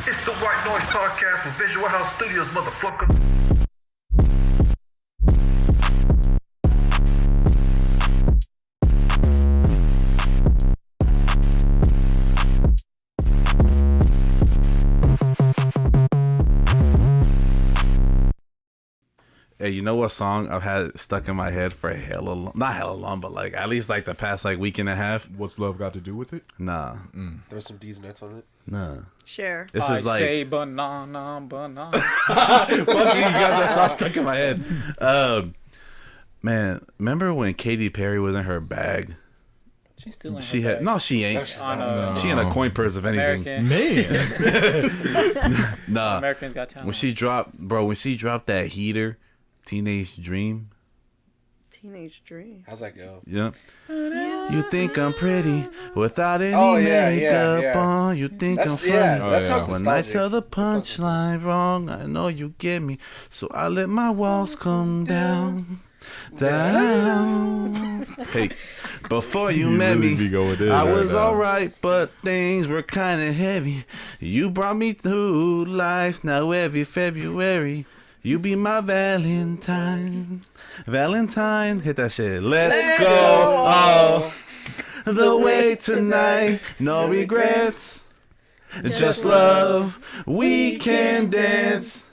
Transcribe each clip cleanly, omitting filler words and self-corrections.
It's the White Noise Podcast from Visual House Studios, motherfucker. Hey, you know what song I've had stuck in my head for not hella long, but like at least like the past like week and a half? What's love got to do with it? Nah. There's some D's nuts on it. Nah. Share. This is like say banana. fuck you got that song stuck in my head. Man, remember when Katy Perry was in her bag? She's still in She her had bag. no, she ain't. She in a coin purse if anything. American. Man. Nah. Americans got talent. When she dropped that heater, Teenage Dream. Teenage Dream. How's that go? Yeah. You think I'm pretty without any makeup on. You think I'm funny. That sounds When I nostalgic. tell the punchline wrong, I know you get me. So I let my walls come down. Hey, before you met really me, be going in I right was now. alright, but things were kind of heavy. You brought me through life. Now every February, you be my Valentine. Valentine, hit that shit. Let's go all the way tonight. No regrets, just love. We can dance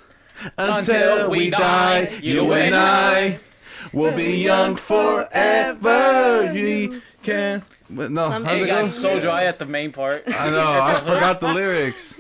until we die. You and I will be young forever. We can. No, how's It it got go? so dry at the main part. I know. I forgot the lyrics.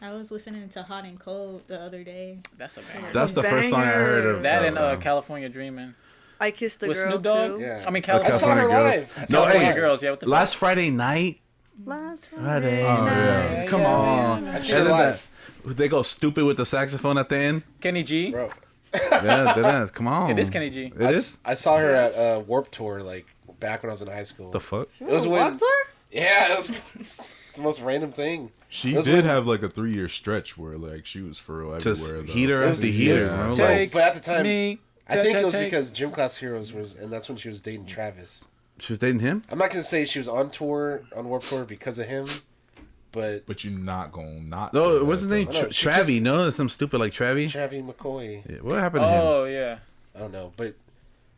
I was listening to Hot and Cold the other day. That's a banger. That's the first song I heard of. That and California Dreamin'. I Kissed a With Girl Snoop Dogg? too. Yeah. I mean, I saw her California live. Girls. No, California hey, Girls, yeah, what the last Friday night. Last Friday Friday night. yeah, Come yeah, on. I seen her live. They go stupid with the saxophone at the end. Kenny G. Bro. Yeah, that is. Come on. It is Kenny G. It is? I saw her at Warped Tour, like, back when I was in high school. The fuck? It was when... Warped Tour? Yeah, it was the most random thing. She It was did when- have like a 3-year stretch where like she was for real Just everywhere. though. heater It after was- heater. it was- bro. Take But at the time, me. I think it was Take- because Gym Class Heroes was... And that's when she was dating Travis. She was dating him? I'm not going to say she was on tour, on Warped Tour because of him, but... But you're not gonna not. No, say what's his that, name? though. I know, she Travie. just- No, some stupid like Travie. Travis McCoy. Yeah, what happened to him? Oh, yeah. I don't know, but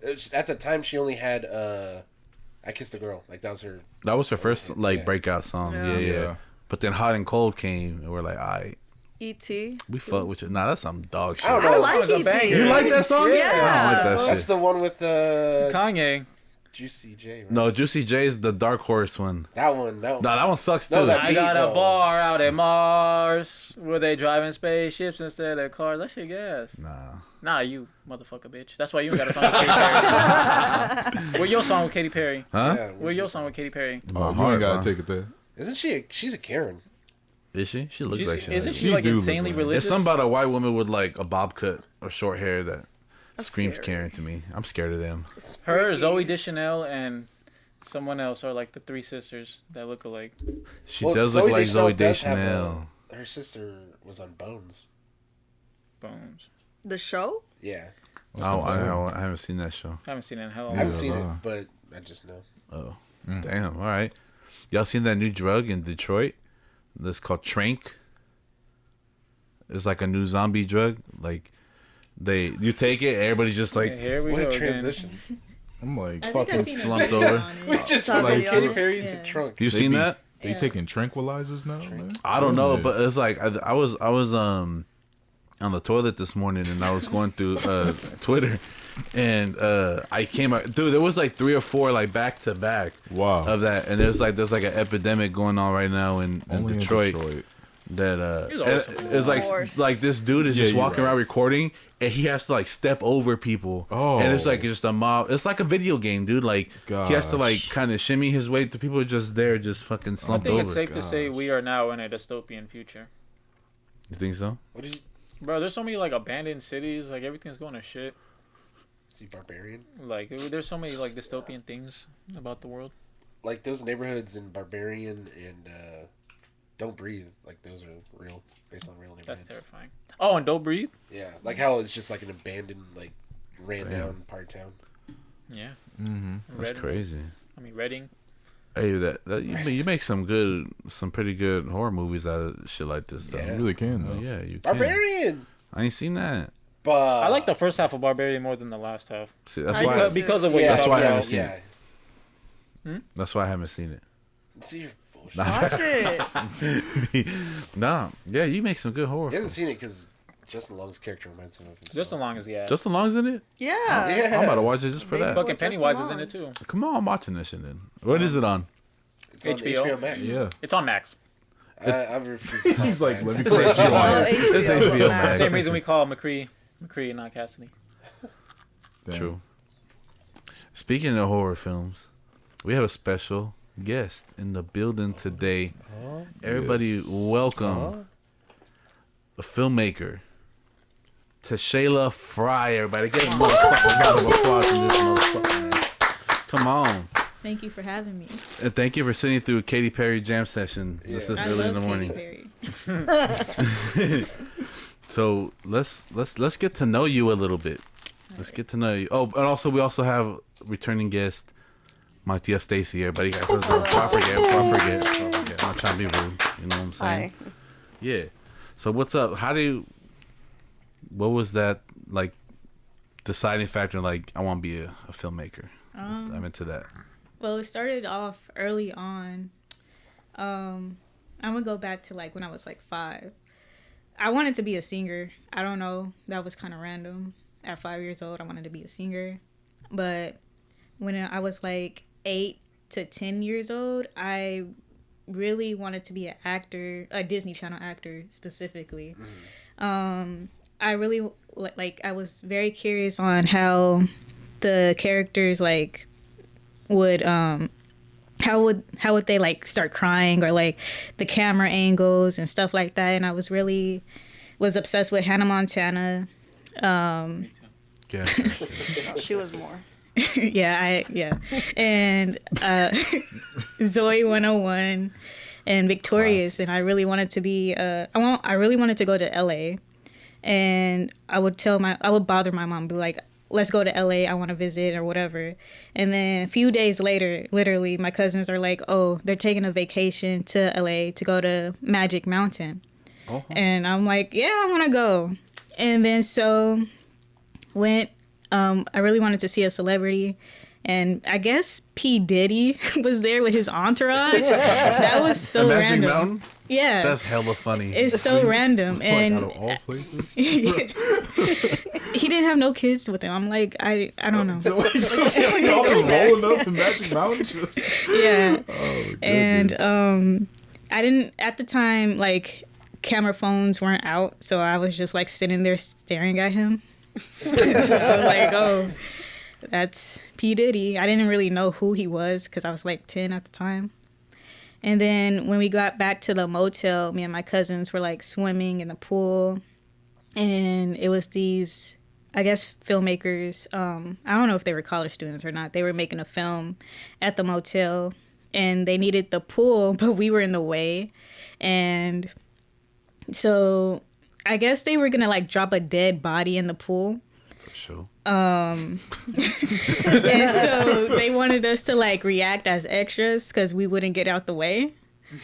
it was, at the time she only had I Kissed a Girl. Like, that was her... That was her first like Yeah. breakout song. Yeah. Yeah, yeah. Yeah. But then Hot and Cold came, and we're like, alright, E.T. we fuck with you. Nah, that's some dog shit. I don't know. I That like was a E.T. banger. You like that song? Yeah. I don't like that That's shit. the one with Kanye. Juicy J, right? No, Juicy J is the Dark Horse one. That one, no. No, that one sucks too. No, that- I got a Beat, bar out at Mars where they driving spaceships instead of cars. That shit gas. Nah, you motherfucker, bitch. That's why you ain't got a song with Katy Perry. Where your song with Katy Perry? Huh? Yeah, Where your song with Katy Perry? Oh, you heart, ain't gotta bro. take it there. Isn't she she's a Karen. Is she? She looks like she. Isn't is. she She like do look insanely like- religious? It's something about a white woman with like a bob cut or short hair that screams scary. Karen to me. I'm scared of them. Her, Freaky. Zoe Deschanel, and someone else are like the three sisters that look alike. She Well, does look like Zoe does have Deschanel. her sister was on Bones. Bones. The show? Yeah. I haven't seen that show. I haven't seen it in hell. I long. haven't seen it, wow. but I just know. Oh, damn. All right. Y'all seen that new drug in Detroit? That's called Trank. It's like a new zombie drug. Like you take it, everybody's just like Here we What go a again. transition. I'm like, I think fucking I've seen a slumped video over. on it. We just Saw a like video Katy of it. Perry into Yeah. trunk. you seen that? They Yeah. taking tranquilizers now, man. I don't know, but Goodness. it's like I was on the toilet this morning and I was going through Twitter and I came out, dude, there was like 3 or 4 like back to back Wow. of that, and there's like an epidemic going on right now in Only in Detroit. That He's awesome. it's Of course. like this dude is Yeah, just you're walking right. around recording and he has to like step over people. Oh. And it's like just a mob. It's like a video game, dude. Like he has to like Gosh. kind of shimmy his way. The people are just there, just fucking I slumped think over. it's safe to say we are now in a dystopian future. You think so? What did you Bro, there's so many like abandoned cities, like everything's going to shit. see? Barbarian? Like there's so many like dystopian things about the world. Like those neighborhoods in Barbarian and Don't Breathe. Like those are real, based on real That's neighborhoods. terrifying. Oh, and Don't Breathe. Yeah, like how it's just like an abandoned, like ran down part of town. Yeah. Mm-hmm. That's crazy. I mean Reading. Hey, you make some pretty good horror movies out of shit like this, though. You really can, though. Yeah, you can. Barbarian. I ain't seen that. But I like the first half of Barbarian more than the last half. See, that's I why. do too. Because of what yeah, you're That's talking why I haven't about. seen yeah. it. That's why I haven't seen it. See your bullshit. Watch it. Nah, yeah, you make some good horror. He hasn't films. seen it because Justin Long's character reminds him of himself. Just as long as the ass. Justin Long's in it. Yeah. Yeah. I'm about to watch it just for Big that. boy. Fucking Justin Pennywise is Long. in it too. Come on, I'm watching this shit then. What is it on? It's on HBO? HBO Max. Yeah. It's on Max. I refuse to He's like, let me It's correct you HBO. on Oh, it. It's HBO Max. Same reason we call McCree and not Cassidy. Damn. True. Speaking of horror films, we have a special guest in the building today. Everybody, Yes. welcome a filmmaker, Tashayla Fry. Everybody, get a motherfucking round of applause in this motherfucker. Come on. Thank you for having me. And thank you for sitting through a Katy Perry jam session. This is I early in love the morning. Katy Perry. So let's get to know you a little bit. Let's get to know you. Oh, and also we also have returning guest, my tia Stacy. Everybody, before I forget. I'm not trying to be rude. You know what I'm saying? Hi. Yeah. So what's up? What was that like? Deciding factor? Like, I want to be a filmmaker. I'm into that. Well, it started off early on. I'm gonna go back to like when I was like 5. I wanted to be a singer. I don't know. That was kind of random. At 5 years old, I wanted to be a singer. But when I was like 8 to 10 years old, I really wanted to be an actor, a Disney Channel actor specifically. I really like. I was very curious on how the characters like would how would they like start crying, or like the camera angles and stuff like that. And I was obsessed with Hannah Montana. Yeah. She was more. yeah, and Zoe 101 and Victorious. And I really wanted to be I really wanted to go to LA, and I would bother my mom, be like, let's go to LA, I want to visit or whatever. And then a few days later, literally, my cousins are like, oh, they're taking a vacation to LA to go to Magic Mountain. And I'm like, yeah, I want to go. And then so went. I really wanted to see a celebrity, and I guess P. Diddy was there with his entourage. That was so Magic random. Mountain? Yeah, That's hella funny. it's so random. Like, And out of all places. he didn't have no kids with him. I'm like, I don't know. Y'all just rolling up in Magic Mountain. Yeah. Oh, And I didn't at the time, like, camera phones weren't out, so I was just like sitting there staring at him. So I was like, oh, that's P. Diddy. I didn't really know who he was because I was like 10 at the time. And then when we got back to the motel, me and my cousins were like swimming in the pool, and it was these, I guess, filmmakers. I don't know if they were college students or not. They were making a film at the motel, and they needed the pool, but we were in the way. And so I guess they were gonna like drop a dead body in the pool. For sure. And so they wanted us to like react as extras because we wouldn't get out the way.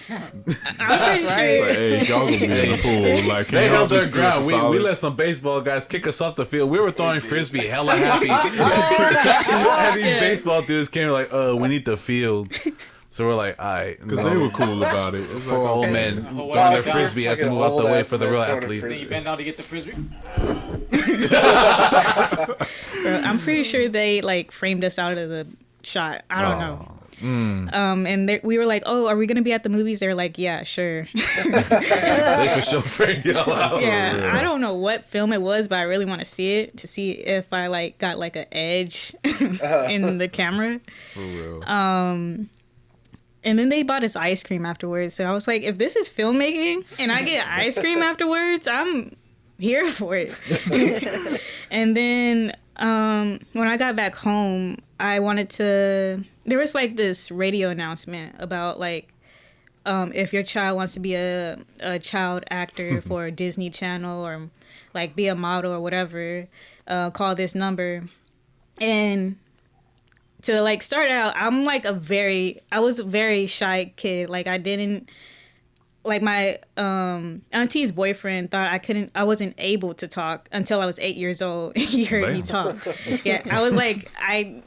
I'm pretty Like, sure. hey, y'all gonna be in the pool. Like, They y'all held their just do us ground. a We solid? let some baseball guys kick us off the field. We were throwing frisbee, hella happy. And these baseball dudes came like, we need the field. So we're like, all right. Because they were cool about it. It was Four like, old okay. men Oh, throwing their wow. frisbee have to Fucking move out the old way ass for the man real throwing a athletes. Then frisbee. you bend down to get the frisbee. Bro, I'm pretty sure they like framed us out of the shot. I don't know. And we were like, oh, are we gonna be at the movies? They were like, yeah, sure. They for sure framed y'all out. Yeah, I don't know what film it was, but I really want to see it to see if I like got like an edge in the camera. For real. And then they bought us ice cream afterwards. So I was like, if this is filmmaking and I get ice cream afterwards, I'm here for it. And then when I got back home, I wanted to. There was like this radio announcement about like if your child wants to be a child actor for Disney Channel or like be a model or whatever, call this number. And to like start out, I was a very shy kid. Like I didn't like my auntie's boyfriend thought I wasn't able to talk until I was 8 years old. He heard me talk. Yeah, I was like I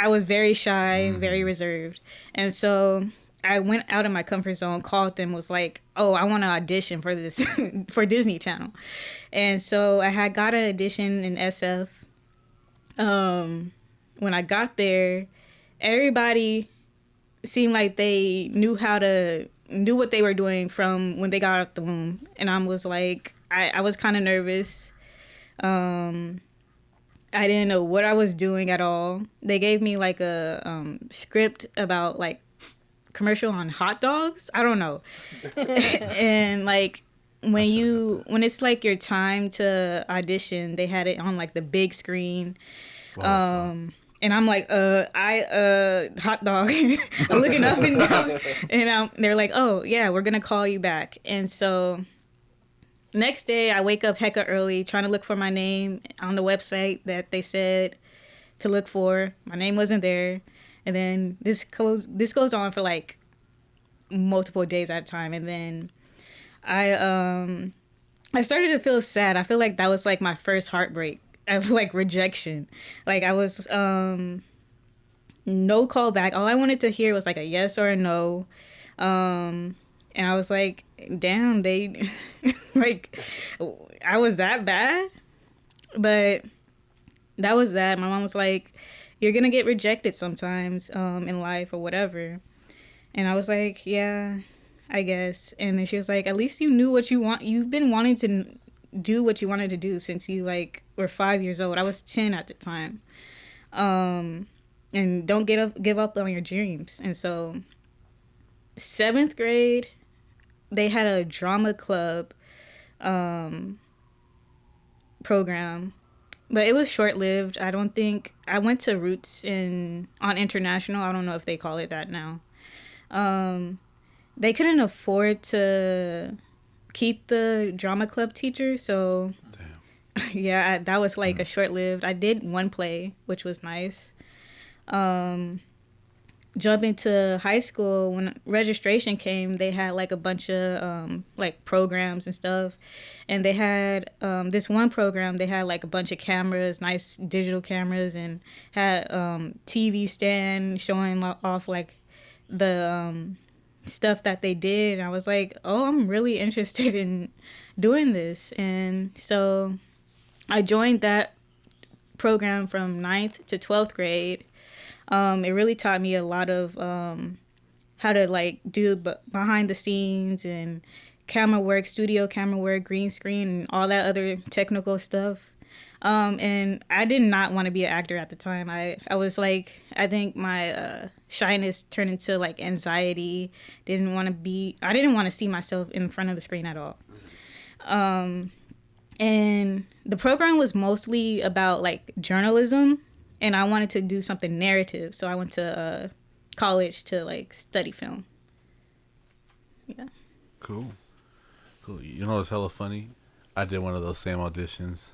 was very shy, very reserved, and so I went out of my comfort zone, called them, was like, oh, I want to audition for this for Disney Channel, and so I had got an audition in SF. When I got there, everybody seemed like they knew what they were doing from when they got out the womb. And I was like, I was kind of nervous. I didn't know what I was doing at all. They gave me like a script about like commercial on hot dogs. I don't know. And like when it's like your time to audition, they had it on like the big screen. And I'm like, hot dog. I'm looking up and down, and they're like, oh yeah, we're gonna call you back. And so next day I wake up hecka early trying to look for my name on the website that they said to look for. My name wasn't there. And then this goes on for like multiple days at a time. And then I started to feel sad. I feel like that was like my first heartbreak of like rejection. Like I was no call back. All I wanted to hear was like a yes or a no. And I was like, damn, they like I was that bad. But that was that. My mom was like, you're gonna get rejected sometimes in life or whatever. And I was like, yeah, I guess. And then she was like, at least you knew what you want. You've been wanting to do what you wanted to do since you like were 5 years old. I was 10 at the time. And don't give up on your dreams. And so 7th grade, they had a drama club program, but it was short-lived. I don't think I went to Roots on International. I don't know if they call it that now. They couldn't afford to keep the drama club teacher, so yeah, that was like a short-lived. I did one play, which was nice. Jumping to high school, when registration came, they had like a bunch of like programs and stuff, and they had this one program. They had like a bunch of cameras, nice digital cameras, and had TV stand showing off like the stuff that they did. And I was like, oh, I'm really interested in doing this. And so I joined that program from 9th to 12th grade. It really taught me a lot of how to like do behind the scenes and camera work, studio camera work, green screen, and all that other technical stuff. And I did not want to be an actor at the time. I was like, I think my shyness turned into like anxiety. I didn't want to see myself in front of the screen at all. And the program was mostly about like journalism, and I wanted to do something narrative. So I went to college to like study film. Yeah. Cool. You know what's hella funny? I did one of those same auditions,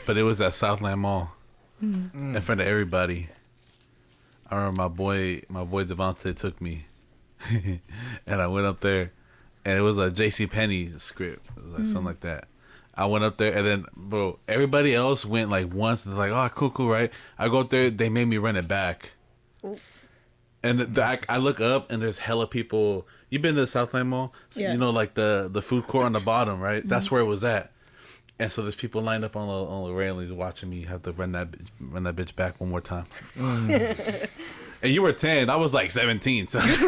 but it was at Southland Mall in front of everybody. I remember my boy Devontae took me, and I went up there, and it was a J.C. Penney script. It was like something like that. I went up there, and then, bro, everybody else went like once, and they're like, oh, cool, right? I go up there, they made me run it back. Oof. And I look up, and there's hella people. You've been to the Southland Mall? So, yeah. You know, like the food court on the bottom, right? Mm-hmm. That's where it was at. And so there's people lined up on the railings watching me have to run that bitch back one more time. And you were 10. I was like 17. So I was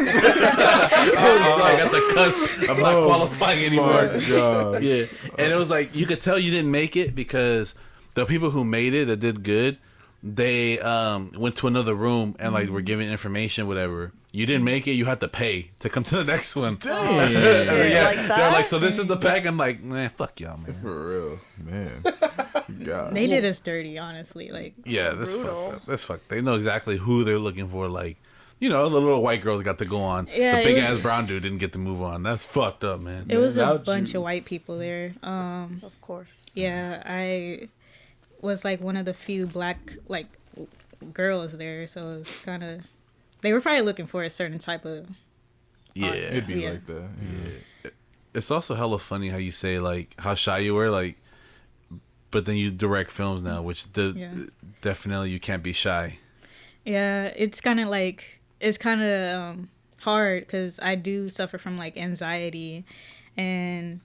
like at the cusp of not qualifying anymore. Yeah. And it was like, you could tell you didn't make it because the people who made it that did good, they went to another room and like were giving information, whatever. You didn't make it, you had to pay to come to the next one. Dang. They're like, so this is the pack. I'm like, man, fuck y'all, man. For real, man. God. They did us dirty, honestly. Like, yeah, that's fucked up. That's fucked. They know exactly who they're looking for. Like, you know, the little white girls got to go on. Yeah, the big ass brown dude didn't get to move on. That's fucked up, man. It was a bunch of white people there. Of course. Yeah, I was like one of the few black like girls there, so it's kind of they were probably looking for a certain type of. Yeah. It'd be Yeah. like that. Yeah. It's also hella funny how you say like how shy you were, like, but then you direct films now, which definitely you can't be shy. Yeah, it's kind of like hard because I do suffer from like anxiety, and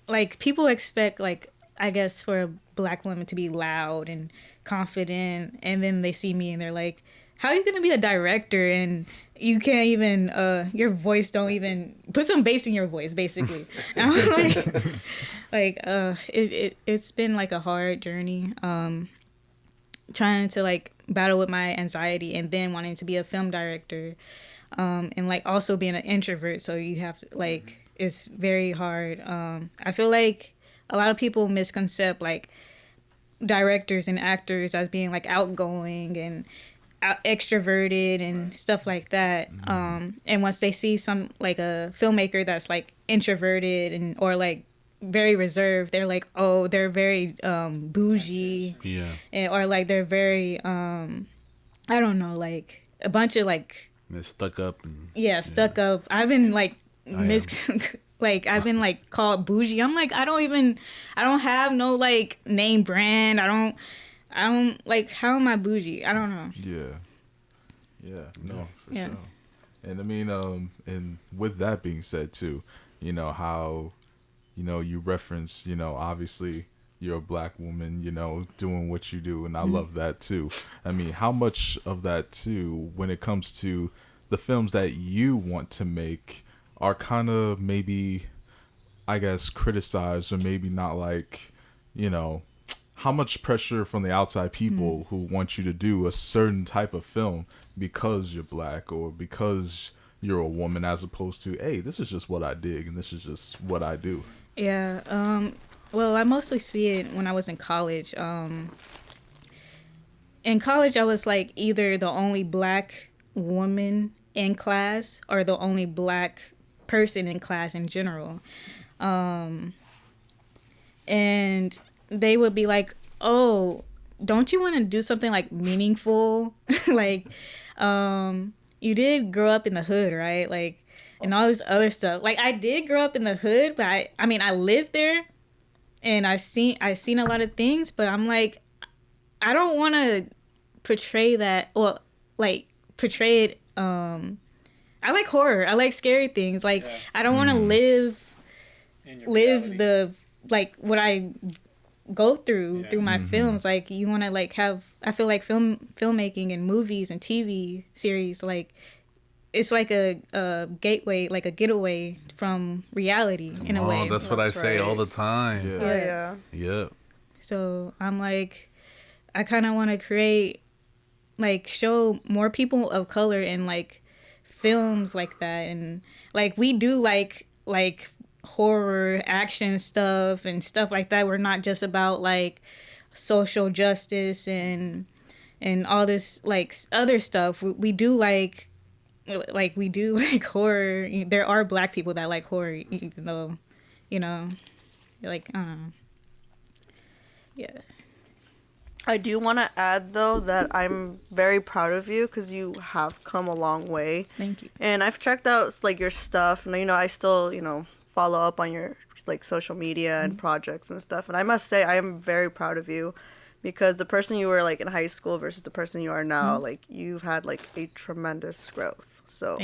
like people expect like I guess for a black woman to be loud and confident, and then they see me and they're like, "How are you gonna be a director and you can't even your voice don't even put some bass in your voice basically?" And I was it's been like a hard journey. Trying to like battle with my anxiety and then wanting to be a film director, and like also being an introvert, so you have to like it's very hard. I feel like a lot of people misconcept like directors and actors as being like outgoing and extroverted and stuff like that. And once they see some like a filmmaker that's like introverted and or like very reserved, they're like, oh, they're very bougie, or like they're very I don't know, like a bunch of like And stuck up and stuck up. I've been like like I've been like called bougie. I'm like I don't have no like name brand. I don't like, how am I bougie? I don't know. No, for Yeah. sure. And I mean, and with that being said too, you know how, you know, you reference, you know, obviously you're a black woman, you know, doing what you do, and I love that too. I mean, how much of that too, when it comes to the films that you want to make, are kind of maybe, I guess, criticized, or maybe not, like, you know, how much pressure from the outside people who want you to do a certain type of film because you're black or because you're a woman, as opposed to, hey, this is just what I dig and this is just what I do? Yeah. Well, I mostly see it when I was in college. In college, I was like either the only black woman in class or the only black person in class in general. And they would be like, oh, don't you want to do something like meaningful? Like, you did grow up in the hood, right? Like, and all this other stuff. Like, I did grow up in the hood, but I mean, I lived there and I seen a lot of things, but I'm like, I don't want to portray that, well, like, portray it, I like horror. I like scary things. Like, I don't want to live the, like, what I go through my films. Like, you want to, like, have, I feel like filmmaking and movies and TV series, like, it's like a gateway, like a getaway from reality in a way. That's what I say all the time. Yeah. Yep. So I'm like, I kind of want to create, like, show more people of color in like films like that, and like we do like horror action stuff and stuff like that. We're not just about like social justice and all this like other stuff. We do like we do like horror. There are black people that like horror, even though, you know, like yeah. I do want to add, though, that I'm very proud of you because you have come a long way. Thank you. And I've checked out, like, your stuff. And, you know, I still, you know, follow up on your, like, social media and projects and stuff. And I must say, I am very proud of you because the person you were, like, in high school versus the person you are now, like, you've had, like, a tremendous growth. So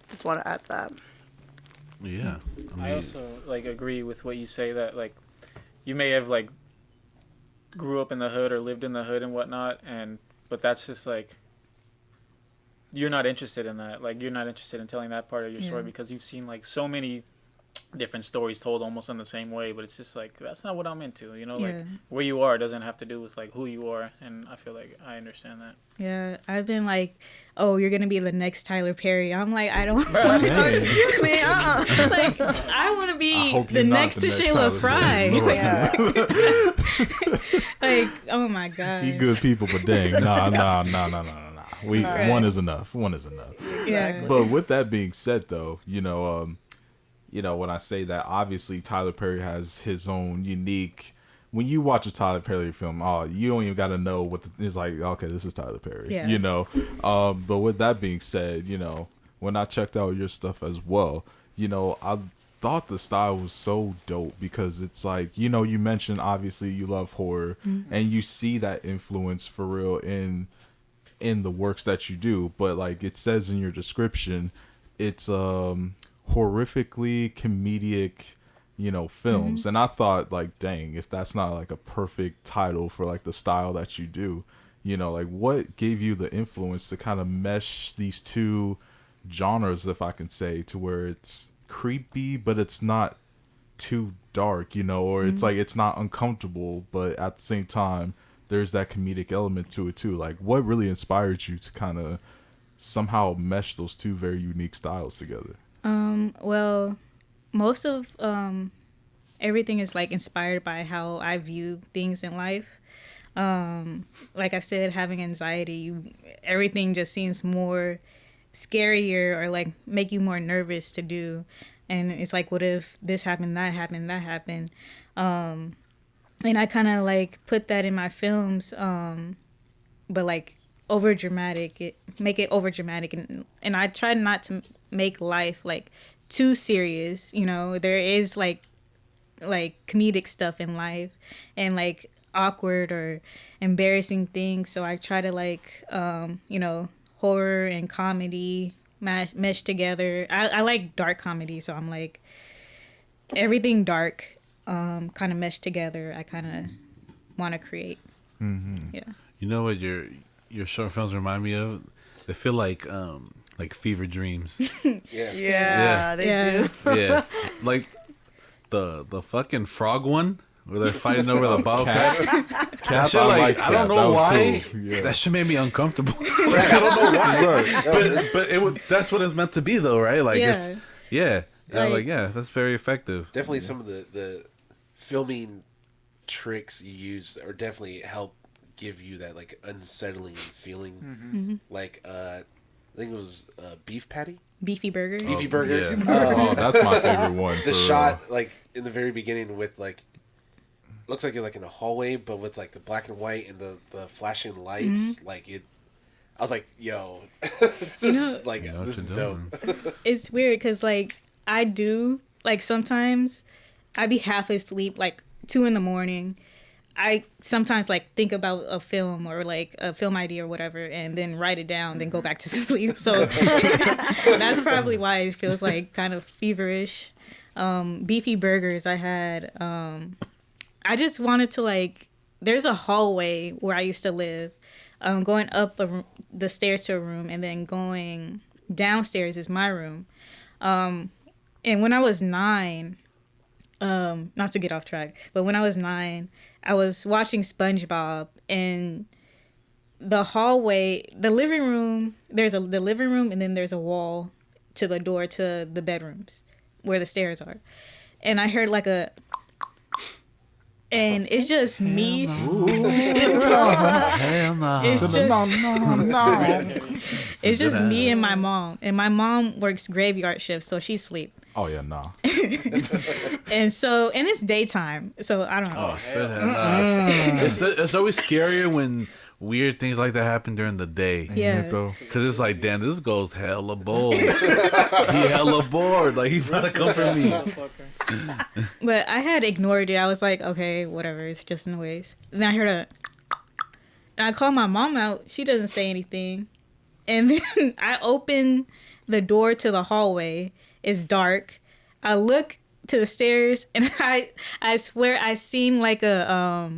just want to add that. Yeah. I also, like, agree with what you say that, like, you may have, like, grew up in the hood or lived in the hood and whatnot, but that's just like, you're not interested in that. Like, you're not interested in telling that part of your story because you've seen like so many different stories told almost in the same way, but it's just like, that's not what I'm into, you know. Like, where you are doesn't have to do with like who you are, and I feel like I understand that. Yeah, I've been like, oh, you're gonna be the next Tyler Perry. I'm like, I don't want to. Excuse me, Like, I want to be the not next the next Tashayla Tyler Fry. Like, oh my god. He good people, but dang, nah. One is enough. One is enough. Yeah. But with that being said, though, you know, when I say that, obviously Tyler Perry has his own unique when you watch a Tyler Perry film, you don't even got to know what it's like. Okay, this is Tyler Perry, Yeah. you know. But with that being said, you know, when I checked out your stuff as well, you know, I thought the style was so dope because it's like, you know, you mentioned obviously you love horror, and you see that influence for real in the works that you do. But like it says in your description, it's horrifically comedic, you know, films. And I thought, like, dang, if that's not like a perfect title for like the style that you do, you know, like what gave you the influence to kind of mesh these two genres, if I can say, to where it's creepy but it's not too dark, you know, or it's like it's not uncomfortable, but at the same time there's that comedic element to it too. Like what really inspired you to kind of somehow mesh those two very unique styles together? Well, most of everything is like inspired by how I view things in life. Like I said, having anxiety, everything just seems more scarier or like make you more nervous to do. And it's like, what if this happened, that happened, that happened? And I kind of like put that in my films, but like over dramatic, make it over dramatic, and I try not to make life like too serious. You know, there is like comedic stuff in life and like awkward or embarrassing things. So I try to like you know, horror and comedy mesh together. I like dark comedy, so I'm like everything dark kind of meshed together. I kind of want to create. Yeah. You know what your short films remind me of? They feel like fever dreams. Yeah, they Yeah. do. Yeah, like the fucking frog one where they're fighting over the bottle cap. That shit, like, I don't know why. Cool. Yeah. That shit made me uncomfortable. Like, I don't know why. But it would. That's what it's meant to be, though, right? Like, Yeah. it's, yeah. I was like, yeah, that's very effective. Definitely some of the filming tricks you use are definitely help give you that like unsettling feeling. Like I think it was beef patty. Beefy burgers. Beefy burgers. yeah. Oh, that's my favorite one. The for shot like in the very beginning with like looks like you're like in a hallway, but with like the black and white and the flashing lights, like it. I was like, yo, this is like know this is what dope. you're It's weird because like I do like sometimes I be half asleep like 2 a.m. I sometimes like think about a film or like a film idea or whatever and then write it down, then go back to sleep. So that's probably why it feels like kind of feverish. Beefy burgers I had. I just wanted to like. There's a hallway where I used to live. Going up the stairs to a room and then going downstairs is my room. And when I was 9, not to get off track, but when I was 9, I was watching SpongeBob and the hallway, the living room, the living room and then there's a wall to the door to the bedrooms where the stairs are. And I heard like a, and it's just me. Hell no. It's just, it's just me and my mom. And my mom works graveyard shifts, so she sleep. Oh yeah, nah. And so, and it's daytime, so I don't know. Oh, spit hell no. It's always scarier when weird things like that happen during the day. Yeah. Because it's like, damn, this goes hella bold. He hella bored. Like, he trying to come for me. But I had ignored it. I was like, okay, whatever. It's just noise. And then I heard a, and I called my mom out. She doesn't say anything. And then I open the door to the hallway. It's dark. I look to the stairs, and I swear I seen like a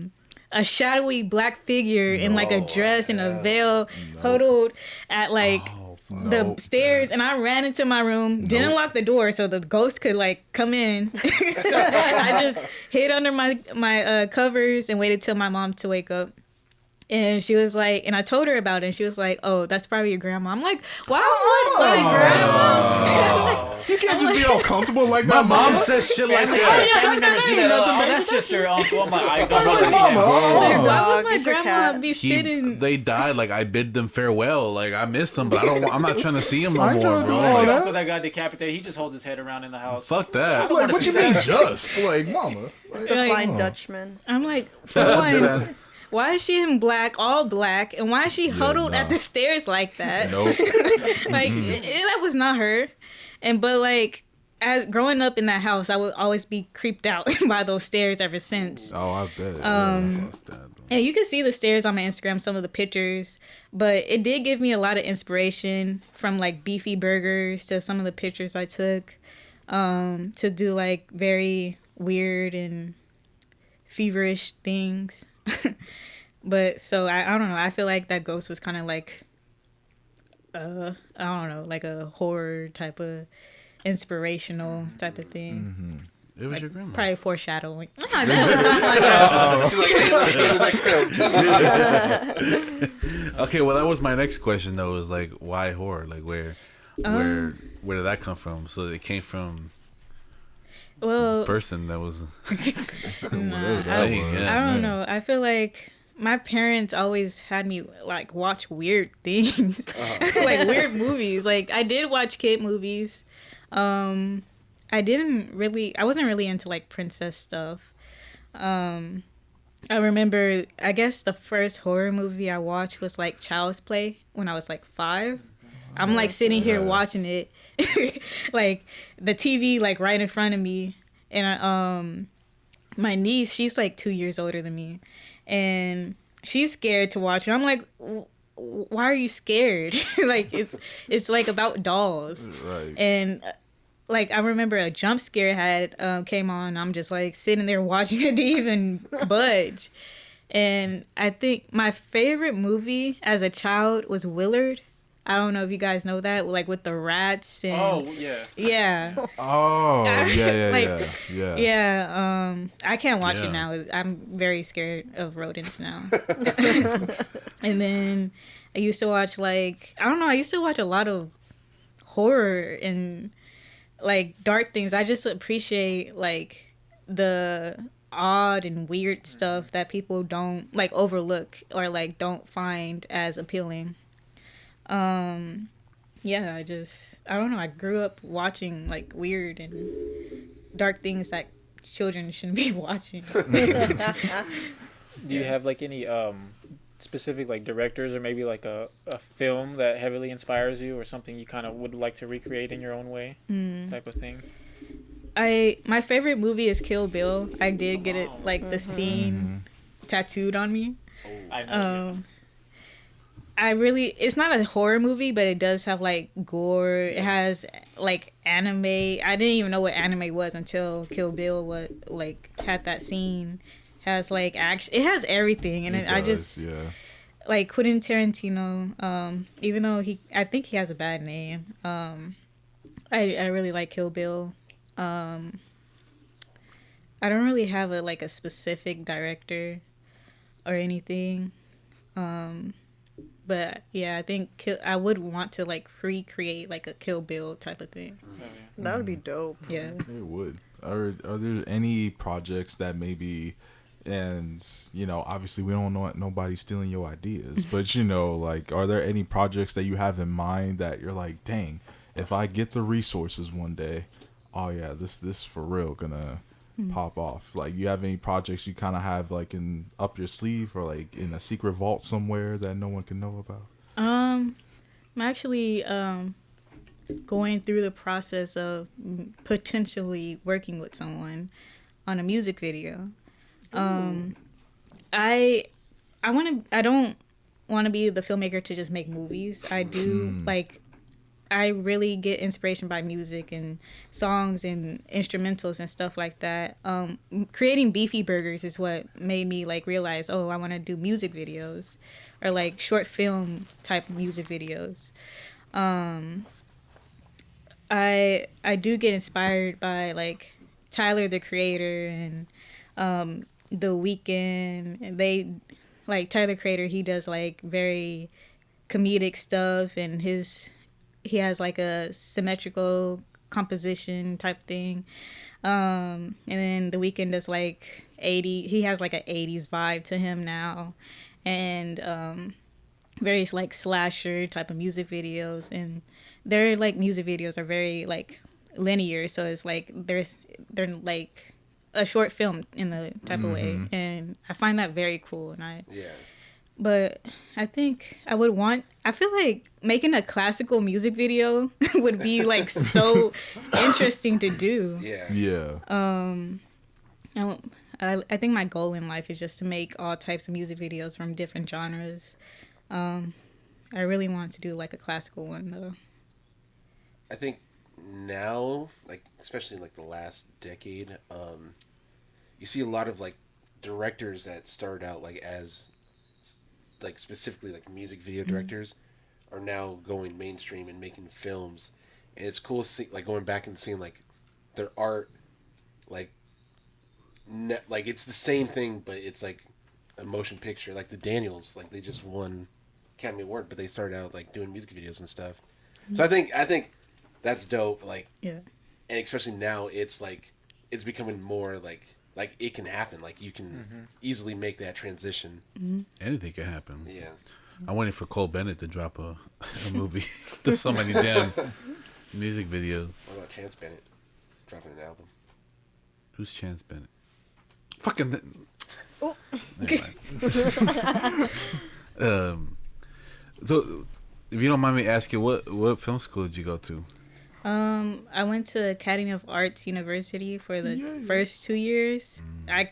shadowy black figure in like a dress and a veil huddled at like the stairs, and I ran into my room, didn't lock the door so the ghost could like come in. So I just hid under my covers and waited till my mom to wake up. And she was like, and I told her about it, and she was like, oh, that's probably your grandma. I'm like, why would my grandma? You can't just be all comfortable like My that, mom mama. says shit like Family, that. family members see that. Oh, that's just your uncle. I'm like, I don't want to see Mama, that. oh. It's your Why dog. would my It's your grandma cat. be sitting? They died. Like I bid them farewell. Like I miss them, but I don't. I'm not trying to see them no I more, don't bro. know. Like, Like, your uncle that got decapitated, he just holds his head around in the house. fuck that. Like, what see you mean, that. just like, mama? It's the Like- Flying Dutchman. I'm like, for Did one, I- why is she in black, all black, and why is she huddled nah. at the stairs like that? Nope. Like that was not her. And but like as growing up in that house, I would always be creeped out by those stairs ever since. Oh, I bet. Fuck that. Though. And you can see the stairs on my Instagram, some of the pictures, but it did give me a lot of inspiration from like beefy burgers to some of the pictures I took to do like very weird and feverish things. But so I don't know. I feel like that ghost was kind of like, I don't know, like a horror type of inspirational type of thing. It was your grandma. Probably foreshadowing. She's like, hey, the next film. Okay, well that was my next question though. Was like, why horror? Like where did that come from? So it came from Well, this person that was. nah, Dang, yeah. I don't know. I feel like my parents always had me like watch weird things, like weird movies. Like I did watch kid movies. I wasn't really into like princess stuff. I remember, I guess the first horror movie I watched was like Child's Play when I was like 5. I'm like sitting here watching it, like the TV like right in front of me, and my niece, she's like 2 years older than me, and she's scared to watch it. I'm like, why are you scared? Like it's like about dolls, Right. and like I remember a jump scare had came on. I'm just like sitting there watching it to even budge. And I think my favorite movie as a child was Willard. I don't know if you guys know that, like with the rats and Oh, yeah. yeah. Oh, yeah, Like, yeah. Yeah, I can't watch Yeah. it now. I'm very scared of rodents now. And then I used to watch like, I don't know, I used to watch a lot of horror and like dark things. I just appreciate like the odd and weird stuff that people don't like overlook or like don't find as appealing. Yeah, I don't know, I grew up watching like weird and dark things that children shouldn't be watching. Do you have like any specific like directors or maybe like a film that heavily inspires you or something you kind of would like to recreate in your own way type of thing? My favorite movie is Kill Bill. I did get it like the scene tattooed on me. I know. It's not a horror movie, but it does have like gore. It has like anime. I didn't even know what anime was until Kill Bill had that scene. Has like action. It has everything, and I just like Quentin Tarantino. Even though I think he has a bad name. I really like Kill Bill. I don't really have a specific director or anything. But yeah, I think I would want to like recreate like a Kill Bill type of thing. That would be dope. Yeah. It would. Are there any projects that maybe, and you know, obviously we don't want nobody stealing your ideas, but you know, like, are there any projects that you have in mind that you're like, dang, if I get the resources one day, oh yeah, this for real gonna pop off? Like, you have any projects you kind of have like in up your sleeve or like in a secret vault somewhere that no one can know about? I'm actually going through the process of potentially working with someone on a music video. I don't want to be the filmmaker to just make movies. I do I really get inspiration by music and songs and instrumentals and stuff like that. Creating beefy burgers is what made me like realize, oh, I want to do music videos or like short film type music videos. I do get inspired by like Tyler the Creator and The Weeknd. And they like Tyler the Creator, he does like very comedic stuff, and he has like a symmetrical composition type thing. And then The Weeknd is like 80. He has like an 80s vibe to him now, and various like slasher type of music videos, and their like music videos are very like linear, so it's like they're like a short film in the type of way, and I find that very cool. And but I think I feel like making a classical music video would be like so interesting to do. I think my goal in life is just to make all types of music videos from different genres. I really want to do like a classical one though. I think now, like especially in like the last decade, you see a lot of like directors that started out like as like specifically like music video directors are now going mainstream and making films, and it's cool to see, like going back and seeing like their art, like like it's the same thing but it's like a motion picture. Like the Daniels, like they just won Academy Award, but they started out like doing music videos and stuff. So I think that's dope. Like and especially now it's like it's becoming more like it can happen. Like you can easily make that transition. Anything can happen. Yeah. I'm waiting for Cole Bennett to drop a movie. There's so many damn music videos. What about Chance Bennett dropping an album? Who's Chance Bennett? Fucking. Oh. Never mind. So, if you don't mind me asking, what film school did you go to? I went to Academy of Arts University for the first 2 years. I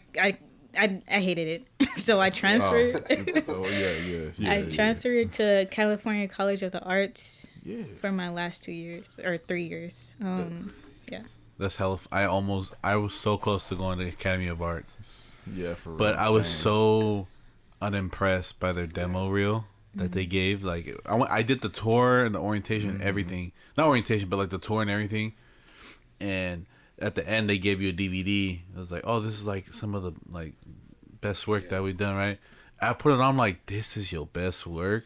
hated it, so I transferred. I transferred to California College of the Arts for my last 2 years or 3 years. That's hella. I was so close to going to Academy of Arts. Yeah, for real. But I was so unimpressed by their demo reel that they gave. Like I did the tour and the orientation and everything. Not orientation, but like the tour and everything. And at the end, they gave you a DVD. It was like, oh, this is like some of the like best work that we've done, right? I put it on. I'm like, this is your best work.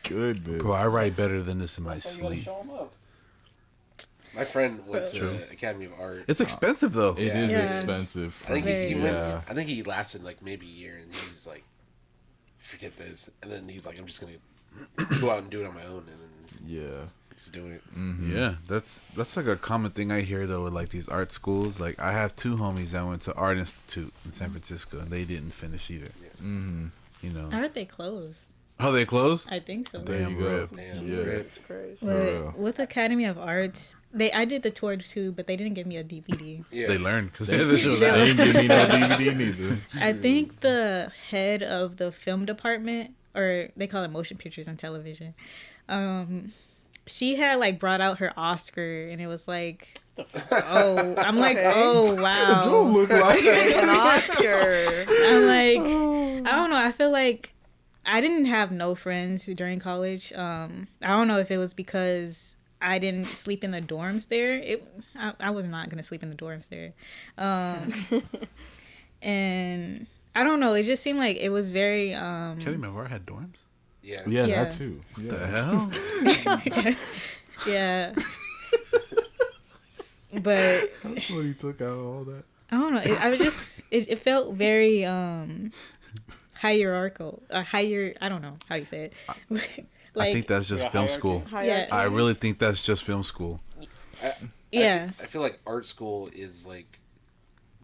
Good, man. Bro, I write better than this in my sleep. My friend went to Academy of Art. It's expensive though. It is expensive. I think he Very. went. I think he lasted like maybe a year, and he's like, forget this. And then he's like, I'm just gonna go out and do it on my own, and then he's doing it. Yeah, that's like a common thing I hear though with like these art schools. Like I have two homies that went to Art Institute in San Francisco, and they didn't finish either. You know. I heard they closed. Oh, they closed? I think so. There you go. rip. Damn, Yeah. It's crazy. But with Academy of Arts, I did the tour too, but they didn't give me a DVD. Yeah. They learned because They the show was out. ain't give me no DVD neither. I think the head of the film department, or they call it motion pictures and television, she had like brought out her Oscar, and it was like, oh, I'm like, oh wow, Look like An Oscar. I'm like, I don't know. I feel like I didn't have no friends during college. I don't know if it was because I didn't sleep in the dorms there. I was not gonna sleep in the dorms there, and I don't know. It just seemed like it was very. Can't remember. I had dorms. Yeah. Yeah, Yeah. that too. The Yeah. hell? Yeah. But When he took out all that. I don't know. It felt very hierarchical. I don't know how you say it. I think that's just film school. Yeah. I really think that's just film school. Yeah. I feel like art school is like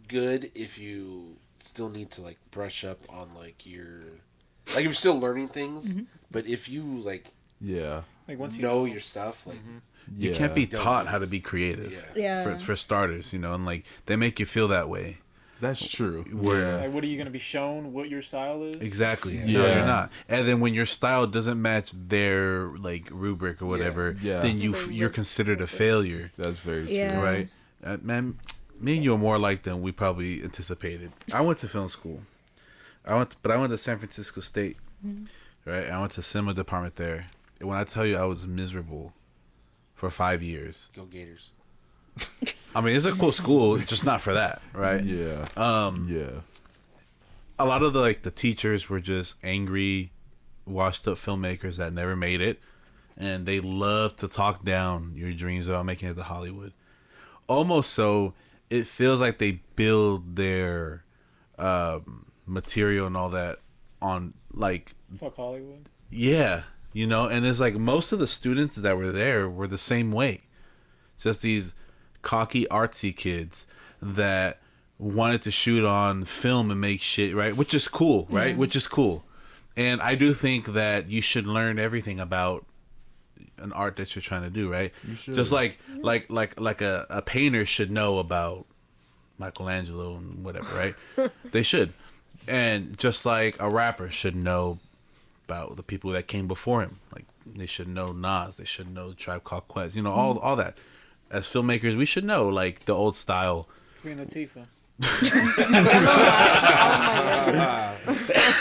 good if you still need to like brush up on like your if you're still learning things, but if you like Yeah. Like once you know your stuff, like You can't be taught how to be creative. Yeah. For starters, you know, and like they make you feel that way. That's true. Where like, what are you gonna be shown? What your style is? exactly, no, Yeah. you're not. And then when your style doesn't match their like rubric or whatever, Yeah. then you're considered a failure, That's very true. Yeah. right? Man, me and you are more alike than we probably anticipated. I went to film school. I went to San Francisco State, right? I went to cinema department there. And when I tell you I was miserable for 5 years, go Gators. I mean, it's a cool school, it's just not for that, right? Yeah. Yeah. A lot of the teachers were just angry, washed up filmmakers that never made it, and they love to talk down your dreams about making it to Hollywood. Almost so it feels like they build their material and all that on like Fuck Hollywood. yeah, you know, and it's like most of the students that were there were the same way. Just these cocky artsy kids that wanted to shoot on film and make shit, right? Which is cool, right? Which is cool. And I do think that you should learn everything about an art that you're trying to do, right? You should. Just like a painter should know about Michelangelo and whatever, right? They should. And just like a rapper should know about the people that came before him. Like they should know Nas, they should know Tribe Called Quest, you know, all that. As filmmakers, we should know like the old style. Queen Latifah.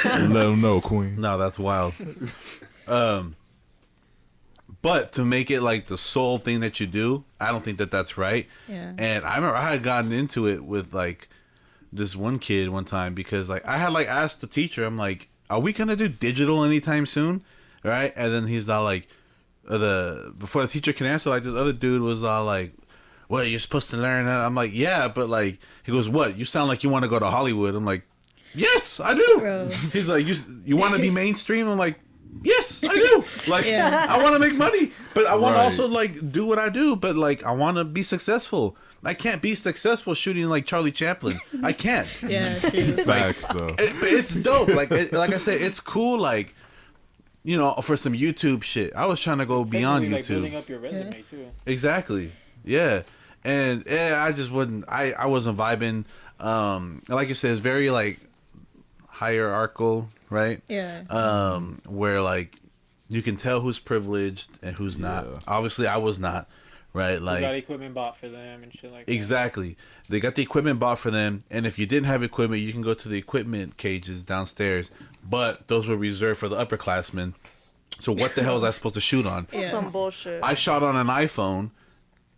Let them know, Queen. No, that's wild. But to make it like the sole thing that you do, I don't think that that's right. Yeah. And I remember I had gotten into it with like this one kid one time because like I had like asked the teacher, I'm like, are we gonna do digital anytime soon? Right? And then he's all like, before the teacher can answer, like this other dude was all like, well, you're supposed to learn that. I'm like, yeah, but like, he goes, what? You sound like you want to go to Hollywood. I'm like, yes, I do. Bro. He's like, you want to be mainstream? I'm like, yes, I do. Like, Yeah. I want to make money, but I want to Right. also like do what I do. But like, I want to be successful. I can't be successful shooting like Charlie Chaplin. I can't. Yeah, true. Facts, though. But it's dope. Like, like I said, it's cool. Like, you know, for some YouTube shit, I was trying to go beyond Especially, like, YouTube. building up your resume too. Exactly. Yeah. And I just wouldn't. I wasn't vibing. Like you said, it's very like hierarchical, right? Yeah. Where like you can tell who's privileged and who's not. Yeah. Obviously, I was not. Right? You got Like equipment bought for them and shit like that. exactly. They got the equipment bought for them, and if you didn't have equipment, you can go to the equipment cages downstairs. But those were reserved for the upperclassmen. So what the hell is I supposed to shoot on? That's some bullshit. I shot on an iPhone,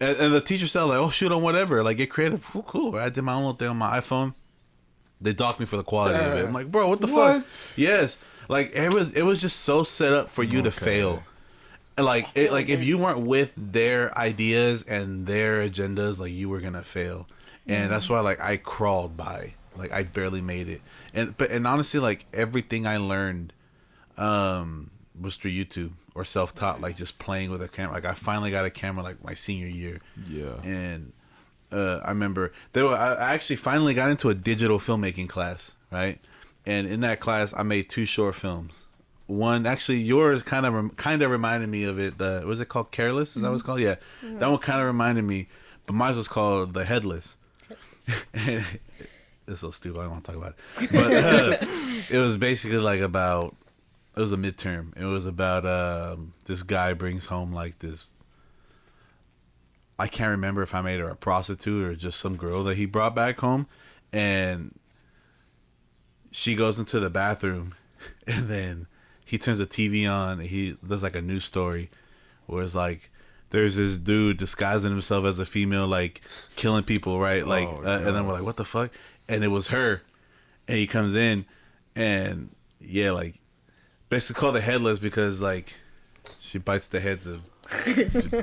and the teacher said like, "Oh, shoot on whatever, like get creative." Cool. I did my own little thing on my iPhone. They docked me for the quality of it. I'm like, bro, what the fuck? Yes, like it was just so set up for you to fail. And like if you weren't with their ideas and their agendas, like you were gonna fail. And that's why like I crawled by, like I barely made it. And honestly, like everything I learned was through YouTube or self-taught, like just playing with a camera. Like I finally got a camera like my senior year. Yeah. And I remember I actually finally got into a digital filmmaking class, right? And in that class, I made 2 short films. One, actually, yours kind of reminded me of it. Was it called Careless? Is that what it's called? Yeah, that one kind of reminded me. But mine was called The Headless. It's so stupid. I don't want to talk about it. But it was basically like about. It was a midterm. It was about this guy brings home like this. I can't remember if I made her a prostitute or just some girl that he brought back home, and she goes into the bathroom, and then he turns the TV on. And he does like a news story, where it's like there's this dude disguising himself as a female, like killing people, right? Like, and then we're like, what the fuck? And it was her, and he comes in, and yeah, like basically called the Headless because like she bites the heads of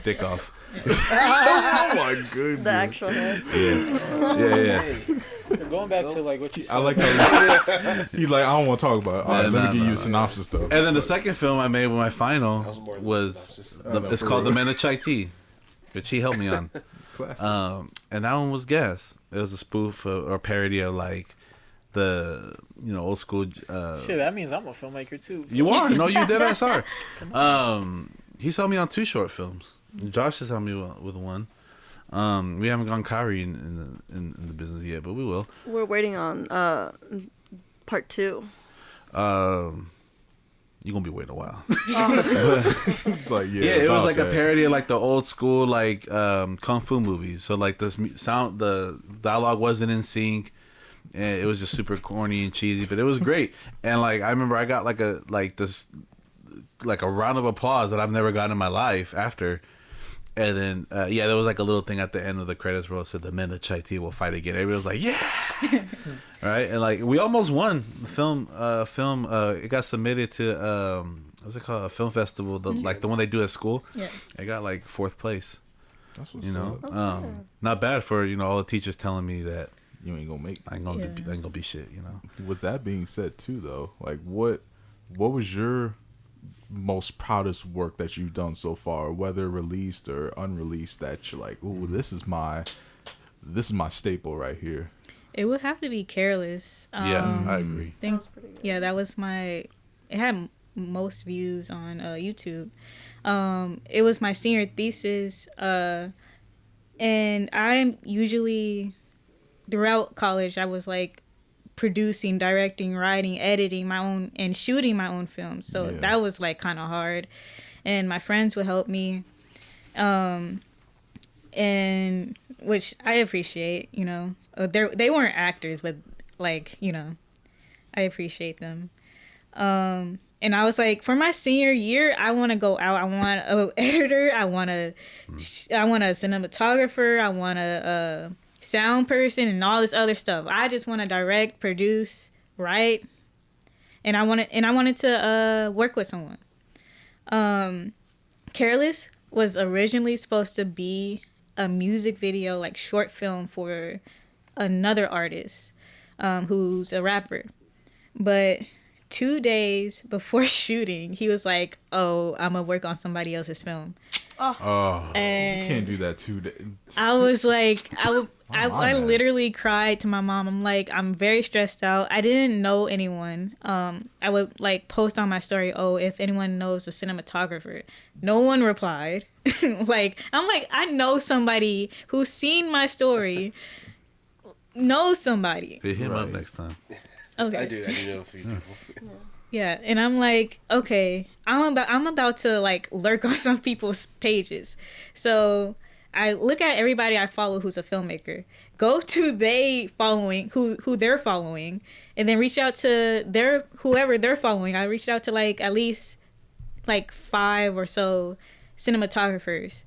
dick off. Oh my goodness. The actual head. Yeah. But going back to like what you said. I like how he's like, I don't want to talk about it. All right, let me give you a synopsis though. And then the second film I made with my final That was more than was synopsis. it's for called real. The Menachite Tea, which he helped me on. Classic. And that one was gas. It was a spoof or parody of like the old school. Shit, that means I'm a filmmaker too. You are no, you dead ass are. He's helped me on 2 short films. Josh has helped me with one. We haven't gone Kyrie in the business yet, but we will. We're waiting on part 2. You're gonna be waiting a while. It's like, Yeah, it was about like that. a parody of like the old school like kung fu movies. So like the dialogue wasn't in sync, and it was just super corny and cheesy, but it was great. And like I remember I got like a round of applause that I've never gotten in my life after. And then there was like a little thing at the end of the credits where it said the men of Chai Tea will fight again. Everybody was like, yeah. Right? And like we almost won the film. It got submitted to what's it called? A film festival, like the one they do at school. Yeah. I got like 4th place. That's what's You know, up. not bad for all the teachers telling me that You ain't gonna make. I ain't gonna be shit. With that being said, too, though, like what was your most proudest work that you've done so far, whether released or unreleased, that you're like, ooh, this is my staple right here? It would have to be Careless. Yeah, I agree. That was pretty good. Yeah, that was my. It had most views on YouTube. It was my senior thesis, and I'm usually throughout college I was like producing, directing, writing, editing my own, and shooting my own films. So that was like kind of hard, and my friends would help me, and which I appreciate. They weren't actors, but like I appreciate them. And I was like, for my senior year, I want to go out. I want an editor. I want a cinematographer. I want a sound person and all this other stuff. I just want to direct, produce, write, and I wanted to work with someone. Careless was originally supposed to be a music video, like short film for another artist who's a rapper, but 2 days before shooting, he was like, "Oh, I'm gonna work on somebody else's film." Oh, And you can't do that 2 days. I was like, I man. literally cried to my mom. I'm like, I'm very stressed out. I didn't know anyone. I would like post on my story, "Oh, if anyone knows a cinematographer." No one replied. I'm like, I know somebody who's seen my story. Knows somebody. Hit him up Right. next time. Okay. I do know a few people. Yeah, and I'm like, okay, I'm about to like lurk on some people's pages. So I look at everybody I follow who's a filmmaker, go to they following who they're following, and then reach out to whoever they're following. I reached out to like at least like 5 or so cinematographers.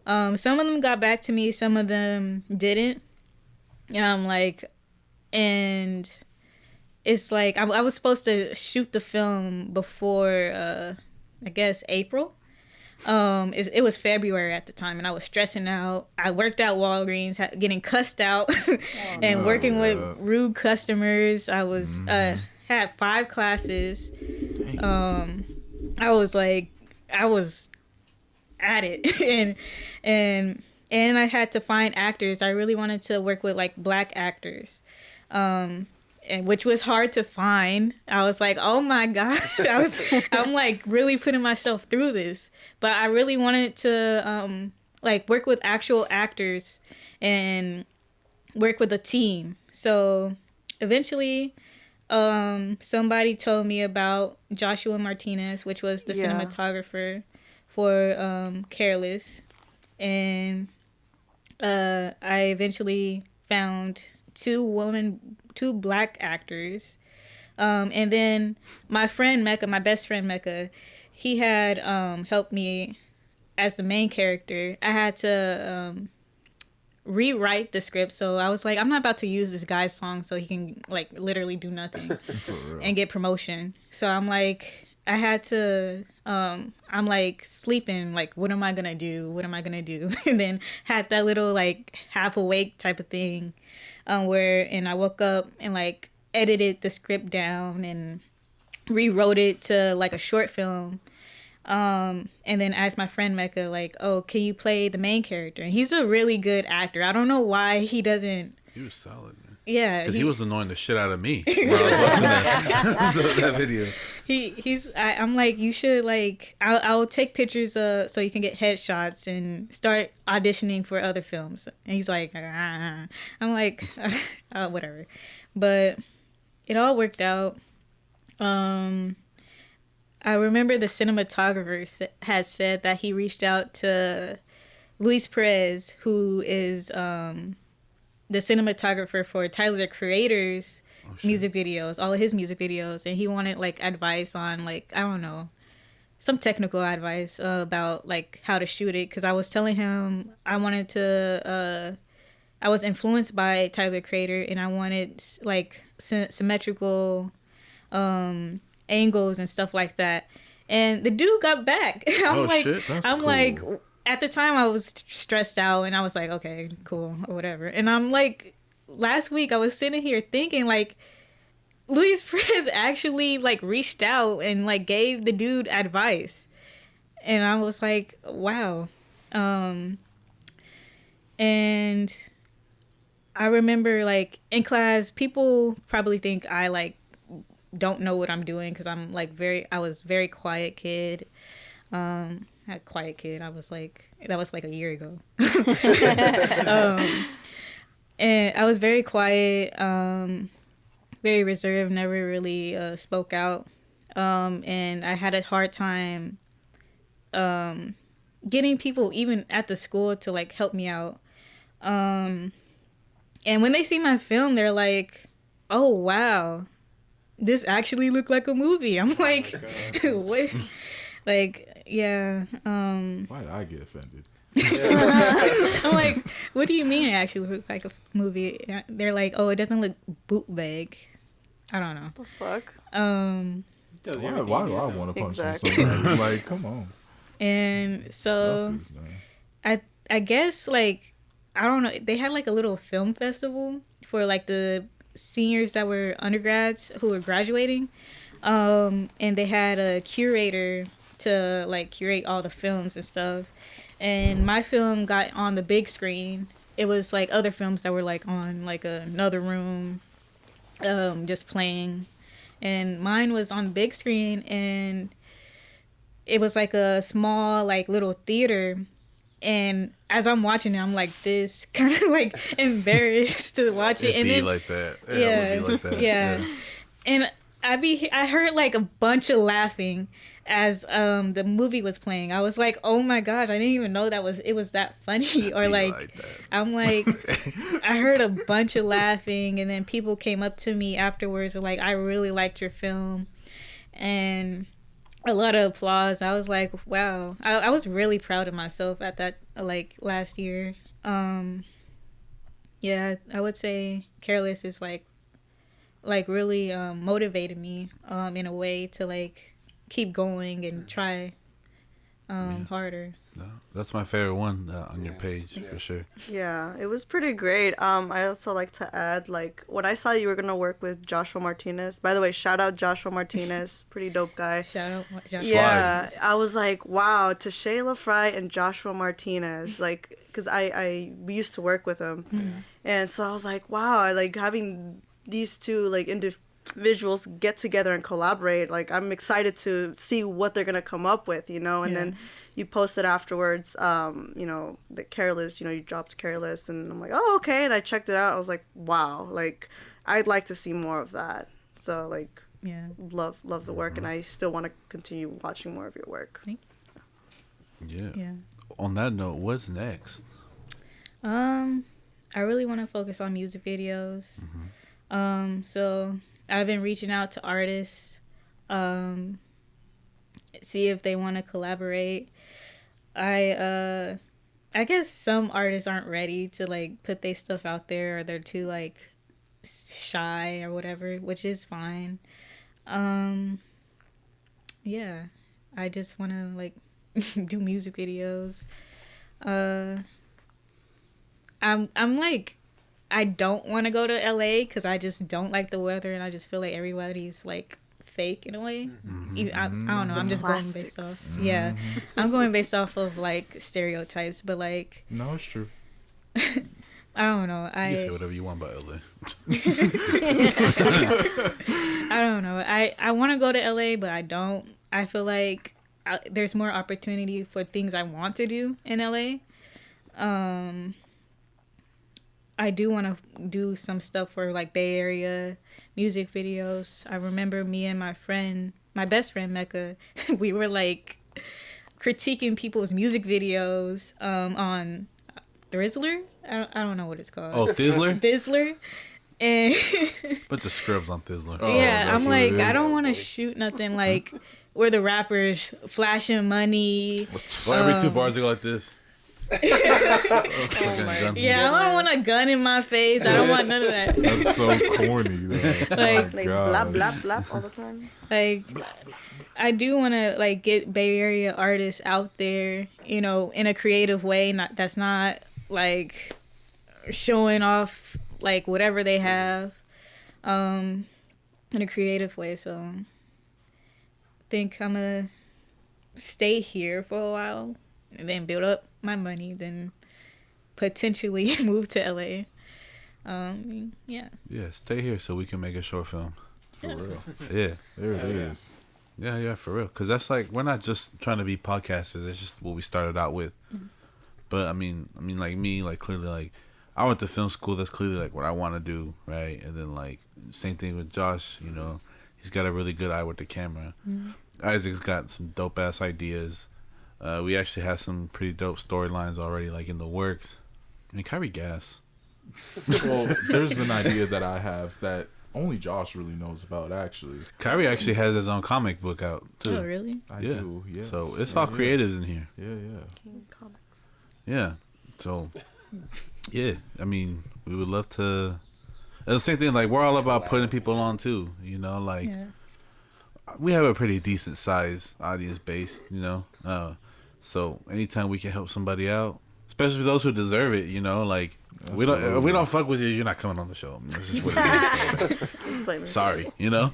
Some of them got back to me, some of them didn't. And I'm like, and it's like I was supposed to shoot the film before I guess April. It was February at the time, and I was stressing out. I worked at Walgreens, getting cussed out, and working with rude customers. I was had 5 classes. I was at it, and I had to find actors. I really wanted to work with like Black actors. And which was hard to find. I was like, oh my God. I'm like really putting myself through this. But I really wanted to like work with actual actors and work with a team. So eventually somebody told me about Joshua Martinez, which was the cinematographer for Careless. And I eventually found 2 Black actors, and then my friend Mecca, my best friend Mecca, he had helped me as the main character. I had to rewrite the script, so I was like, I'm not about to use this guy's song so he can like literally do nothing and get promotion. So I'm like, I had to I'm like sleeping, like what am I gonna do, and then had that little like half awake type of thing and I woke up and like edited the script down and rewrote it to like a short film, and then asked my friend Mecca like, oh, can you play the main character? And he's a really good actor. I don't know why he doesn't. He was solid, man. Yeah, because he was annoying the shit out of me when I was watching that video. I'm like, you should like, I'll take pictures so you can get headshots and start auditioning for other films. And he's like, I'm like, whatever. But it all worked out. I remember the cinematographer had said that he reached out to Luis Perez, who is the cinematographer for Tyler the Creator's music videos, all of his music videos, and he wanted like advice on like, I don't know, some technical advice about like how to shoot it, because I was telling him I wanted to I was influenced by Tyler the Creator, and I wanted like symmetrical angles and stuff like that. and the dude got back. I'm like, shit, that's I'm cool. like, at the time I was stressed out, and I was like, okay, cool, or whatever. And I'm like, last week I was sitting here thinking like, Luis Perez actually like reached out and like gave the dude advice, and I was like, wow. And I remember like in class, people probably think I like don't know what I'm doing because I'm like I was very quiet kid. Not quiet kid. I was like, that was like a year ago. And I was very quiet, very reserved, never really spoke out. And I had a hard time getting people even at the school to like help me out. And when they see my film, they're like, oh wow, this actually looked like a movie. I'm like, what? Like, yeah. Why did I get offended? I'm like, what do you mean it actually looks like a movie? They're like, oh, it doesn't look bootleg. I don't know. The fuck? Does Why everything do you I do. want to punch Exactly. somebody? Like, come on. And so Suckers, man. I guess like, I don't know, they had like a little film festival for like the seniors that were undergrads who were graduating. And they had a curator to like curate all the films and stuff. And my film got on the big screen. It was like other films that were like on like another room, just playing. And mine was on the big screen, and it was like a small like little theater. And as I'm watching it, I'm like this, kind of like embarrassed to watch it. It'd And be then like that. Yeah. It would be like that. yeah. And I heard like a bunch of laughing as the movie was playing. I was like, oh my gosh, I didn't even know it was that funny. Or Be like that. I'm like, I heard a bunch of laughing, and then people came up to me afterwards were like, I really liked your film, and a lot of applause. I was like, wow. I was really proud of myself at that, like, last year. Yeah, I would say Careless is like really motivated me in a way to like keep going and try harder. No, that's my favorite one on your page for sure. Yeah, it was pretty great. I also like to add, like, when I saw you were gonna work with Joshua Martinez. By the way, shout out Joshua Martinez, pretty dope guy. Shout out Joshua. Yeah, I was like, wow, Tashayla Fry and Joshua Martinez, like, because we used to work with him, and so I was like, wow, I like having these two like individuals get together and collaborate. Like, I'm excited to see what they're gonna come up with, and then you posted afterwards, the Careless, you dropped Careless, and I'm like, oh, okay, and I checked it out. I was like, wow, like, I'd like to see more of that. So, like, Yeah. love the work, and I still want to continue watching more of your work. Yeah. Yeah. On that note, what's next? I really want to focus on music videos. So I've been reaching out to artists, see if they want to collaborate. I guess some artists aren't ready to like put their stuff out there, or they're too like shy or whatever, which is fine. Yeah, I just want to like do music videos. I'm like, I don't want to go to LA because I just don't like the weather, and I just feel like everybody's like fake in a way. I don't know. I'm just going based off. Yeah, I'm going based off of like stereotypes, but like, No, it's true. I don't know. You can say whatever you want about LA. I don't know. I want to go to LA, but I don't. I feel like there's more opportunity for things I want to do in LA. I do want to do some stuff for like Bay Area music videos. I remember me and my best friend Mecca, we were like critiquing people's music videos on Thrizzler. I don't know what it's called. Oh, Thizzler? Thizzler. And Bunch of scrubs on Thizzler. yeah, that's I'm what it like, I is. don't want to shoot nothing like where the rappers flashing money. Well, every two bars they go like this. Yeah, I don't want a gun in my face. I don't want none of that. That's so corny, though. Like- Like God. blap blap blap all the time. Like, I do want to like get Bay Area artists out there, you know, in a creative way. That's not like showing off like whatever they have, in a creative way. So I think I'm gonna stay here for a while and then build up my money, then potentially move to LA. Yeah. Yeah, stay here so we can make a short film. For real. Yeah. There it is. Yeah, for real. Because that's like, we're not just trying to be podcasters. It's just what we started out with. But I mean, like me, like clearly, like I went to film school. That's clearly like what I want to do, right? And then like same thing with Josh. You know, he's got a really good eye with the camera. Isaac's got some dope ass ideas. We actually have some pretty dope storylines already, like in the works. I mean, Kyrie Gas. Well, there's an idea that I have that only Josh really knows about, actually. Kyrie actually has his own comic book out too. Oh, really? I Yeah. do, yes. So it's all creatives in here. Yeah. King Comics. Yeah. So, yeah. I mean, we would love to. And the same thing, like we're all about putting people on too. You know, like Yeah. we have a pretty decent size audience base. You know, so anytime we can help somebody out, especially those who deserve it. You know, like we don't. If we don't fuck with you, you're not coming on the show. I mean, that's just what it is. Disclaimer. Sorry. You know.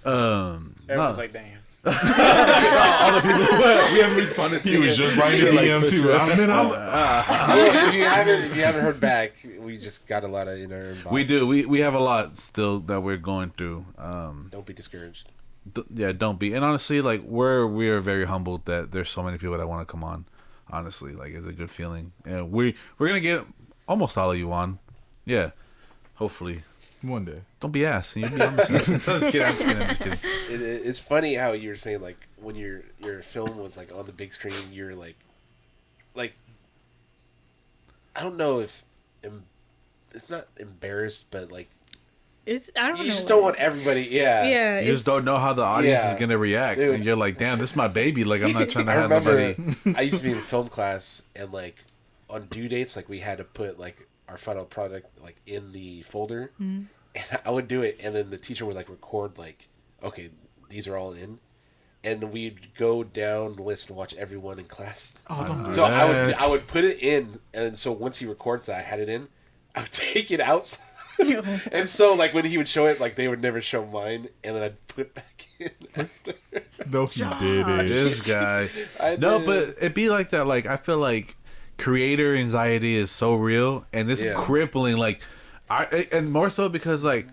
Everyone's No. like, damn. All the people we haven't responded to. He was just writing a DM too. I mean, Well, if you haven't heard back, we just got a lot of in our inbox. We do. We have a lot still that we're going through. Don't be discouraged. Yeah, don't be. And honestly, like we are very humbled that there's so many people that want to come on. Honestly, like it's a good feeling, and we're gonna get almost all of you on. Yeah, hopefully. one day. Don't be ass. You be honest. I'm just kidding. I'm just kidding. It's funny how you were saying like when your film was like on the big screen, you're like I don't know if it's not embarrassed, but like I don't know. you just don't want everybody. Yeah. Yeah. You just don't know how the audience Yeah. is gonna react, Dude. and you're like, "Damn, this is my baby." Like I'm not trying to I have remember nobody. I used to be in film class, and like on due dates, like we had to put like our final product like in the folder, and I would do it, and then the teacher would like record like, okay, these are all in, and we'd go down the list and watch everyone in class. Oh, don't do So that. I would put it in, and so once he records that I had it in, I would take it out. And so like when he would show it, like they would never show mine, and then I'd put it back in after. No, he didn't. This guy. I No, did. but it be like that. Like I feel like creator anxiety is so real, and it's Yeah. crippling. Like and more so because like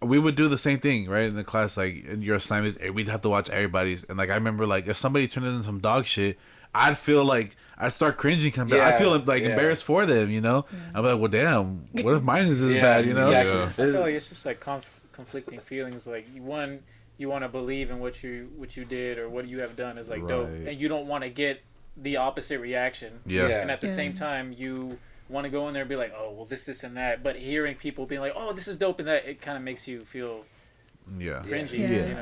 we would do the same thing, right? In the class, like in your assignments, we'd have to watch everybody's. And like I remember, like if somebody turned in some dog shit, I'd feel like I'd start cringing. Yeah, I feel like yeah. embarrassed for them, you know. I'm like, well, damn, what if mine is this Yeah, bad, you know? exactly. Yeah. I feel like it's just like conflicting feelings. Like you want to believe in what you did or what you have done is like dope, Right. and you don't want to get the opposite reaction. Yeah. Yeah. And at the Yeah. same time, you want to go in there and be like, oh, well, this, and that. But hearing people being like, oh, this is dope, and that, it kind of makes you feel Yeah. cringy. Yeah. You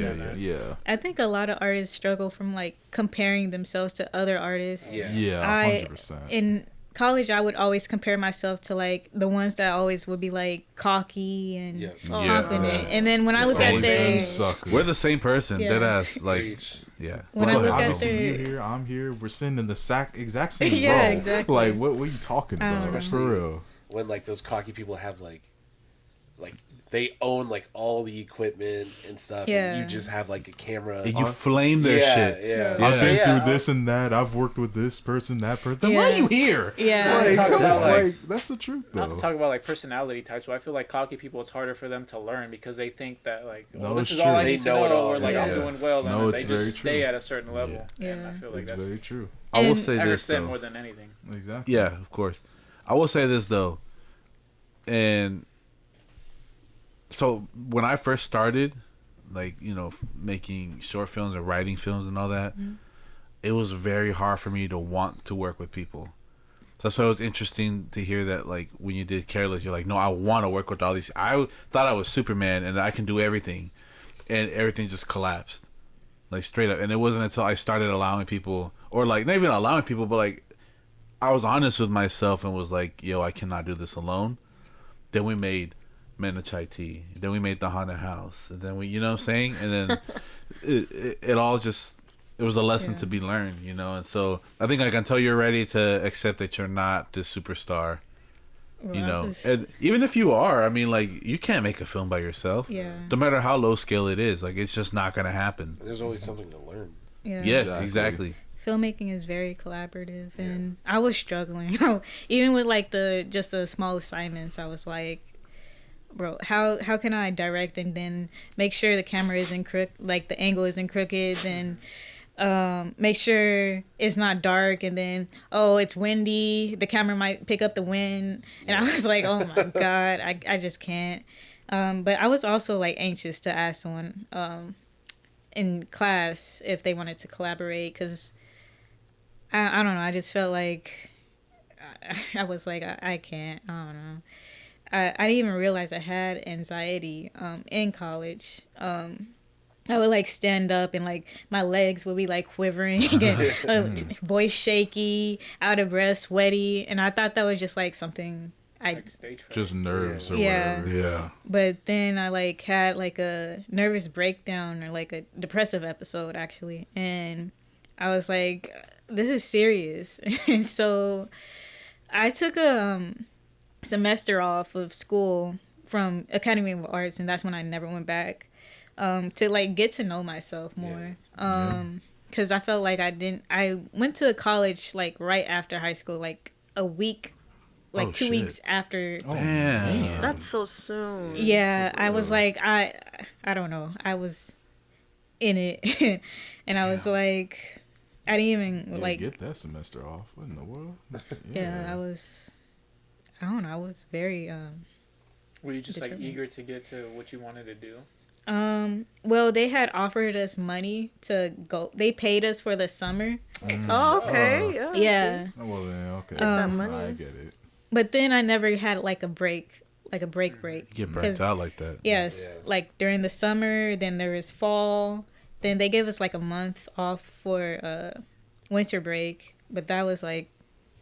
know? Yeah. Yeah. I think a lot of artists struggle from like comparing themselves to other artists. Yeah. Yeah, 100%. In college, I would always compare myself to like the ones that always would be like cocky and Yeah. confident. And then when I look at Same their, suckers. We're the same person, Yeah. dead ass. Like, Preach. yeah. When I Go look ahead, at bro. their- you here, I'm here. We're sitting in the exact same Yeah, row. exactly. Like, what are you talking about? Especially- For real. When like those cocky people have like they own like all the equipment and stuff, Yeah. and you just have like a camera. And you flame their yeah, shit. Yeah. Yeah. I've been Yeah. through this and that. I've worked with this person, that person. Then why are Yeah. you here? Yeah. Like, Talk come about, on, like- like, that's the truth, Not though. to talk about like personality types, but I feel like cocky people, it's harder for them to learn because they think that like, No, oh, this it's is all I true. need They to know it know, all, or like yeah. I'm doing well, and No, they it's very just stay true. at a certain level. Yeah. And I feel like It's that's very true. I will And- say I this understand though. more than anything. Exactly. Yeah, of course. I will say this though, and so when I first started, like making short films and writing films and all that, it was very hard for me to want to work with people. So that's why it was interesting to hear that, like when you did Careless, you're like, no, I want to work with all these. I thought I was Superman and I can do everything, and everything just collapsed, like straight up. And it wasn't until I started allowing people, or like not even allowing people, but like I was honest with myself and was like, yo, I cannot do this alone. Then we made Men of Chai Tea. Then we made The Haunted House. And then we, you know what I'm saying? And then it all just, it was a lesson to be learned, you know? And so I think like until you're ready to accept that you're not this superstar, you know, and even if you are, I mean, like, you can't make a film by yourself. Yeah. No matter how low scale it is, like, it's just not going to happen. There's always something to learn. Yeah, exactly. Filmmaking is very collaborative, and I was struggling. Even with like just the small assignments, I was like, bro, how can I direct and then make sure the camera isn't like the angle isn't crooked, and make sure it's not dark, and then it's windy, the camera might pick up the wind, and I was like, oh my god, I just can't. But I was also like anxious to ask someone in class if they wanted to collaborate, because I don't know, I just felt like I was like, I can't, I don't know. I didn't even realize I had anxiety in college. I would like stand up and like my legs would be like quivering and voice shaky, out of breath, sweaty, and I thought that was just like something just nerves or yeah. whatever. Yeah. But then I like had like a nervous breakdown or like a depressive episode actually, and I was like, this is serious. And so I took a semester off of school from Academy of Arts, and that's when I never went back. To like get to know myself more, because I felt like I went to college like right after high school, like a week, like 2 weeks after. Damn, That's so soon. Yeah, I was like, I don't know, I was in it, and I was like, I didn't even like get that semester off. What in the world? Yeah, I don't know, I was very Were you just determined. like eager to get to what you wanted to do? Well, they had offered us money to go. They paid us for the summer. Oh, okay. Yeah. Yeah. Oh, well then, okay. that money. I get it. But then I never had like a break. You get burnt out like that. Yes. Like during the summer, then there was fall. Then they gave us like a month off for winter break. But that was like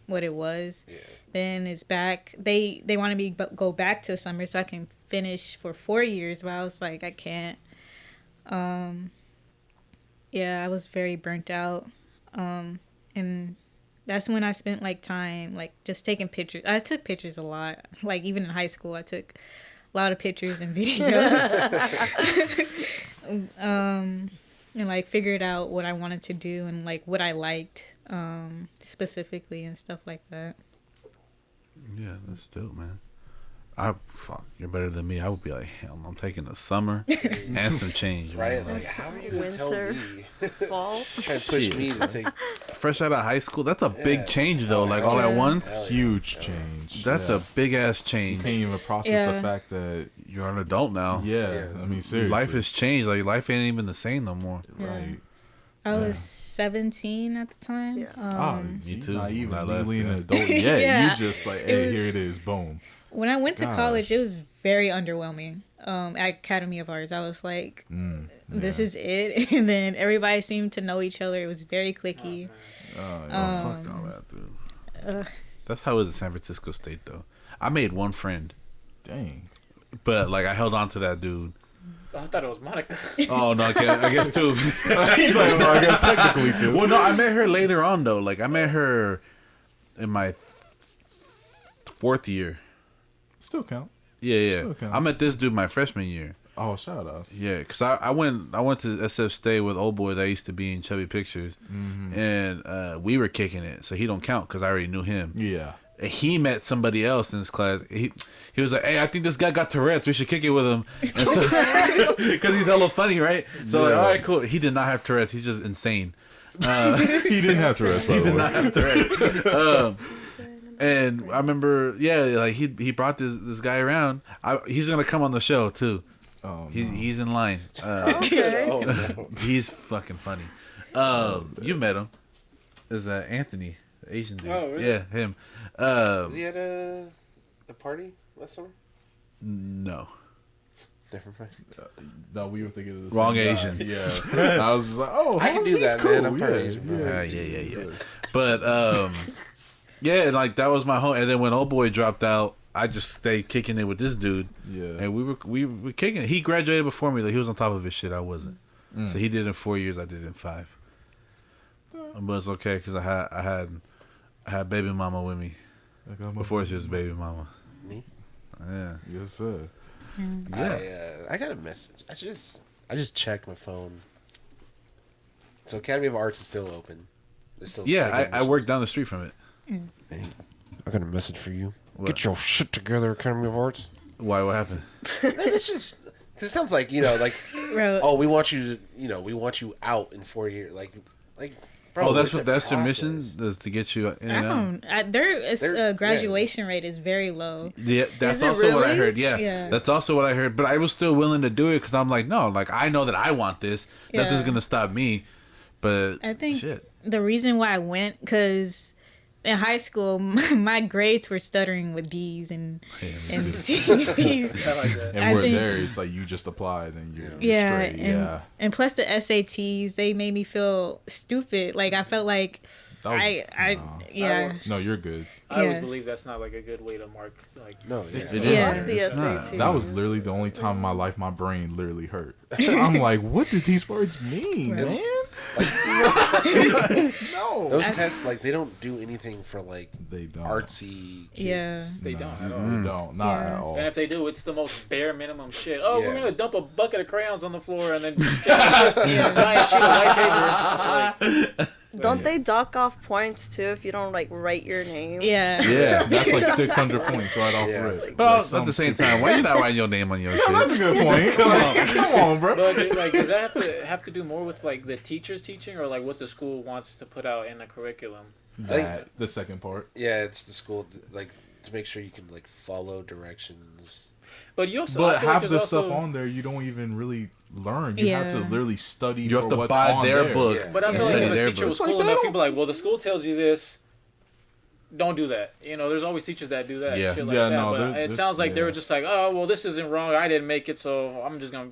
what it was. Yeah. Then it's back. They wanted me to go back to summer so I can finish for 4 years, but I was like, I can't. Yeah, I was very burnt out. And that's when I spent like time like just taking pictures. I took pictures a lot. Like even in high school, I took a lot of pictures and videos. And like figured out what I wanted to do and like what I liked specifically and stuff like that. Yeah, that's dope, man. You're better than me. I would be like, hell, I'm taking a summer and some change, Right? man. Like, how are you going to tell Winter. me? Fall. Trying to push me to take. Fresh out of high school, that's a big change though. Like all at once, Huge change. that's a big ass change. You can't even process Yeah. the fact that You're an adult now. I mean seriously. Life has changed. Like life ain't even the same no more. right. I was 17 at the time. Yeah. Me too. Not even When I left, legally an yeah. adult yet. Yeah. You just like, It hey, was- here it is. Boom. When I went to Gosh. college, it was very underwhelming. At Academy of Arts, I was like, this is it. And then everybody seemed to know each other. It was very cliquey. Oh, fuck all that, dude. That's how it was at San Francisco State, though. I made one friend, Dang. but like I held on to that dude. Oh, I thought it was Monica. Oh no, I guess two. He's like, well, I guess technically too. Well, no, I met her later on though. Like I met her in my fourth year. Still count. Yeah. Okay. I met this dude my freshman year. Oh, shout outs. Yeah, cause I went to SF State with old boy that used to be in Chubby Pictures, and we were kicking it, so he don't count cause I already knew him. Yeah. And he met somebody else in his class. He was like, "Hey, I think this guy got Tourette's. We should kick it with him." And so, cause he's hella funny, right? So like, Yeah. all right, cool. He did not have Tourette's. He's just insane. He didn't have to rest. He did not have Tourette's. And I remember, like he brought this guy around. He's gonna come on the show too. Oh, He's in line. Okay. Oh, no. He's fucking funny. You met him. Is Anthony, the Asian dude? Oh, really? Yeah, him. Was he at the party last summer? No. Never mind. No, we were thinking of the Wrong same Asian. guy. Yeah. I was just like, oh, I can do he's that, cool. man. I'm part Asian, bro. Yeah. But Yeah, and like that was my home. And then when old boy dropped out, I just stayed kicking it with this dude. Yeah. And we were kicking it. He graduated before me. Like he was on top of his shit. I wasn't. So he did it in 4 years. I did it in 5. But it's okay because I had baby mama with me before she was baby mama. Me? Yeah. Yes, sir. I got a message. I just checked my phone. So Academy of Arts is still open. They're still taking Yeah, I admissions. work down the street from it. Hey, I got a message for you. What? Get your shit together, Academy of Arts. Why? What happened? It's just because it sounds like like Bro, oh, we want you to we want you out in 4 years, like. Bro, Oh, that's it's a that's their process. mission is to get you in I and out. don't. Their graduation rate is very low. Yeah, that's Is it also what I really? heard. Yeah, Yeah. that's also what I heard. But I was still willing to do it because I'm like, no, like I know that I want this. Nothing's Yeah. gonna stop me. But I think shit. the reason why I went, because in high school, my grades were stuttering with D's and C's. I like that. And I we're think- there. It's like you just applied and you're Yeah, straight. and, Yeah. and plus the SATs, they made me feel stupid. Like I felt like That was- I no. yeah. No, you're good. I always Yeah. believe that's not like a good way to mark. Like, No, yeah. It Yeah. is. The It's not. SAT. That was literally the only time in my life my brain literally hurt. I'm like, what do these words mean, Right. man? No. Those tests, like, they don't do anything for like They don't. artsy kids. Yeah. they No, don't at all. They don't. Not Yeah. at all. And if they do, it's the most bare minimum shit. Oh, Yeah. we're gonna dump a bucket of crayons on the floor and then giant sheet of white paper. Like, Don't they dock off points too if you don't like write your name? Yeah. Yeah, that's like 600 points right off Yeah. rip. But at the same time, why you not writing your name on your That's a shit? good point. Come on, bro. but like, does that have to do more with like the teachers teaching or like what the school wants to put out in the curriculum? That, the second part. Yeah, it's the school like to make sure you can like follow directions. But you also, But I feel like half there's the also, stuff on there you don't even really learn. You have to Yeah. literally study. You have for to what's buy on their there. book. Yeah. But I and feel like study if their a teacher book. was It's cool like, enough, they he'd be like, "Well, the school tells you this. Don't do that." You know, there's always teachers that do that. Yeah. Shit like Yeah, that. no, But there's- it sounds like they yeah. were just like, "Oh, well, this isn't wrong. I didn't make it, so I'm just gonna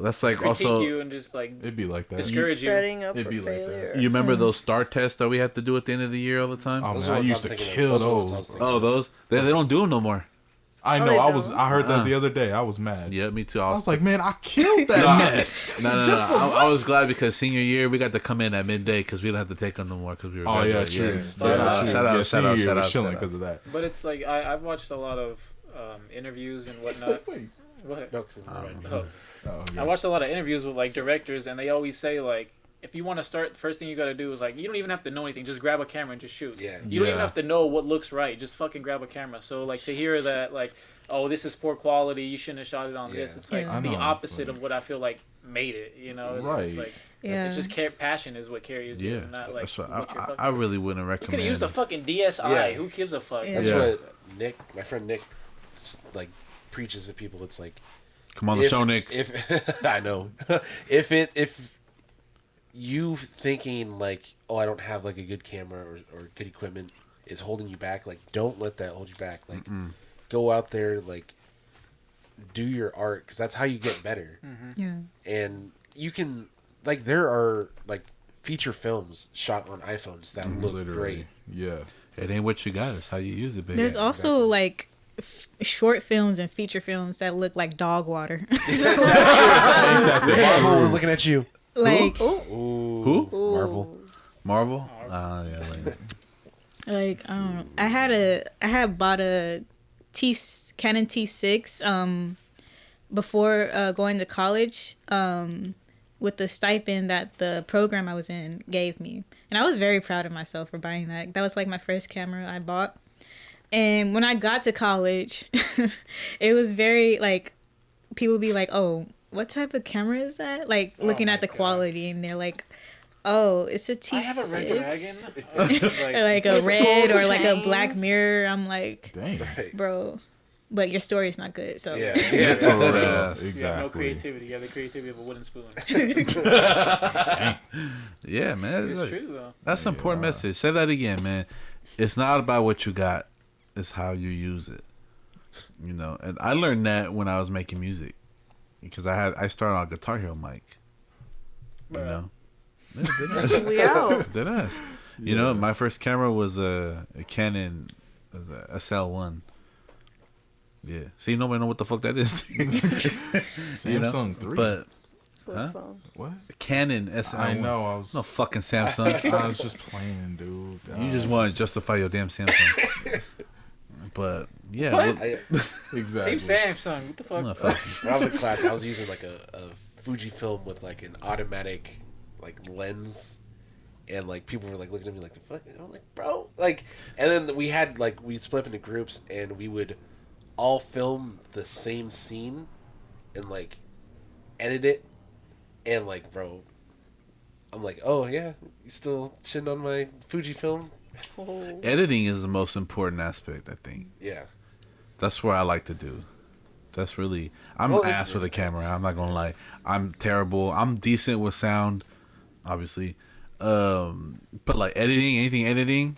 That's like critique also. you and just like It'd be like that. discourage you." Setting up It'd for be like that. failure. You remember those star tests that we had to do at the end of the year all the time? Oh, Those man, are I ones used I'm to thinking of. kill Those are ones I those. was thinking Oh, those they don't do them no more. I Oh, know. they I don't? heard that the other day. I was mad. Yeah, me too. I was like, man, I killed that Nah. mess. No. Just for I was glad because senior year we got to come in at midday because we didn't have to take them no more because we were. Oh yeah, graduating. true. Shout out, true. shout out, Yeah, shout senior out, year shout was out, chilling shout out. because of that. But it's like I've watched a lot of interviews and whatnot. Wait. What? No, 'cause I'm right. Oh. Oh, I yeah. watched a lot of interviews with like directors, and they always say like, if you want to start, the first thing you got to do is like, you don't even have to know anything. Just grab a camera and just shoot. Yeah. You don't even Yeah. have to know what looks right. Just fucking grab a camera. So like to hear that like, oh, this is poor quality. You shouldn't have shot it on this. Yeah. It's like Yeah. I the know, opposite but- of what I feel like made it. You know, it's Right. just like Yeah. it's just passion is what carries you, Yeah, and not like that's what what you're I fucking. really wouldn't You recommend. could have used a fucking DSI. Yeah. Who gives a fuck? Yeah. That's Yeah. what my friend Nick, like preaches to people. It's like Come on the show, Nick. If I know, if you thinking like, oh, I don't have like a good camera or good equipment is holding you back, like don't let that hold you back. Like go out there, like do your art because that's how you get better. Yeah. And you can like there are like feature films shot on iPhones that look Literally. great. Yeah. It ain't what you got; it's how you use it, baby. There's also exactly. like short films and feature films that look like dog water. Marvel, we're looking at you. like Who? Marvel. Marvel? Yeah. like I don't know. I had bought a Canon T6 before going to college with the stipend that the program I was in gave me. And I was very proud of myself for buying that. That was like my first camera I bought. And when I got to college, it was very like people be like, "Oh, what type of camera is that?" Like looking my at the God. quality and they're like, "Oh, it's a T6." I have a red dragon. Or like a red or like a chains. black mirror. I'm like, Dang. Right. bro, but your story's not good. So Yeah. For That real. ass. Exactly. You have no creativity. You have the creativity of a wooden spoon. Yeah, man. It's Look, true though. that's an important message. Say that again, man. It's not about what you got; it's how you use it. You know, and I learned that when I was making music because I started on Guitar Hero mic. You Bruh. know, We out. that ass. You know, my first camera was a Canon, was a SL1. Yeah. See, nobody know what the fuck that is. Samsung 3. But Flip phone. What? Canon SL1. I know. I was No fucking Samsung. I was just playing, dude. You just want to justify your damn Samsung. But yeah, What? exactly. Same Samsung. What the fuck? no, fuck you. When I was in class, I was using like a Fujifilm with like an automatic like lens, and like people were like looking at me like the fuck. And I'm like, bro, like, and then we had like we split up into groups and we would all film the same scene and like edit it, and like, bro, I'm like, oh yeah, you still shitting on my Fujifilm? Oh. Editing is the most important aspect, I think. Yeah. That's what I like to do. That's really, I'm Well, ass with a camera. I'm not gonna lie. I'm terrible. I'm decent with sound, obviously. But like editing, anything editing,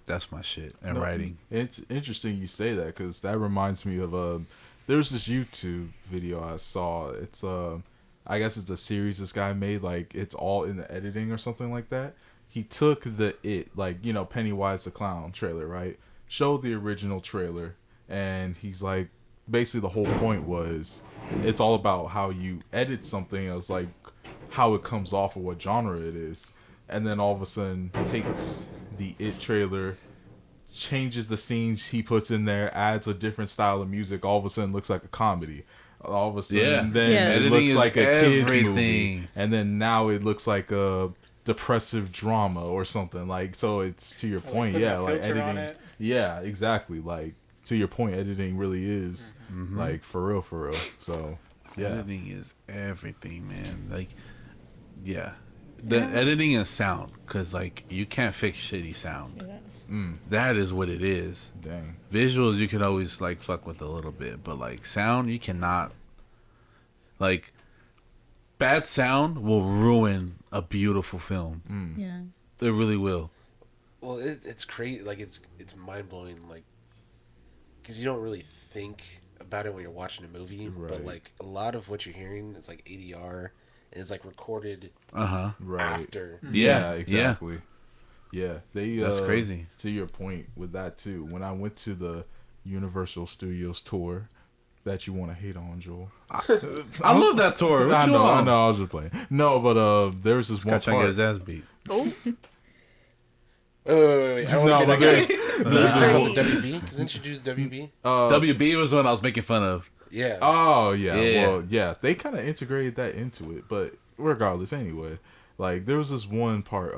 that's my shit. And writing. It's interesting you say that because that reminds me of there's this YouTube video I saw. It's I guess it's a series this guy made. Like it's all in the editing or something like that. He took the like, you know, Pennywise the Clown trailer, right? Showed the original trailer, and he's like, basically the whole point was, it's all about how you edit something. It was like how it comes off or what genre it is, and then all of a sudden takes the trailer, changes the scenes he puts in there, adds a different style of music. All of a sudden, looks like a comedy. All of a sudden, then it Editing looks is like a kids movie, everything. and then now it looks like a depressive drama or something. Like, so it's to your point, put yeah, that like filter on editing, it. yeah, exactly. Like to your point, editing really is like for real. So yeah, Editing is everything, man. Like, yeah. The editing is sound, because like you can't fix shitty sound. That is what it is. dang, Visuals you can always like fuck with a little bit, but like sound you cannot. Like, bad sound will ruin a beautiful film. Yeah. It really will. Well, it's crazy. Like it's mind blowing. Like, because you don't really think about it when you're watching a movie, but Right. like a lot of what you're hearing is like ADR, and it's like recorded Right. after. Yeah, exactly. Yeah, they. That's crazy. To your point with that too, when I went to the Universal Studios tour, that you want to hate on, Joel. I love that tour. What I you know, on? I was just playing. No, but there was this one Got trying to get part. his ass beat. Wait. I don't No, want to but be that guy. there's Talking this about the WB? Because didn't you do the WB? WB was the one I was making fun of. Yeah. Oh yeah, Yeah. well yeah, they kind of integrated that into it, but regardless, anyway, like there was this one part.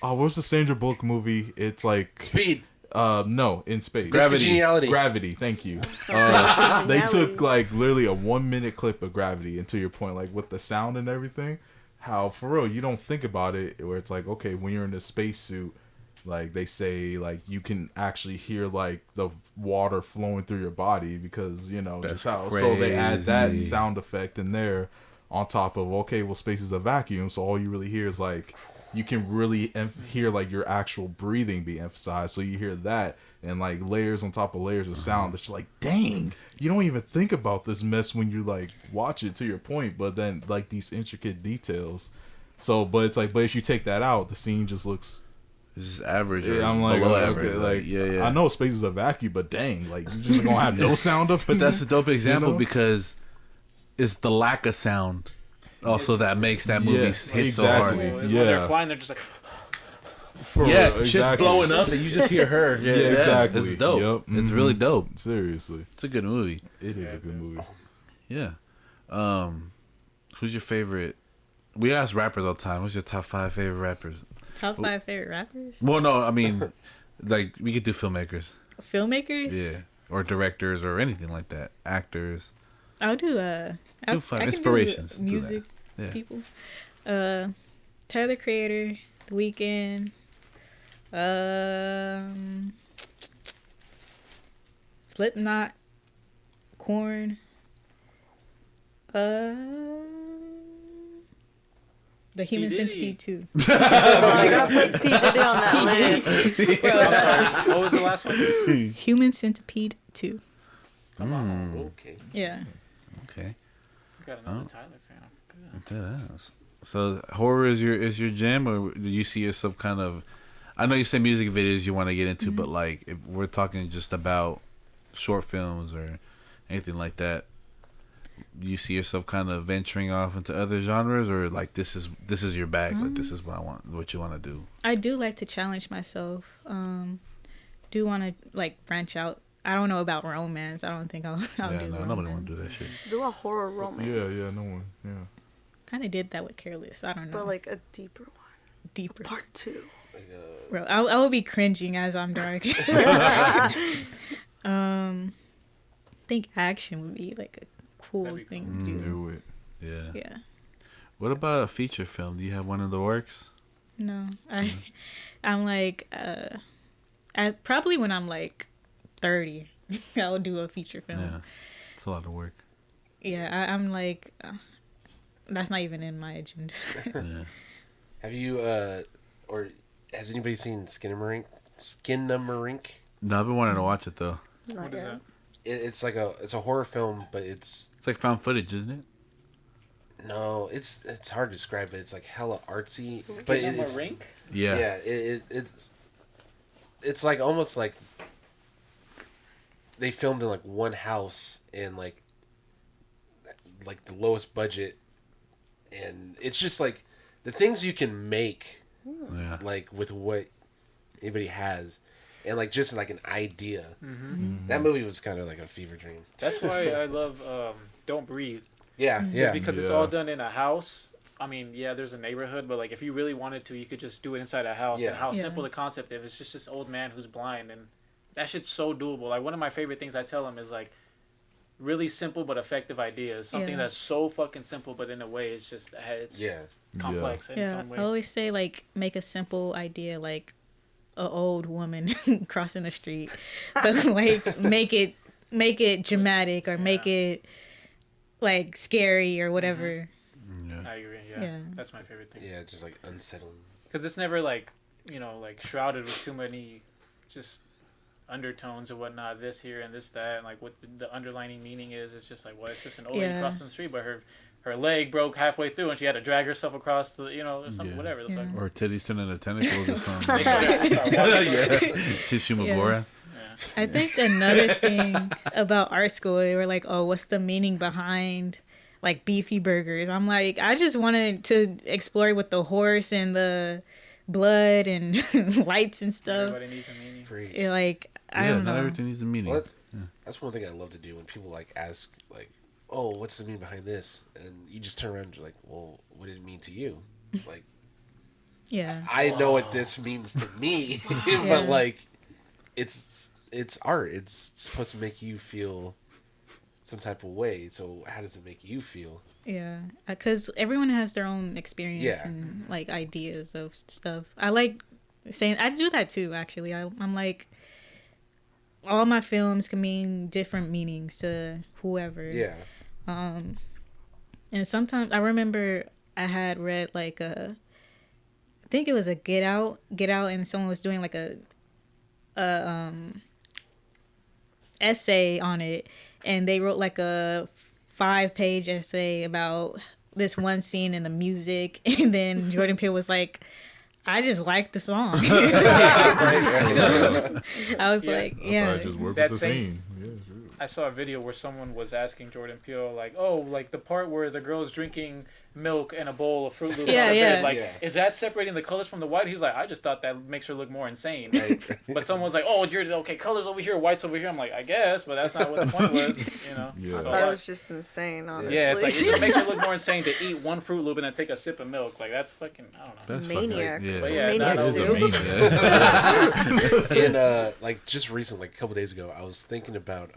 What was the Sandra Bullock movie? It's like Speed. no, in space. Gravity. Gravity. Thank you. They Gravity. took like literally a 1 minute clip of Gravity, and to your point, like with the sound and everything, how for real you don't think about it, where it's like, okay, when you're in a spacesuit, like they say, like you can actually hear like the water flowing through your body because you know That's just how. So they add that crazy. sound effect in there on top of, okay, well, space is a vacuum, so all you really hear is like, you can really hear like your actual breathing be emphasized. So you hear that and like layers on top of layers of sound. That's like, dang, you don't even think about this mess when you like watch it, to your point. But then like these intricate details. So, but it's like, but if you take that out, the scene just looks. It's just average. Or Yeah, I'm like, below okay, average. like, yeah. I know space is a vacuum, but dang, like you just gonna have no sound up. But that's a dope example know? because it's the lack of sound also that makes that movie Yes, hit so exactly. hard. When Yeah. they're flying, they're just like, For Yeah, real, shit's exactly. blowing up and you just hear her. Yeah, exactly. It's dope. Yep. It's Mhm. really dope. Seriously, It's a good movie. it is a good movie. Yeah. Who's your favorite? We ask rappers all the time. What's your top 5 favorite rappers? Top 5 favorite rappers? Well, no, I mean, like we could do filmmakers. Filmmakers? Yeah, or directors or anything like that. Actors. I'll do Do five I can do inspirations. Do that. music Yeah. people. Tyler the Creator, The Weeknd. Slipknot, Korn. The Human Diddy. Centipede 2. Oh, I gotta put P. Diddy on that list. what was the last one? Human Centipede 2. Okay. Yeah. Okay. I got another Tyler fan. That is. So horror is your jam, or do you see yourself kind of I know you say music videos you want to get into, but like if we're talking just about short films or anything like that, do you see yourself kind of venturing off into other genres, or like this is your bag, like this is what you want to do? I do like to challenge myself. Do want to like branch out. I don't know about romance. I don't think I'll do romance. Nobody want to do that shit. Do a horror romance. Yeah, no one. Yeah. Kind of did that with Careless. I don't know. But like a deeper one. Deeper. Part 2. Bro, I will be cringing as I'm dark. I think action would be like a cool thing to do. Do it. Yeah. Yeah. What about a feature film? Do you have one in the works? No, I'm like, probably when I'm like 30, I'll do a feature film. Yeah. It's a lot of work. Yeah, I'm like, that's not even in my agenda. Yeah. Have you or has anybody seen Skinamarink? No, I've been wanting to watch it though. Not What is yet. that? It's like it's a horror film, but it's like found footage, isn't it? no, it's hard to describe, but it's like hella artsy. But it's Rink? Yeah. yeah, it's like almost like they filmed in like one house and like the lowest budget, and it's just like the things you can make Yeah. like with what anybody has, and like just like an idea. Mm-hmm. That movie was kind of like a fever dream. That's why I love Don't Breathe. Yeah, It's yeah, because it's all done in a house. I mean, yeah, there's a neighborhood, but like if you really wanted to, you could just do it inside a house. Yeah. And how Yeah. simple the concept is. It's just this old man who's blind, and that shit's so doable. Like one of my favorite things I tell him is like really simple but effective ideas. Something Yeah. that's so fucking simple, but in a way it's just it's yeah. complex in its Yeah, own way. I always say like make a simple idea like a old woman crossing the street, but like make it dramatic or make it like scary or whatever. Yeah. I agree. Yeah. Yeah. That's my favorite thing. Yeah, just like unsettling. Because it's never like like shrouded with too many just undertones or whatnot, this here and this that, and like what the underlining meaning is. It's just like, well, it's just an old lady Yeah. crossing the street, but her leg broke halfway through and she had to drag herself across the or something, Yeah. whatever the Yeah. fuck. Or titties turning into tentacles or something. Make sure they start walking. Yeah. She's Shumagora. I think another thing about art school, they were like, oh, what's the meaning behind like beefy burgers? I'm like, I just wanted to explore with the horse and the blood and lights and stuff. Everybody needs a meaning. Preach. It, like, I Yeah, don't not know. everything needs a meaning. Well, that's one thing I love to do when people like ask like, "Oh, what's the meaning behind this?" And you just turn around and you're like, "Well, what did it mean to you?" Like, Yeah. I know what this means to me, Yeah. but like, it's art. It's supposed to make you feel some type of way. So how does it make you feel? Yeah, because everyone has their own experience Yeah. and like ideas of stuff. I like saying I do that too. Actually, I'm like, all my films can mean different meanings to whoever. Yeah. And sometimes I remember I had read like I think it was a Get Out, and someone was doing like a essay on it, and they wrote like a 5-page essay about this one scene in the music, and then Jordan Peele was like, I just like the song. So, I was Yeah. like, I yeah. just work That with the same- scene. Yeah, sure. I saw a video where someone was asking Jordan Peele, like, oh, like the part where the girl's drinking milk and a bowl of Fruit Loops Yeah, on the yeah. bed, like, Yeah. is that separating the colors from the white? He was like, I just thought that makes her look more insane. Right. But someone was like, oh, you're okay, colors over here, whites over here. I'm like, I guess, but that's not what the point was, Yeah. I So, thought it was just insane, honestly. yeah, it's like, it just makes her look more insane to eat one Fruit Loop and then take a sip of milk. Like, that's fucking, I don't know. That's Maniac. Fucking, But yeah, Maniacs that That is do. a mean, yeah. And like just recently, like a couple days ago, I was thinking about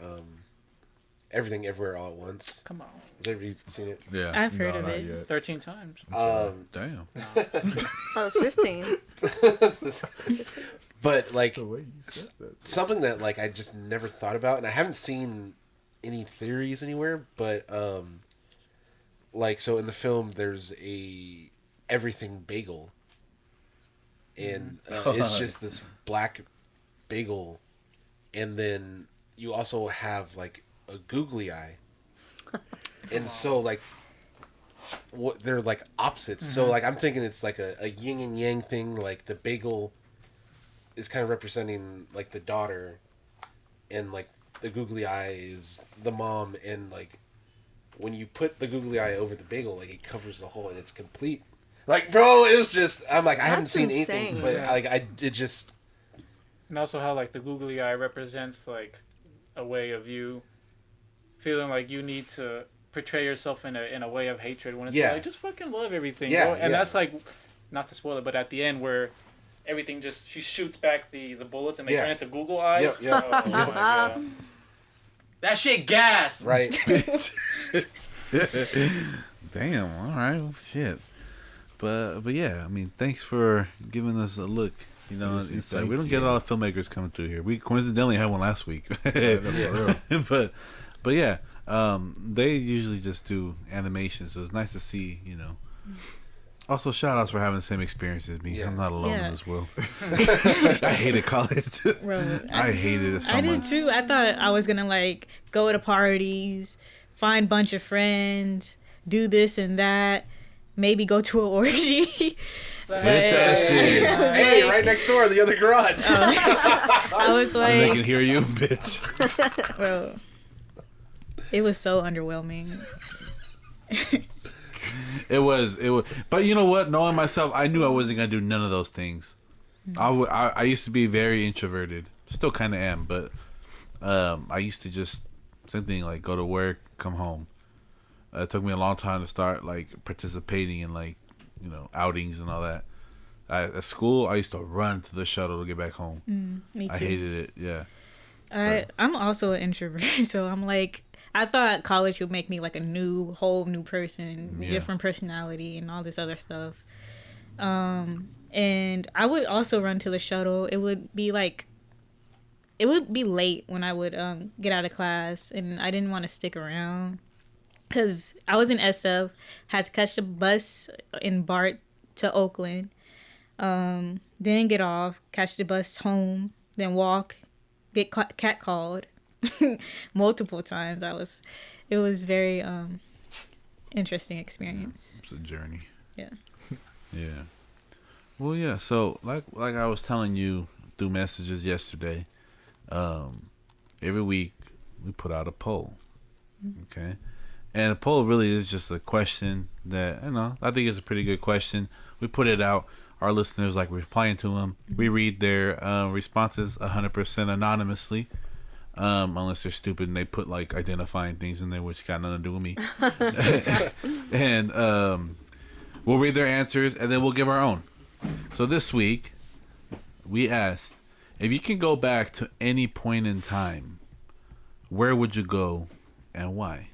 Everything Everywhere All at Once. Come on. Has everybody seen it? Yeah. I've heard No, of not it. yet. 13 times. Damn. I was 15. But like The way you said that. something that like I just never thought about, and I haven't seen any theories anywhere, but like so in the film there's a everything bagel, and it's just this black bagel, and then you also have like a googly eye, and so like what they're like opposites. So like I'm thinking it's like a yin and yang thing, like the bagel is kind of representing like the daughter, and like the googly eye is the mom, and like when you put the googly eye over the bagel, like it covers the hole and it's complete. Like, bro, it was just, I'm like, I haven't seen anything, but like it just. And also how like the googly eye represents like a way of you feeling like you need to portray yourself in a way of hatred when it's like just fucking love everything. Bro. And that's like, not to spoil it, but at the end where everything just she shoots back the bullets and they turn into Google eyes. Yep. Oh my God. That shit gas. Right. Damn. All right. Well, shit. But yeah, I mean, thanks for giving us a look. You know, inside. We don't get a lot of filmmakers coming through here. We coincidentally had one last week. but yeah, they usually just do animation, so it's nice to see. You know. Also, shout outs for having the same experience as me. I'm not alone in this world. I hated college. Bro, I hated it so much. I did too. I thought I was gonna like go to parties, find a bunch of friends, do this and that, maybe go to an orgy. That shit. Hey, right next door, the other garage. I was like, they can hear you, bitch. bro, it was so underwhelming. It was, but you know what? Knowing myself, I knew I wasn't gonna do none of those things. I used to be very introverted, still kind of am, but I used to just same thing, like go to work, come home. It took me a long time to start like participating in like outings and all that. At school, I used to run to the shuttle to get back home. Me too. I hated it. Yeah. I'm also an introvert, so I'm like, I thought college would make me like a whole new person, different personality, and all this other stuff. And I would also run to the shuttle. It would be late when I would get out of class, and I didn't want to stick around because I was in SF, had to catch the bus in BART to Oakland, then get off, catch the bus home, then walk, get catcalled multiple times. It was very interesting experience. It's a journey. Yeah. Yeah. Well, yeah. So like I was telling you through messages yesterday, every week we put out a poll. Okay. And a poll really is just a question that, I think is a pretty good question. We put it out. Our listeners like replying to them. We read their responses 100% anonymously, unless they're stupid and they put like identifying things in there, which got nothing to do with me. And we'll read their answers and then we'll give our own. So this week, we asked, if you can go back to any point in time, where would you go and why?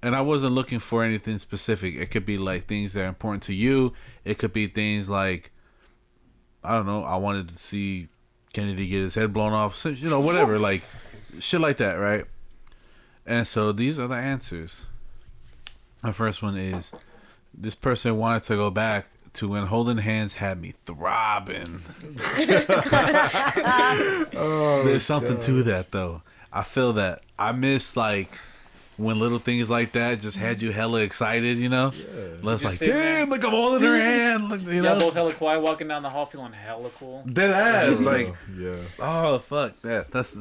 And I wasn't looking for anything specific. It could be like things that are important to you. It could be things like, I don't know, I wanted to see Kennedy get his head blown off. So, whatever, like shit like that, right? And so these are the answers. My first one is, this person wanted to go back to when holding hands had me throbbing. There's something to that, though. I feel that. I miss like when little things like that just had you hella excited, Let's like, damn, like I'm holding her hand. Like, Y'all both hella quiet walking down the hall feeling hella cool. Dead ass. Like, yeah. Oh, fuck that. That's.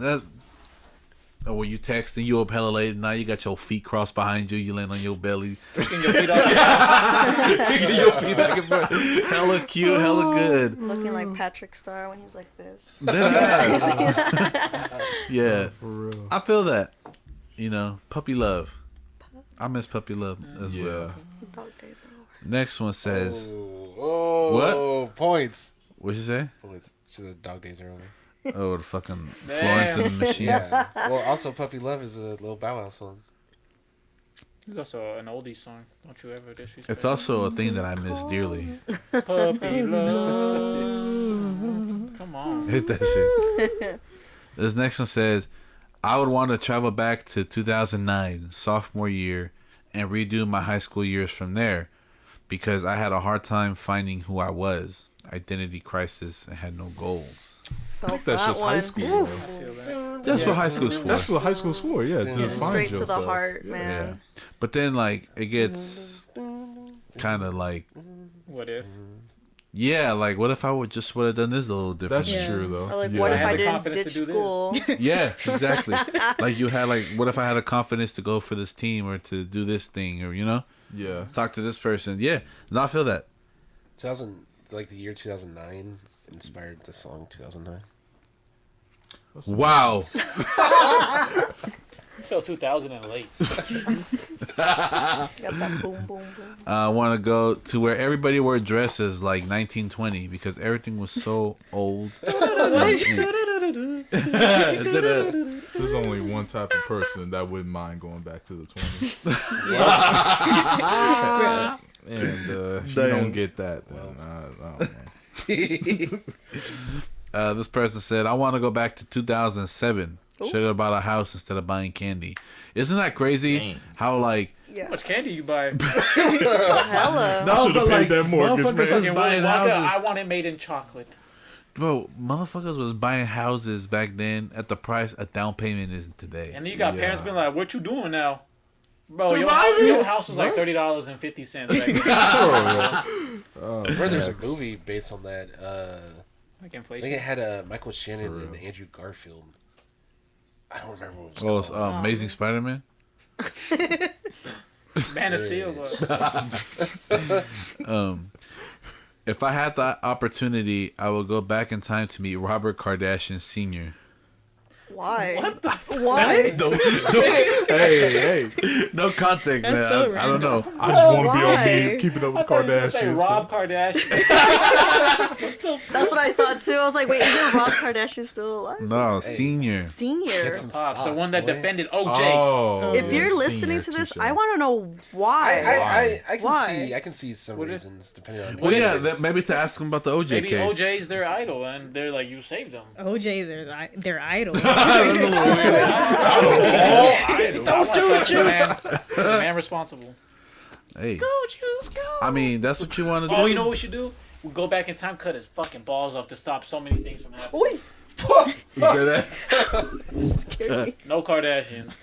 Oh, when you texting, you up hella late, now you got your feet crossed behind you, you laying on your belly. Picking your feet up. Picking your feet back and forth. Hella cute, hella good. Looking like Patrick Star when he's like this. Dead ass. Yeah. For real. I feel that. Puppy love. I miss puppy love as well. Dog days are over. Next one says, what? Points. What'd you say? Points. She said dog days are over. Oh, the fucking Florence and the Machine. Yeah. Well, also, Puppy Love is a little Bow Wow song. It's also an oldie song. Don't you ever disrespect. It's also a thing that I miss dearly. Puppy love. Come on. Hit that shit. This next one says, I would want to travel back to 2009, sophomore year, and redo my high school years from there, because I had a hard time finding who I was. Identity crisis and had no goals. Felt That's that just one. high school. Oof. I feel that. That's what high school's for. That's what high school's for. Yeah, to Yeah. find Straight yourself. to the heart, Yeah. Yeah. man. But then, like, it gets kind of like, What if? Yeah, like what if I would have done this a little different? That's Yeah. true though. Or like, yeah. what if had I the didn't confidence ditch to do this. school? Yeah, exactly. Like you had like, what if I had the confidence to go for this team or to do this thing or Yeah. talk to this person? Yeah, no, I feel that. 2000, like the year 2009 inspired the song 2009. Wow. So 2000 and late. Got that boom, boom, boom. I want to go to where everybody wore dresses like 1920 because everything was so old. There's only one type of person that wouldn't mind going back to the 20s. And if you don't get that, then I don't know. This person said, I want to go back to 2007. Should have bought a house instead of buying candy. Isn't that crazy? Dang. How like Yeah. How much candy you buy? Hella. no, should've paid that mortgage, motherfuckers man. was Fucking buying Willy Wonka, houses. I want it made in chocolate. Bro, motherfuckers was buying houses back then at the price a down payment is today. And then you got Yeah. parents being like, "What you doing now?" Bro, Surviving. your house was like $30.50. Where there's a movie based on that. Like I inflation. think it had Michael Shannon For and real. Andrew Garfield. I don't remember what it Oh, was it's, called. Amazing Spider-Man. Man of Steel. But If I had the opportunity, I would go back in time to meet Robert Kardashian Sr. Why? Why? Hey, No context, That's man. so I don't know. I just want to be on Why? me keeping up with I thought you were gonna say Kardashians. Rob Kardashian. That's what I thought too. I was like, wait, isn't Rob Kardashian still alive? No, Senior. Senior. Get some Pops, the socks, one that boy. defended OJ. Oh, If you're yeah, listening senior, to this, touche. I want to know why. I can Why? see some What is- reasons depending on. Well, what yeah, it is. maybe to ask him about the OJ Maybe case. OJ's their idol, and they're like, "You saved him." OJ, their idol. Don't do it, the man responsible. Hey, I mean, that's what you want to do. Oh, you know what we should do? We go back in time, cut his fucking balls off to stop so many things from happening. Oy, scary. No Kardashians.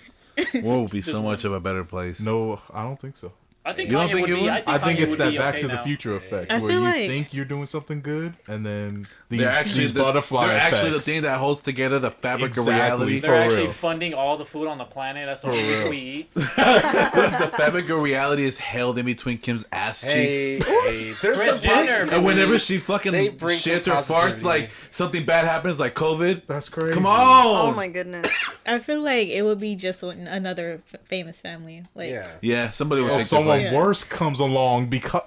World will be so much of a better place. No, I don't think so. I think You don't Kanye think would it be. would? I think, I think Kanye it's would that be Back okay to the now. Future effect, I where feel you like- think you're doing something good, and then these, They're actually these butterfly they're actually the effects. thing that holds together the fabric Exactly. of reality. They're For actually real. funding all the food on the planet. That's what real. we eat. The fabric of reality is held in between Kim's ass Hey, cheeks. hey, there's Chris some Jenner. positivity. And whenever she They fucking bring shits some or farts, positivity. like something bad happens, like COVID. That's crazy. Come on. Oh my goodness. I feel like it would be just another famous family. Like, Yeah. Yeah, somebody would Oh, take someone the place. worse comes along because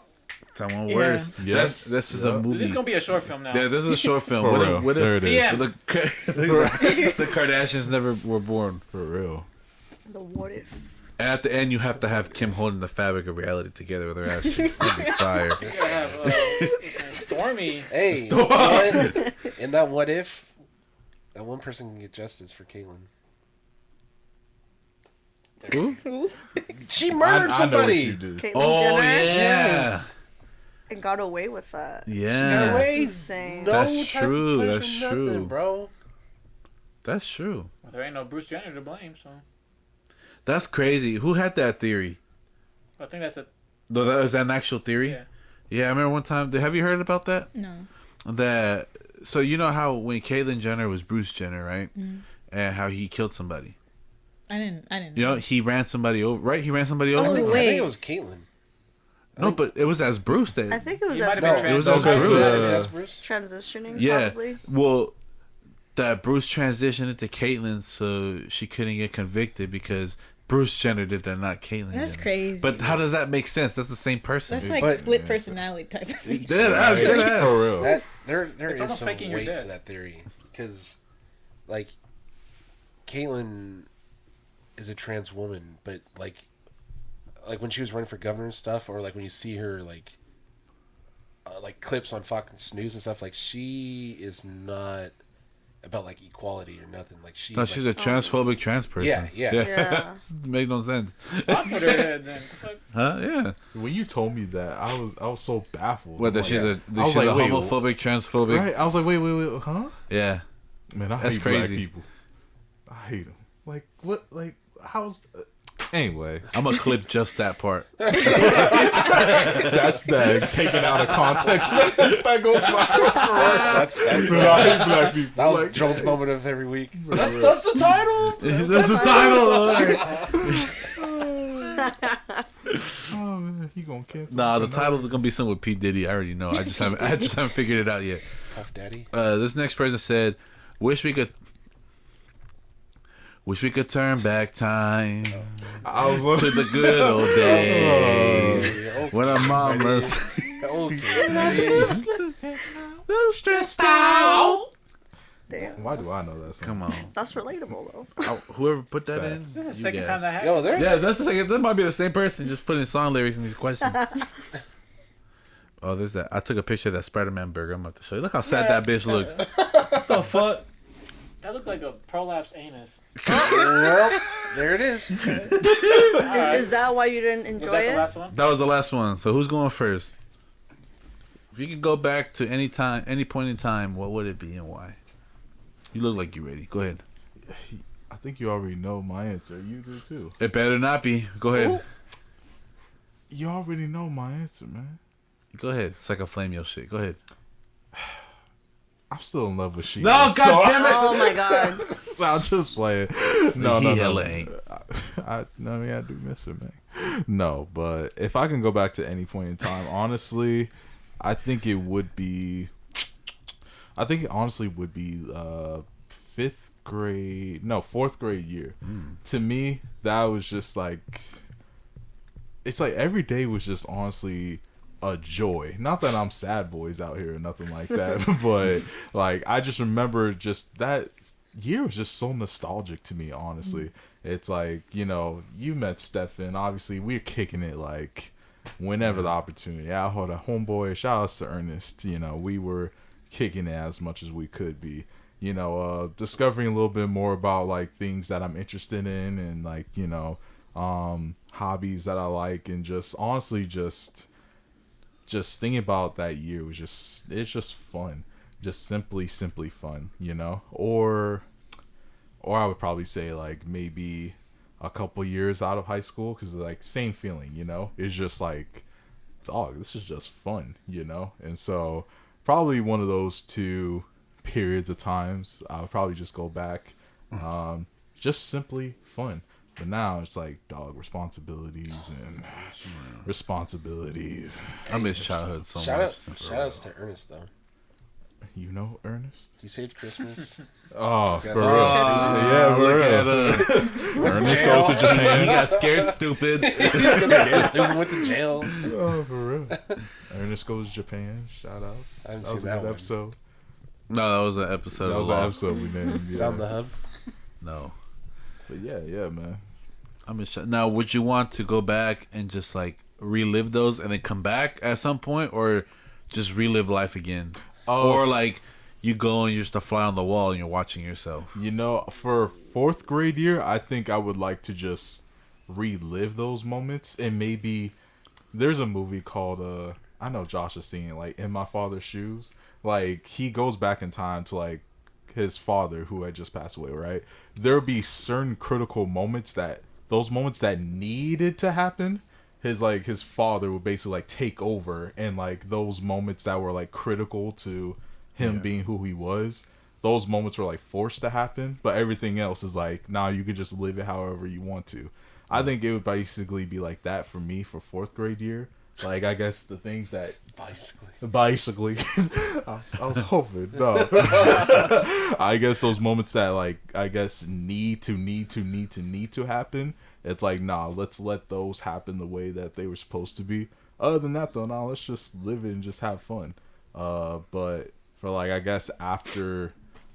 Someone Yeah. worse. Yes. This is a Yep. movie. This is gonna be a short film now. Yeah, this is a short film. For What real. if, what There if it is. the Kardashians never were born? for real. The what if? And at the end, you have to have Kim holding the fabric of reality together with her ass cheeks. That'd be fire. You gotta have Stormy. Hey, you know what? In that what if, that one person can get justice for Caitlyn. Who? She I murdered know what somebody. you did. Caitlyn Oh Jenner? yeah, Yes. And got away with that. Got yeah. away. insane. No That's type of true, punishment, that's nothing, true. bro. That's true. Well, there ain't no Bruce Jenner to blame, so That's crazy. Who had that theory? I think that's a No, that was that an actual theory. yeah. Yeah, I remember one time. Have you heard about that? no. That so you know how when Caitlyn Jenner was Bruce Jenner, right? And how he killed somebody. I didn't. You know, he ran somebody over. Right? He ran somebody over. Oh, I think wait. it was Caitlyn. No, but it was as Bruce that. I think it was He as might have been It was trans- as Bruce. That's Bruce. transitioning, Yeah. probably. Well, that Bruce transitioned into Caitlyn, so she couldn't get convicted because Bruce Jenner did that, not Caitlyn. That's Jenner. crazy. But how does that make sense? That's the same person. That's dude. like But- split personality type of thing. Dead ass, dead ass. For real. That there It's is almost some faking your weight death. to that theory because, like, Caitlyn is a trans woman, but like when she was running for governor and stuff, or like when you see her like clips on Fox News and stuff, like she is not about like equality or nothing. Like No, she's a transphobic trans person. Yeah, yeah. Yeah. Make no sense. I'll put her head then. The fuck? Huh? Yeah. When you told me that, I was so baffled. Whether I'm she's like, a I was she's like, a wait, homophobic, transphobic. Right? I was like, wait, huh? Yeah. Man, I That's hate black crazy. people. I hate them. Like what? Like how's? Anyway, I'm gonna clip just that part. that's that taken out of context. That goes viral. That's Black people. that was Like, Joel's moment of every week. that's the title. That's the title. Oh man, he gonna cancel. Nah, the title is gonna be something with P Diddy. I already know. I just haven't figured it out yet. Puff Daddy. This next person said, "Wish we could turn back time I was to the good old days Okay, when our mamas okay. was stressed out." Damn. Why do I know that song? Come on, That's relatable though. whoever put that in, This is the you second guys. time that happened. Yo, there. Yeah, that's the second. That might be the same person just putting song lyrics in these questions. Oh, there's that. I took a picture of that Spider-Man burger. I'm about to show you. Look how sad that bitch looks. What the fuck? That looked like a prolapse anus. Well, there it is. Is that why you didn't Was enjoy that the it? last one? That was the last one. So who's going first? If you could go back to any time, any point in time, what would it be and why? You look like you're ready. Go ahead. I think you already know my answer. You do too. It better not be. Go ahead. Ooh. You already know my answer, man. Go ahead. It's like a flame your shit. Go ahead. I'm still in love with she. No, goddamn it. Oh my god. I'm just playing. No, He no, hella no. ain't. I mean, I do miss her, man. No, but if I can go back to any point in time, honestly, I think it would be. I think it honestly would be fourth grade year. To me, that was just like. It's like every day was just honestly a joy. Not that I'm sad boys out here or nothing like that, but like I just remember just that year was just so nostalgic to me, honestly. It's like, you met Stefan, obviously we're kicking it like whenever the opportunity. I hold a homeboy, shout outs to Ernest, we were kicking it as much as we could be. Discovering a little bit more about like things that I'm interested in and like, hobbies that I like, and just honestly just thinking about that year was it's just fun, just simply fun, or I would probably say like maybe a couple years out of high school, because like same feeling, it's just like, dog, this is just fun, and so probably one of those two periods of times I would probably just go back, just simply fun. But now it's like, dog, responsibilities. I miss childhood so Shout much. outs to Ernest though. You know Ernest? He saved Christmas. Oh, for Got real. saved Yeah, for Look real. at Ernest goes to He Japan. got scared stupid. Dude went to jail. Oh, for real. Ernest goes to Japan. Shout outs. I haven't That seen was a that good one. episode. No, that was an episode. That was an episode we named. Yeah. Sound the hub. No. But yeah, man. Now, would you want to go back and just like relive those and then come back at some point, or just relive life again? Or like you go and you're just a fly on the wall and you're watching yourself? For fourth grade year, I think I would like to just relive those moments, and maybe there's a movie called I know Josh has seen it, like In My Father's Shoes. Like he goes back in time to like his father who had just passed away, right? There'll be certain critical moments that needed to happen. His father would basically like take over, and like those moments that were like critical to him being who he was, those moments were like forced to happen, but everything else is like, nah, you could just live it however you want to. I think it would basically be like that for me for fourth grade year. Like, I guess the things that basically I was hoping, no. I guess those moments that like, I guess need to happen. It's like, nah, let's let those happen the way that they were supposed to be. Other than that though, nah, let's just live it and just have fun. But for like, I guess after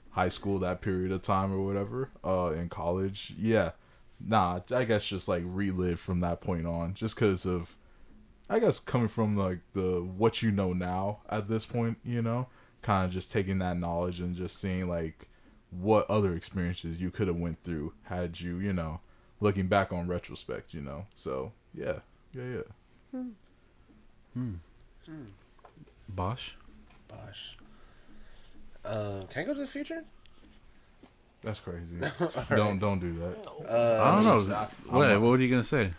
high school, that period of time or whatever, in college, yeah, nah, I guess just like relive from that point on, just because of, I guess, coming from like the what you know now at this point, kind of just taking that knowledge and just seeing like what other experiences you could have went through had you, looking back on retrospect, So yeah. Bosh. Can I go to the future? That's crazy. Don't do that. I don't know. What were you gonna say?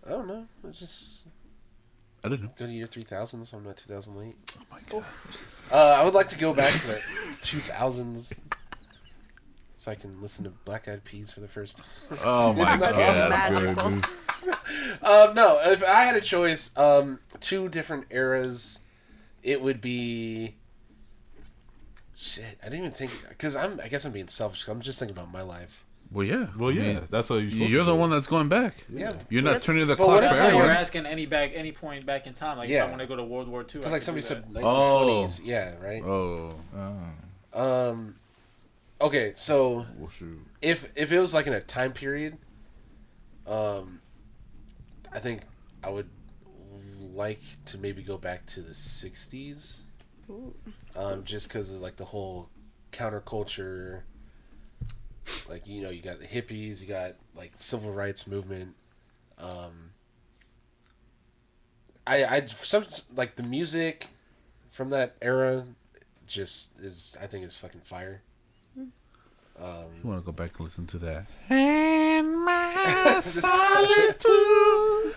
I don't know. It's just I don't know. go to year 3000, so I'm not 2000 late. Oh my god. I would like to go back to the 2000s so I can listen to Black Eyed Peas for the first time. Oh my god. Magical. No, if I had a choice, 2 different eras, it would be... Shit, I didn't even think... Because I guess I'm being selfish. 'Cause I'm just thinking about my life. Well, yeah. Well, yeah, that's what You're the one that's going back. Yeah. You're not turning the But clock what for if You're everyone. asking any point back in time. Like, Yeah. if I want to go to World War II. Because like somebody said Oh. 1920s. Yeah, right? Oh. Okay, so... Well, shoot. If it was like in a time period, I think I would like to maybe go back to the 60s. Just because of like the whole counterculture, like, you know, you got the hippies, you got like civil rights movement. Some like the music from that era just is, I think, is fucking fire. You want to go back and listen to that? I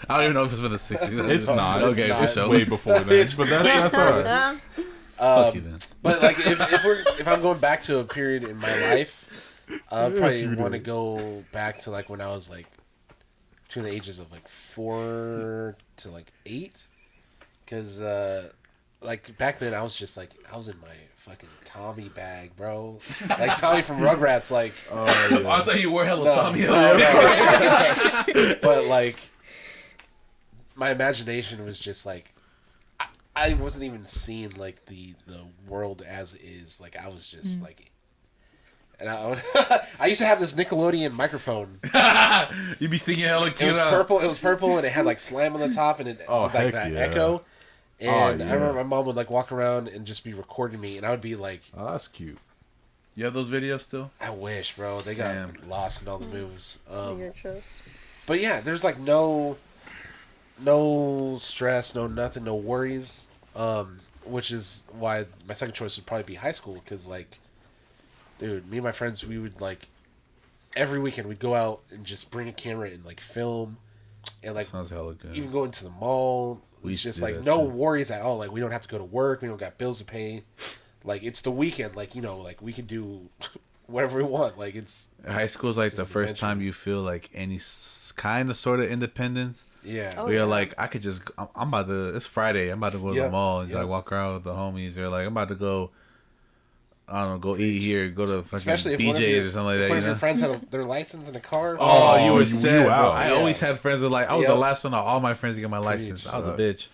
don't even know if it's from the 60s. It's not. Okay, it's so way before that. But that's all right. Yeah. fuck you then. But like, if I'm going back to a period in my life, I'd probably want to go back to like when I was like between the ages of like 4 to like 8, because like back then I was just like, I was in my fucking Tommy bag, bro. Like Tommy from Rugrats, like. I thought you wore hella No. Tommy. But like, my imagination was just like, I wasn't even seeing like the world as is. Like I was just like, and I used to have this Nickelodeon microphone. You be singing hella It cute. was purple. It was purple, and it had like slam on the top, and it did, like heck that yeah. echo. And yeah. I remember my mom would like walk around and just be recording me, and I would be like, Oh, that's cute. You have those videos still? I wish, bro. They got Damn. lost in all the moves. Your choice. But yeah, there's like no stress, no nothing, no worries. Which is why my second choice would probably be high school, because like, dude, me and my friends, we would like every weekend we'd go out and just bring a camera and like film, and like Sounds hella good. even go into the mall. We It's used to just do like that, no too. worries at all. Like we don't have to go to work. We don't got bills to pay. Like it's the weekend. Like, you know, like we can do whatever we want. Like it's High school is like the Just first adventure. time you feel like any kind of sort of independence. yeah. Oh, Where you're yeah. like, I could just, I'm about to, it's Friday, I'm about to go to the Yep, mall and yep. like walk around with the homies. Or like, I'm about to go, I don't know, go eat here, go to fucking Especially if one of BJ's your, or something like if that. one You of your know? friends had their license in a car. Oh, you were you sad, bro. out. I Yeah. always had friends that like, I was Yep. the last one of all my friends to get my license. I was a bitch.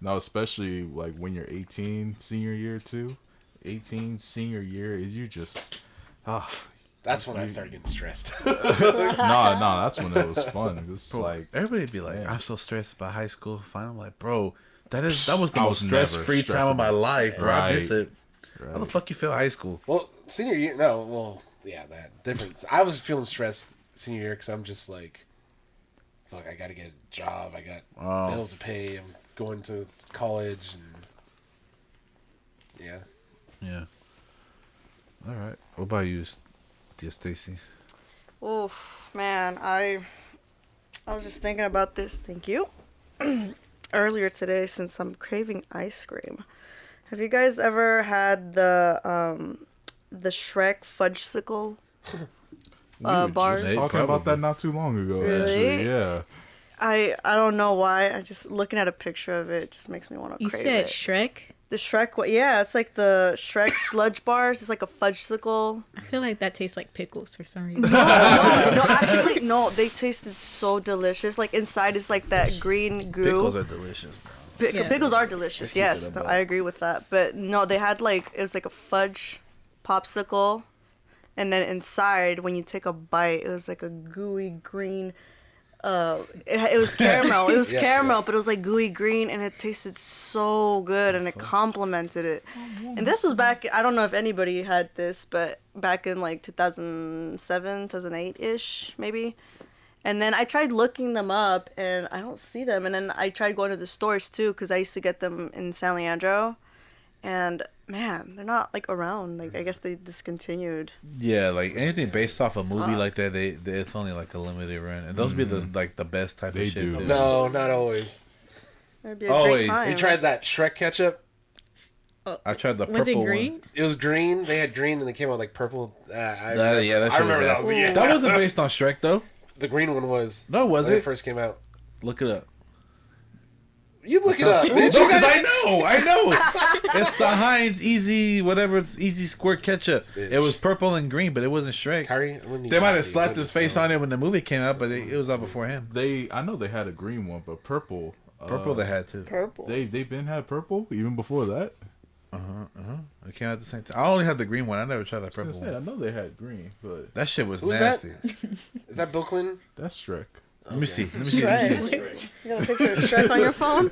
No, especially like when you're 18, senior year too. 18, senior year, you just, That's when I started getting stressed. nah, that's when it was fun. It's like, Everybody be like, Man. I'm so stressed about high school. Fine, I'm like, bro, that was the I most was never stress-free stressed time of my about it. life, bro. I miss Right. it. How the fuck you feel high school? Well, senior year, no, well, yeah, that difference. I was feeling stressed senior year because I'm just like, fuck, I got to get a job. I got Oh. bills to pay. I'm going to college, and yeah. Yeah. All right. What about you, dear Stacy? Oof, man, I was just thinking about this. Thank you. Earlier today, since I'm craving ice cream. Have you guys ever had the Shrek fudgesicle bars? Hey, talking about probably. that not too long ago. Really? Actually, yeah. I don't know why. I just looking at a picture of it just makes me want to You crave said it. Shrek? The Shrek, yeah, it's like the Shrek sludge bars. It's like a fudgesicle. I feel like that tastes like pickles for some reason. No, actually, no. They tasted so delicious. Like inside is like that green goo. Pickles are delicious, bro. Yeah. Pickles are delicious. keep Yes, it no, above. I agree with that. But no, they had like it was like a fudge popsicle, and then inside when you take a bite, it was like a gooey green. It was caramel. It was Yeah, caramel, yeah. but it was like gooey green, and it tasted so good, and it complemented it. And this was back. I don't know if anybody had this, but back in like 2007, 2008 ish, maybe. And then I tried looking them up, and I don't see them. And then I tried going to the stores too, because I used to get them in San Leandro. and man, they're not like around. Like I guess they discontinued. Yeah, like anything based off a movie Fuck. like that, they it's only like a limited run, and those be the like the best type They of shit. do. too. No, not always. It'd be a Always. great time. You tried that Shrek ketchup? I tried the purple Was it one. green? It was green. They had green, and they came out like purple. I Yeah, that I shit remember was that ass. was yeah. That wasn't based on Shrek though. The green one was. No, was when it? it first came out? Look it up. You look it up, No, bitch. because I know. It's the Heinz Easy, whatever it's Easy Squirt ketchup. Bitch. It was purple and green, but it wasn't Shrek. Kyrie, They might have slapped his face on it when the movie came out, but it was out before him. I know they had a green one, but purple. Purple they had too. Purple. They've been had purple even before that. It came out at the same time. I only had the green one. I never tried that I was purple gonna say, one. I know they had green, but That shit was Who's nasty. Is that Bill Clinton? that's Shrek. Let me see. Let me see. Let me see. Shrek. You got a picture of Shrek on your phone?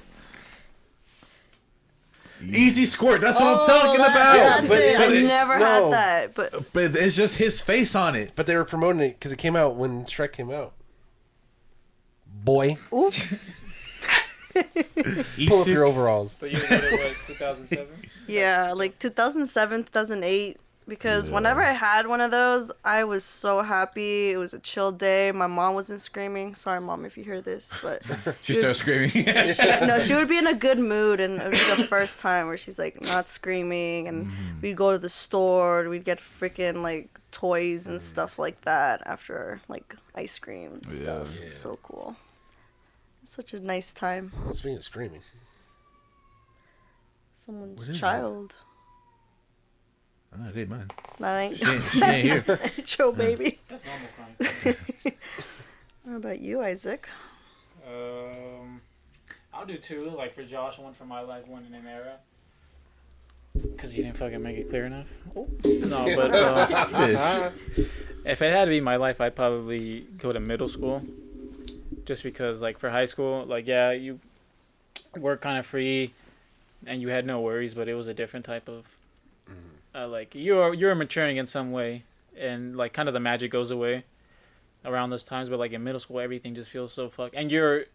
Easy Squirt. That's what I'm talking that about. thing. I it's- never no. had that, but But it's just his face on it. But they were promoting it because it came out when Shrek came out. Boy, ooh, pull up your overalls. So you did it what 2007? yeah, like 2007, 2008. Because whenever I had one of those, I was so happy. It was a chill day. My mom wasn't screaming. Sorry, mom, if you hear this, but She started screaming. she would be in a good mood, and it would be the first time where she's like not screaming, and we'd go to the store, we'd get freaking like toys and stuff like that after like ice cream and stuff. Yeah. So cool. Such a nice time. Speaking of screaming, Someone's is child. Oh, it ain't mine. That ain't She ain't here. your baby. That's normal crying. What about you, Isaac? I'll do two, like for Josh, one for my life, one in an era. Cause you didn't fucking make it clear enough. Oh. No, but Bitch. if it had to be my life, I'd probably go to middle school. Just because, like, for high school, like, yeah, you were kind of free, and you had no worries, but it was a different type of, like, you're maturing in some way, and like, kind of the magic goes away around those times. But like in middle school, everything just feels so and you're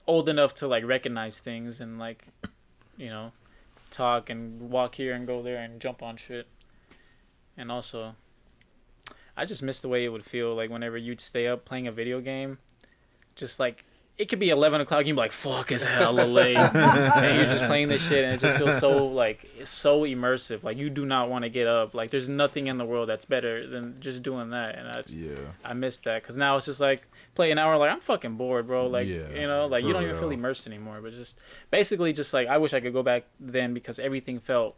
old enough to like recognize things and like, you know, talk and walk here and go there and jump on shit. And also, I just miss the way it would feel like whenever you'd stay up playing a video game. Just like, it could be 11 o'clock and you'd be like, fuck, it's hella late. And you're just playing this shit and it just feels so, like, it's so immersive. Like, you do not want to get up. Like, there's nothing in the world that's better than just doing that. And I miss that. Because now it's just like, play an hour, like, I'm fucking bored, bro. Like, you know, like, you don't even feel immersed anymore. But just, basically just like, I wish I could go back then because everything felt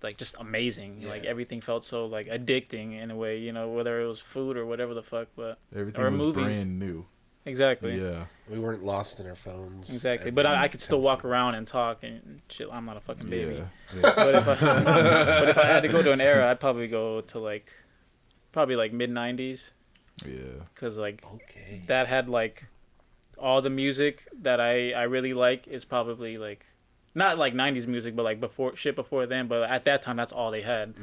like just amazing. Like everything felt so like addicting in a way, you know, whether it was food or whatever the fuck, but Everything or was movies. brand new. Exactly. Yeah. we weren't lost in our phones. Exactly. at But I could still 10 walk seconds. around and talk and shit. I'm not a fucking baby. Yeah. But if I had to go to an era, I'd probably go to like mid 90s Yeah. cuz like Okay. that had like all the music that I really like is probably like not like 90s music, but like before then, but at that time that's all they had.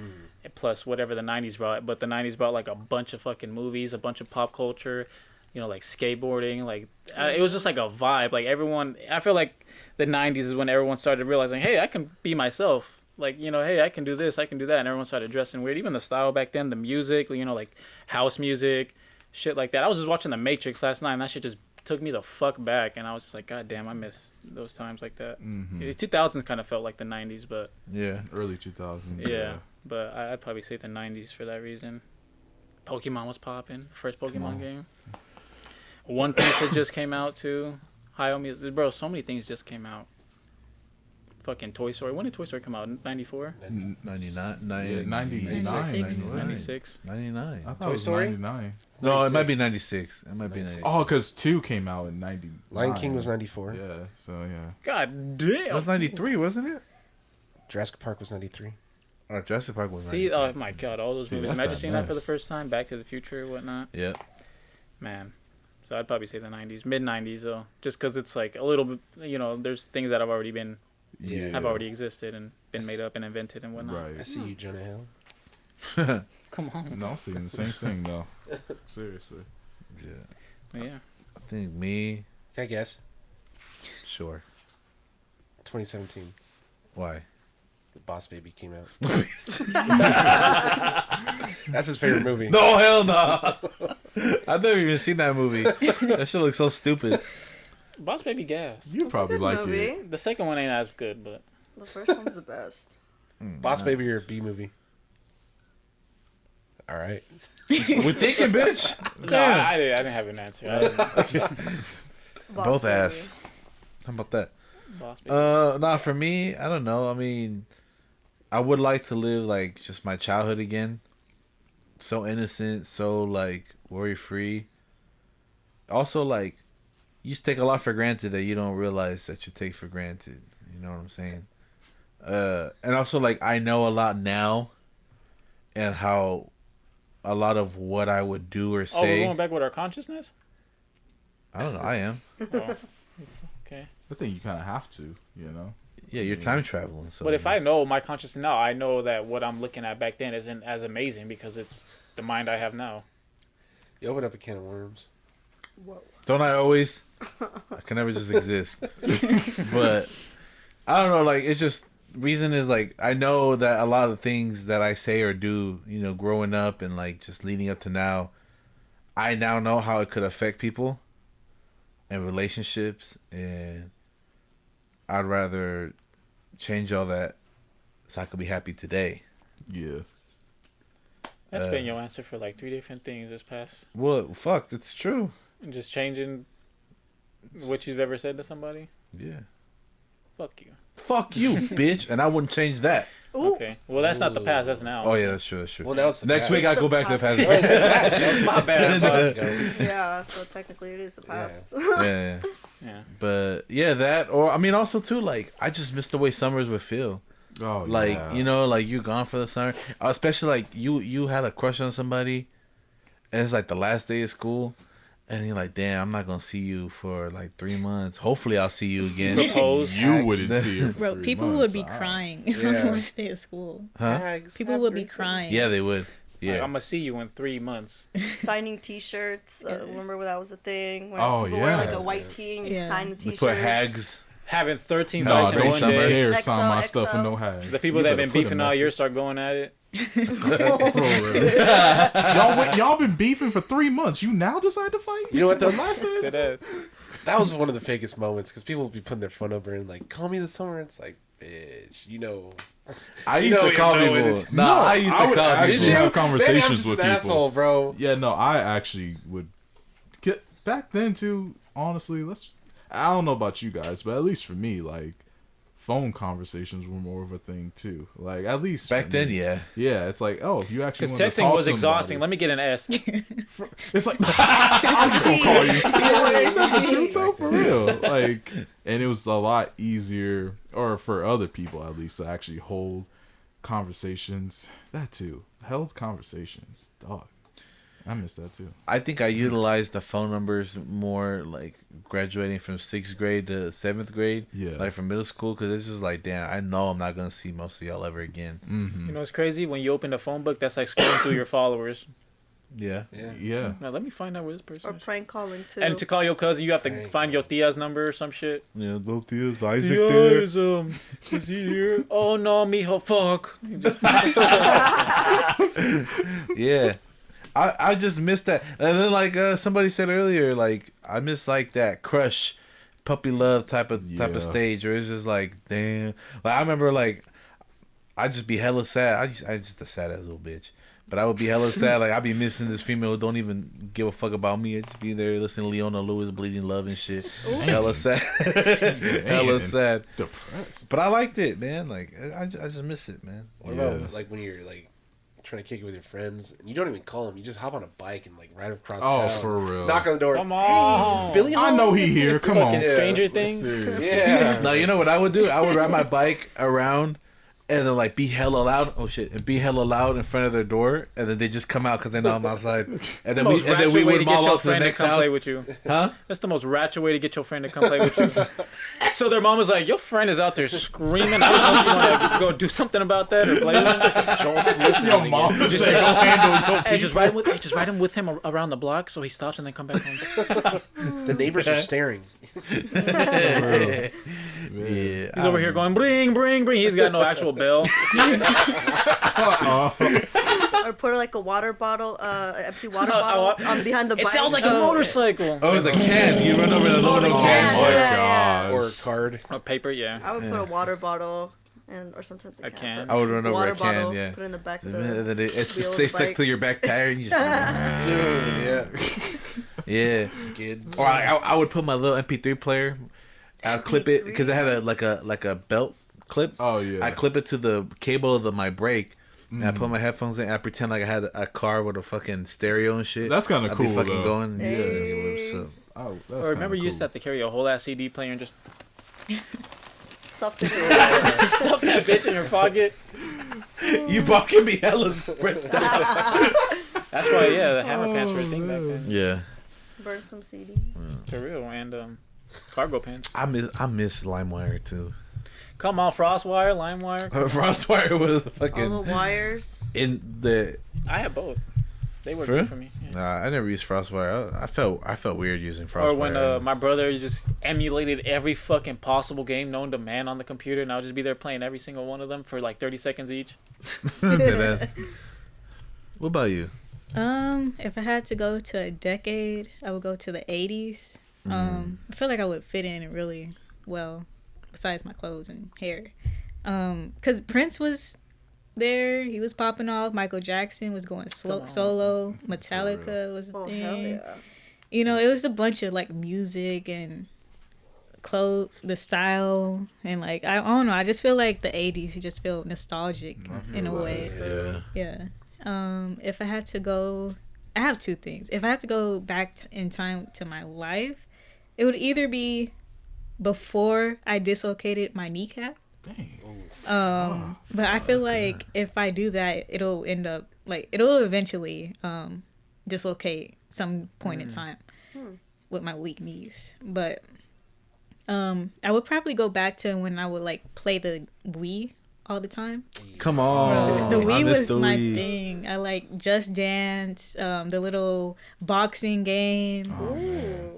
Plus whatever the 90s brought, but the 90s brought like a bunch of fucking movies, a bunch of pop culture, you know, like skateboarding, like it was just like a vibe. Like everyone, I feel like the 90s is when everyone started realizing, hey, I can be myself. Like, you know, hey, I can do this, I can do that, and everyone started dressing weird. Even the style back then, the music, you know, like house music, shit like that. I was just watching The Matrix last night, and that shit just took me the fuck back, and I was just like, God damn, I miss those times like that. 2000s kind of felt like the 90s, but Yeah. Early 2000s. yeah. But I'd probably say the 90s for that reason. Pokemon was popping. The first Pokemon game. One Piece that just came out too. Hayao Miyazaki. Bro, so many things just came out. Fucking Toy Story. When did Toy Story come out? 94? 99. Yeah, 99. 96. 99. I thought Toy it was Story? 99. No, it might be 96. It might be 96. Oh, because 2 came out in 90. Lion King was 94. Yeah, so yeah. God That was damn. 93, wasn't it? Jurassic Park was 93. Jurassic Park was 93. See, oh my god, all those See, movies. that's Imagine that seeing that for the mess. first time. Back to the Future, whatnot. Yeah. Man. So I'd probably say the 90s. Mid 90s, though. Just because it's like a little bit, you know, there's things that have already been. Yeah. Have already existed and been made up and invented and whatnot. I Right. see you, Jonah Hill. Come on. No, I'm seeing the same thing, though. Seriously. Yeah. Yeah. I think me. Can I guess? Sure. 2017. Why? Boss Baby came out. That's his favorite movie. No, hell no. I've never even seen that movie. That shit looks so stupid. Boss Baby gas. You probably Good like movie. it. The second one ain't as good, but The first one's the best. Boss Baby or B movie? All right. We're thinking, bitch. no, I didn't have an answer. I didn't- Boss Both Baby. ass. How about that? Boss Baby. Nah, for me, I don't know. I mean, I would like to live like just my childhood again. So innocent, so like worry free. Also, like you just take a lot for granted that you don't realize that you take for granted. You know what I'm saying? And also like I know a lot now, and how a lot of what I would do or Oh, we're say. going back with our consciousness? I don't know. I am. Oh, okay. I think you kind of have to, you know. Yeah, you're time traveling. So. But if I know my consciousness now, I know that what I'm looking at back then isn't as amazing because it's the mind I have now. You open up a can of worms. Don't I always? I can never just exist. But I don't know. Like it's just reason is like I know that a lot of things that I say or do, you know, growing up and like just leading up to now, I now know how it could affect people and relationships, and I'd rather change all that so I could be happy today. Yeah. That's been your answer for like 3 different things this past. Well, fuck, it's true. And just changing what you've ever said to somebody. Yeah. Fuck you. Fuck you, bitch, and I wouldn't change that. Ooh. Okay. Well, that's not the past. That's now. Oh yeah, that's true. That's true. Well, now it's the Next past. week I go back to the past. My bad. Let's go. Yeah, so technically it is the past. Yeah. Yeah. But yeah, that or I mean also too like I just miss the way summers would feel. Oh, Like yeah. you know, like you gone for the summer, especially like you had a crush on somebody, and it's like the last day of school, and you're like, damn, I'm not gonna see you for like 3 months. Hopefully, I'll see you again. Propose. You wouldn't see it. Bro, people would be crying on the Yeah. last day of school. Huh? Tags, People have would be great crying. Yeah, they would. Yeah. I'm gonna see you in 3 months. Signing T-shirts. Remember when that was a thing? Where Oh, people wear like yeah. a white tee and you Yeah. sign the We T-shirt. put hags. Having 13 No, fights in don't one summer. you day. dare XO, sign my stuff and XO. no hags. The people You that better been put a beefing all year message. start going at it. y'all been beefing for 3 months. You now decide to fight? You know what, though? The last day? That That was one of the fakest moments because people would be putting their phone number and like, call me this summer. It's like, bitch, you know. I used to you call know people. it. Nah, I used to would call actually people. have Maybe I'm conversations just with an people. asshole, bro. Yeah, no, I actually would get back then too. Honestly, I don't know about you guys, but at least for me, like phone conversations were more of a thing too. Like at least Back for then, me. yeah. Yeah, it's like, oh, if you actually because want to texting talk was to exhausting. somebody- Let me get an S. It's like I'm just gonna call you. Ain't that the truth though? For real. Like, and it was a lot easier, or for other people at least, to actually hold conversations. That too, held conversations. Dog, I miss that too. I think I utilized the phone numbers more like graduating from 6th grade to 7th grade. Yeah. Like from middle school, because it's just like, damn, I know I'm not gonna see most of y'all ever again. You know what's crazy? When you open the phone book, that's like scrolling through your followers. Yeah. Yeah. Now let me find out where this person Or is. prank calling too. And to call your cousin, you have to Prank find your tia's number or some shit. Yeah, both is Isaac there. is he here? Oh no, mijo, fuck. Yeah. I just missed that. And then like somebody said earlier, like I miss like that crush, puppy love type of Yeah. stage where it's just like, damn. Like I remember like I'd just be hella sad. I just a sad ass little bitch. But I would be hella sad. Like I'd be missing this female who don't even give a fuck about me. I'd just be there listening to Leona Lewis, Bleeding Love and shit. Hella sad. Hella sad. Depressed. But I liked it, man. Like I just miss it, man. What Yes. about like when you're like trying to kick it with your friends and you don't even call them, you just hop on a bike and like ride across Oh, town. for real. Knock on the door. Come Hey, on. it's Billy. I know home?" he here. Come on. Fucking Stranger Things. Yeah. No, you know what I would do? I would ride my bike around and then like be hella loud. Oh shit! And be hella loud in front of their door, and then they just come out because they know I'm outside. And then Most we ratchet way would to get mall your out to the friend to next come house. play with you. Huh? That's the most ratchet way to get your friend to come play with you. So their mom was like, "Your friend is out there screaming. I don't know if you want to go do something about that or play with him." Joel solicited Your again. mom just say, "I'll handle your Hey, just ride him with him around the block, so he stops and then come back home. The neighbors are staring. Yeah, He's over here going, bring, bring, bring. He's got no actual bell. Or put like a water bottle, empty water No, bottle on behind the bike. It sounds like a motorcycle. Oh, it's a can. You run over the aluminum can. Oh my Yeah, god. Or a card. Or paper, yeah. I would put a water bottle or sometimes a can. can. I would run over Water a can, bottle, yeah. put it in the back of And then the it's wheel of they the stuck bike. to your back tire and you just Dude, yeah. yeah. Skid. Or I would put my little MP3 player. I'd clip it because I had a belt clip. Oh yeah. I clip it to the cable of my brake. And I put my headphones in. I pretend like I had a car with a fucking stereo and shit. That's kinda I'd be cool, fucking though. going. Hey. Yeah. So, Oh, that's Or remember kinda you used to cool. have to carry a whole ass CD player and just Stuffed it in. stuff that bitch in your pocket. you fucking be hella spread out. That's why, yeah, the hammer pants were a thing back then. Yeah. Burn some CDs. For real. And cargo pants. I miss LimeWire too. Come on, Frostwire, LimeWire. Frostwire was All fucking the wires. in the. I had both. They were For good real? for me. Yeah. Nah, I never used Frostwire. I felt weird using Frostwire. Or when my brother just emulated every fucking possible game known to man on the computer, and I'll just be there playing every single one of them for like 30 seconds each. Deadass. What about you? If I had to go to a decade, I would go to the 80s. I feel like I would fit in really well, besides my clothes and hair. Because Prince was there, he was popping off. Michael Jackson was going solo. Metallica was the Oh, thing. hell yeah. You know, it was a bunch of like music and the style, and like I don't know. I just feel like the 80s. You just feel nostalgic in a way. Yeah. Yeah. If I had to go, I have two things. If I had to go back in time to my life, it would either be before I dislocated my kneecap. But I feel like if I do that, it'll end up like it'll eventually dislocate some point in time with my weak knees. But I would probably go back to when I would like play the Wii all the time. Come on. The I Wii miss was the my Wii. thing. I like Just Dance, the little boxing game.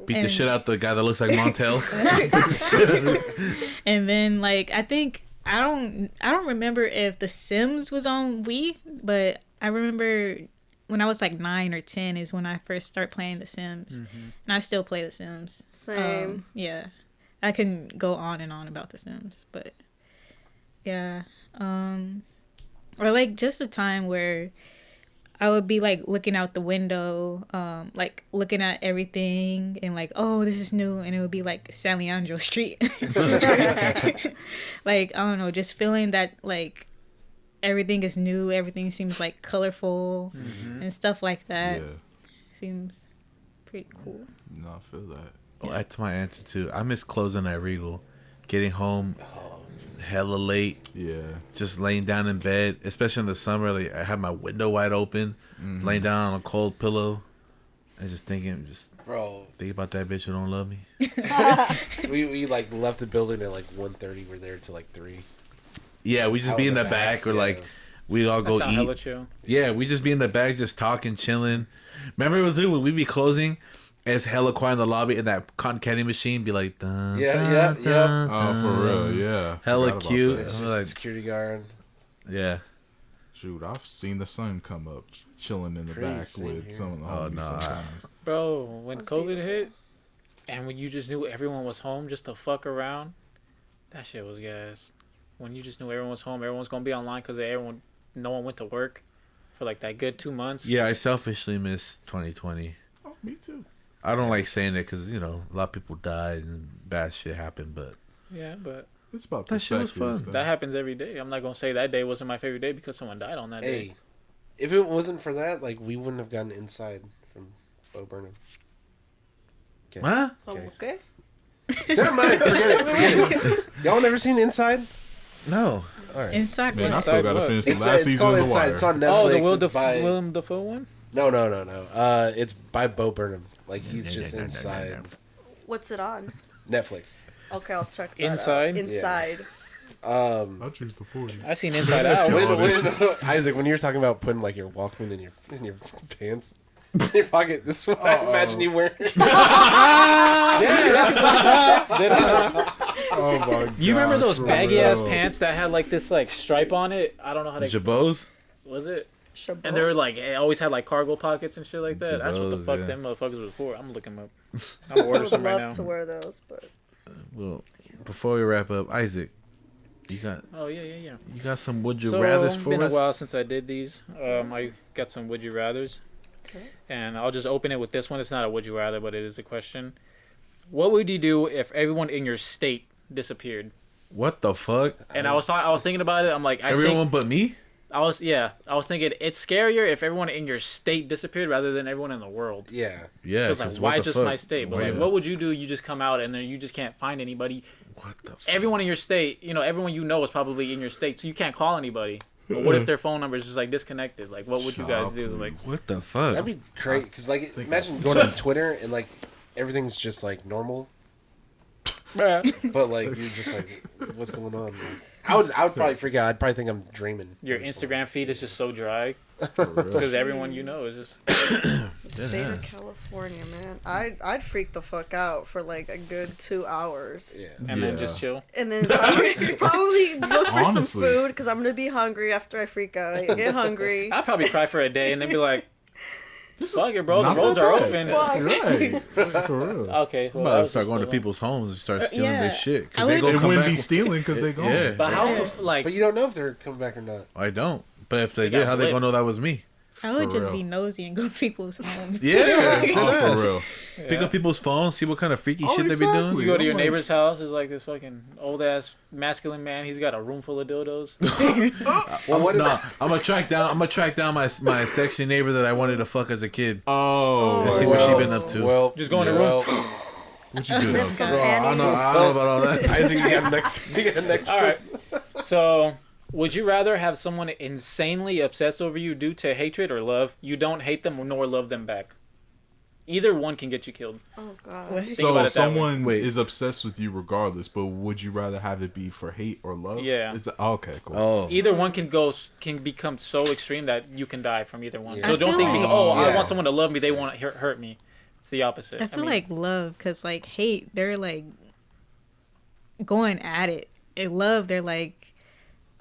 Beat the And- shit out the guy that looks like Montel. And then like I think I don't remember if The Sims was on Wii, but I remember when I was like 9 or 10 is when I first started playing The Sims. And I still play The Sims. Same. Yeah. I can go on and on about The Sims, but yeah. Or like just a time where I would be like looking out the window, like looking at everything and like, oh, this is new, and it would be like San Leandro Street. Like, I don't know, just feeling that like everything is new, everything seems like colorful and stuff like that. Yeah. Seems pretty cool. No, I feel that. Well, that's my answer too. I miss closing at Regal, getting home hella late, Yeah. just laying down in bed, especially in the summer. Like I have my window wide open, laying down on a cold pillow, and just think about that bitch who don't love me. We like left the building at like 1:30. We're there till like 3. Yeah, we just Out be in in the the back, back, or yeah. like we'd all That go sound hella eat. chill. Yeah, we just be in the back, just talking, chilling. Remember it was literally when we be closing, it's hella quiet in the lobby, and that cotton candy machine be like, dun, Yeah, dun, yeah, dun, yeah. Oh, for dun. real, yeah. Hella Forgot about cute. that. It's I'm just like- a security guard. Yeah. Shoot, I've seen the sun come up, chilling in the Pretty back same with here. some of the Oh, homies nah. sometimes. Bro, when That's COVID beautiful. hit, and when you just knew everyone was home just to fuck around, that shit was gas. When you just knew everyone was home, everyone's gonna be online because no one went to work for like that good 2 months. Yeah, I selfishly miss 2020. Oh, me too. I don't like saying it because, a lot of people died and bad shit happened, but Yeah, but It's about That shit was perspective, fun. though. that happens every day. I'm not gonna say that day wasn't my favorite day because someone died on that day. Hey, if it wasn't for that, like we wouldn't have gotten Inside from Bo Burnham. huh? Okay. Never mind. Forget it. Y'all never seen Inside? No. All right. Inside Man, I what? still gotta What? finish the Inside, last it's season called of The Inside. Wire. It's on Netflix. Oh, the It's by... Willem Dafoe one? No. It's by Bo Burnham. Like he's just inside What's it on? Netflix. Okay, I'll check that Inside? out. Inside. I'll choose the 40. I seen Inside Out. Isaac, when you were talking about putting like your Walkman in your pants, in your pocket, this is what I imagine you wearing. Oh my god. You remember those for baggy ass real. pants that had like this like stripe on it? I don't know how to. Jabos? Was it? Chabot. And they were like, it always had like cargo pockets and shit like that. That's what the Jabos, fuck yeah. them motherfuckers was for. I'm gonna look them up. I'm gonna I order would some right love now. to wear those, but Well, before we wrap up, Isaac, you got Oh yeah. some would you So rather's it's for been us? a while since I did these. I got some would you rather's, Okay. and I'll just open it with this one. It's not a would you rather, but it is a question. What would you do if everyone in your state disappeared? What the fuck? And I was thinking about it. I'm like, Everyone but me? I was thinking it's scarier if everyone in your state disappeared rather than everyone in the world. Yeah. Yeah. It's like, 'cause what why the just fuck? my state? But Why- like, what would you do? You just come out and then you just can't find anybody. What the fuck? Everyone in your state, everyone you know is probably in your state, so you can't call anybody. But what if their phone number is just like disconnected? Like, what would you guys do? Like, What the fuck? That'd be great, because like, imagine going on Twitter and like everything's just like normal, but like you're just like, what's going on? Like, I would probably freak out. I'd probably think I'm dreaming. your or something. Instagram feed is just so dry For real. because everyone you know is just. the state of California, man, I'd freak the fuck out for like a good 2 hours. Yeah. And then Yeah. just chill. And then probably look for some Honestly. food because I'm gonna be hungry after I freak out. I get hungry. I'd probably cry for a day and then be like, fuck it, bro. The not roads that are bad. open. Right. For real. Okay. I'm Well, about that to was start just going to the- people's homes and start stealing Yeah. their shit. I Because they would- gonna They come wouldn't back. be stealing because they gone. Yeah. But how, like, But you don't know if they're coming back or not. I don't. But if they They did, got how they lit. gonna know that was me? I would For just real. be nosy and go to people's homes. Yeah. Oh, for real. Pick up people's phones, see what kind of freaky Oh, shit they be exactly. doing. you go to your I'm like- neighbor's house, it's like this fucking old ass masculine man. He's got a room full of dildos. I'm gonna track down my sexy neighbor that I wanted to fuck as a kid. Oh. Let's see what she been up to. Well, Just go in the well, What you do? Sniff some I don't know panties. about all that. Isaac, you got next. You got next. All right. So, would you rather have someone insanely obsessed over you due to hatred or love? You don't hate them nor love them back. Either one can get you killed. Oh god. What? Think So about it that way. someone Wait. is obsessed with you regardless, but would you rather have it be for hate or love? Yeah. Okay, cool. Oh, Either one can become so extreme that you can die from either one. Yeah. So I don't feel think, like- I Yeah. want someone to love me. They want to hurt me. It's the opposite. I feel mean, like love, because like hate, they're like going at it. In love, they're like,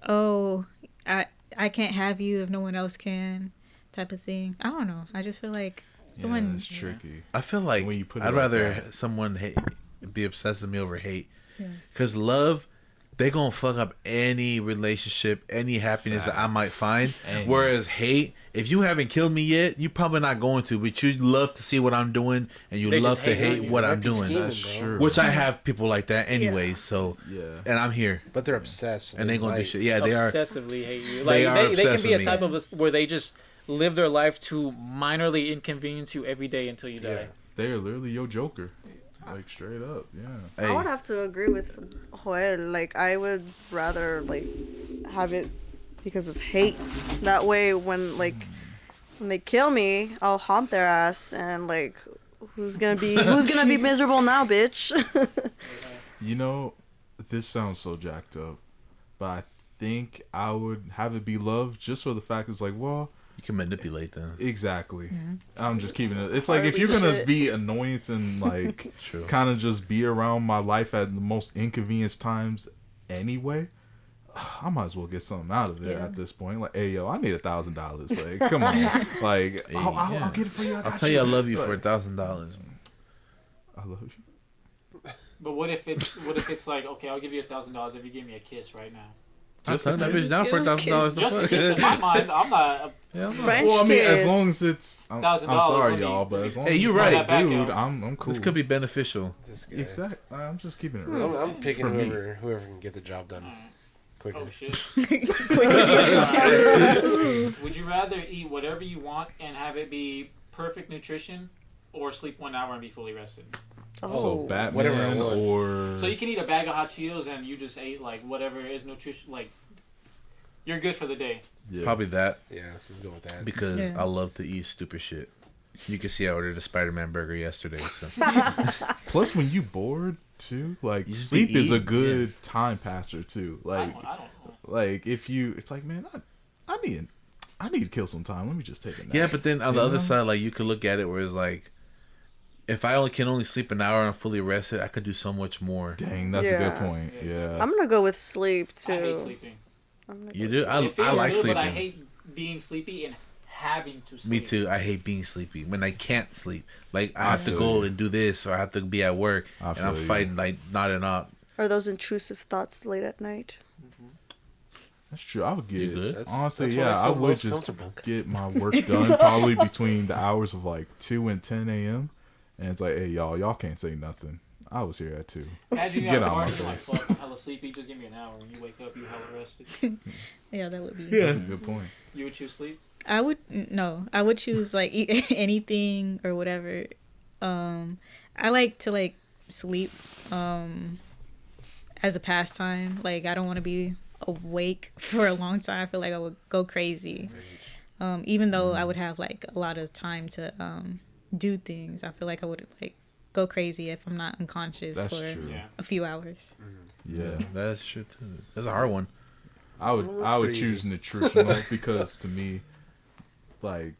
oh, I can't have you if no one else can, type of thing. I don't know. I just feel like Yeah, someone. it's tricky. I feel like When you put it I'd like rather that. someone be obsessed with me over hate. Yeah. Cause love, they gonna fuck up any relationship, any happiness that I might Facts. find. Any. Whereas hate, if you haven't killed me yet, you probably not going to. But you love to see what I'm doing, and you They just love to hate hate you. what I'm Might be doing. scheming, That's bro. true. Which I have people like that anyway. So Yeah. and I'm here, But they're obsessed. and they gonna do might- shit. Yeah, they are. obsessively hate you. They Like are they can obsessed be a with type me. of where they just live their life to minorly inconvenience you every day until you die. Yeah. They are literally your Joker. Like straight up, yeah. Hey, I would have to agree with Joel. Like, I would rather like have it because of hate. That way, when they kill me, I'll haunt their ass, and like, who's gonna be miserable now, bitch? You know, this sounds so jacked up, but I think I would have it be love just for the fact it's like, well, you can manipulate them. exactly. I'm just keeping it. It's like if you're Harley gonna shit. be annoyance and like True. kind of just be around my life at the most inconvenience times anyway, I might as well get something out of it Yeah. at this point. Like, hey yo, I need $1,000. Like, come on. Like, Hey, I'll get it for you. I'll tell you I love you for $1,000. I love you. But what if it's like, okay, I'll give you $1,000 if you give me a kiss right now. Just turn that bitch down for $1,000 to Just a fuck. kiss. In my mind, I'm not. Yeah, I'm French Well, I mean, as kiss. long as it's, I'm $1,000, sorry, let me- y'all, but as long Hey, as you it's right. not Back dude, out. I'm cool. This could be beneficial. This guy. Exactly. I'm just keeping it real. I'm picking For me. whoever can get the job done quicker. Oh shit. Would you rather eat whatever you want and have it be perfect nutrition, or sleep 1 hour and be fully rested? So Oh, Batman whatever I want. or So you can eat a bag of hot Cheetos and you just ate like whatever is nutrition. Like you're good for the day. yeah. Probably that Yeah, I'm going with that. because Yeah. I love to eat stupid shit. You can see I ordered a Spider-Man burger yesterday. So Plus, when you bored, too. Like You just sleep be is a eating, good time passer too. Like I don't know. like if you, it's like, man, I need to kill some time. Let me just take a nap. Yeah, but then on the You other know? side, like you could look at it where it's like, if I can only sleep an hour and I'm fully rested, I could do so much more. Dang, that's a good Yeah. point. Yeah. I'm gonna go with sleep too. I hate sleeping. I'm gonna You go do? with I It feels like good, sleeping. but I hate being sleepy and having to sleep. Me too. I hate being sleepy when I can't sleep. Like I have to feel go you. and do this, or I have to be at work, I and I'm feel you. fighting like nodding up. Are those intrusive thoughts late at night? That's true. I would You get good? honestly, that's when yeah, I I feel would most just comfortable. get my work done probably between the hours of like 2 and 10 a.m. And it's like, hey, y'all can't say nothing. I was here at 2. Imagine you Get have a out my party, you're like, face. fuck, I'm hella sleepy, just give me an hour. When you wake up, you hella rested. Yeah, that would be. That's a good point. You would choose sleep? I would no. I would choose like eat anything or whatever. I like to like sleep as a pastime. Like I don't want to be awake for a long time. I feel like I would go crazy. Even though I would have like a lot of time to do things, I feel like I would like go crazy if I'm not unconscious That's for true. Yeah. a few hours. Yeah. That's true too. That's a hard one. I would Well, that's would pretty choose easy. nutritional because to me, like,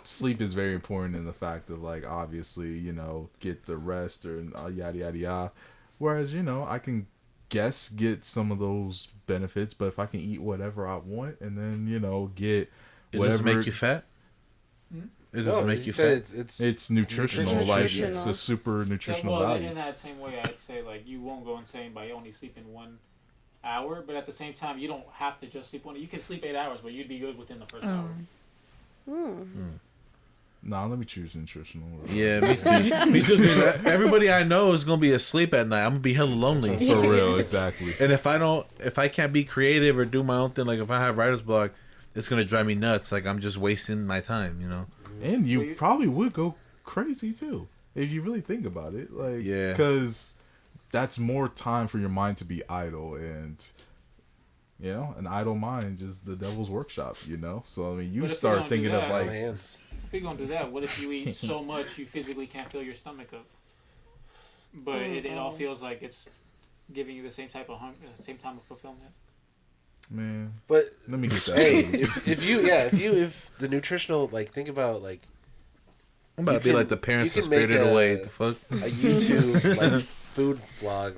sleep is very important in the fact of like obviously, you know, get the rest or yada yada yada. Whereas, you know, I can get some of those benefits, but if I can eat whatever I want and then, you know, get It whatever, doesn't make you fat. It doesn't make he you said fat. it's nutritional, like it's Nutritional. a super nutritional Well, value. in that same way, I'd say like you won't go insane by only sleeping 1 hour, but at the same time, you don't have to just sleep 1. You can sleep 8 hours, but you'd be good within the first hour. Nah, let me choose nutritional. Yeah, me too. Me too. 'Cause everybody I know is gonna be asleep at night. I'm gonna be hella lonely. For real, exactly. And if I can't be creative or do my own thing, like if I have writer's block, it's gonna drive me nuts. Like I'm just wasting my time, you know. And you Well, you- probably would go crazy too if you really think about it. Like, Yeah. because that's more time for your mind to be idle, and you know, an idle mind just the devil's workshop. You know, so I mean, you But if you start don't do thinking of that- My like, hands. If you're gonna do that, what if you eat so much you physically can't fill your stomach up? But it all feels like it's giving you the same type of same time of fulfillment. man, But let me get that. hey, if the nutritional, like, think about like I'm about You to be can- like the parents you that can make spirited away. a- The fuck? a YouTube like food vlog,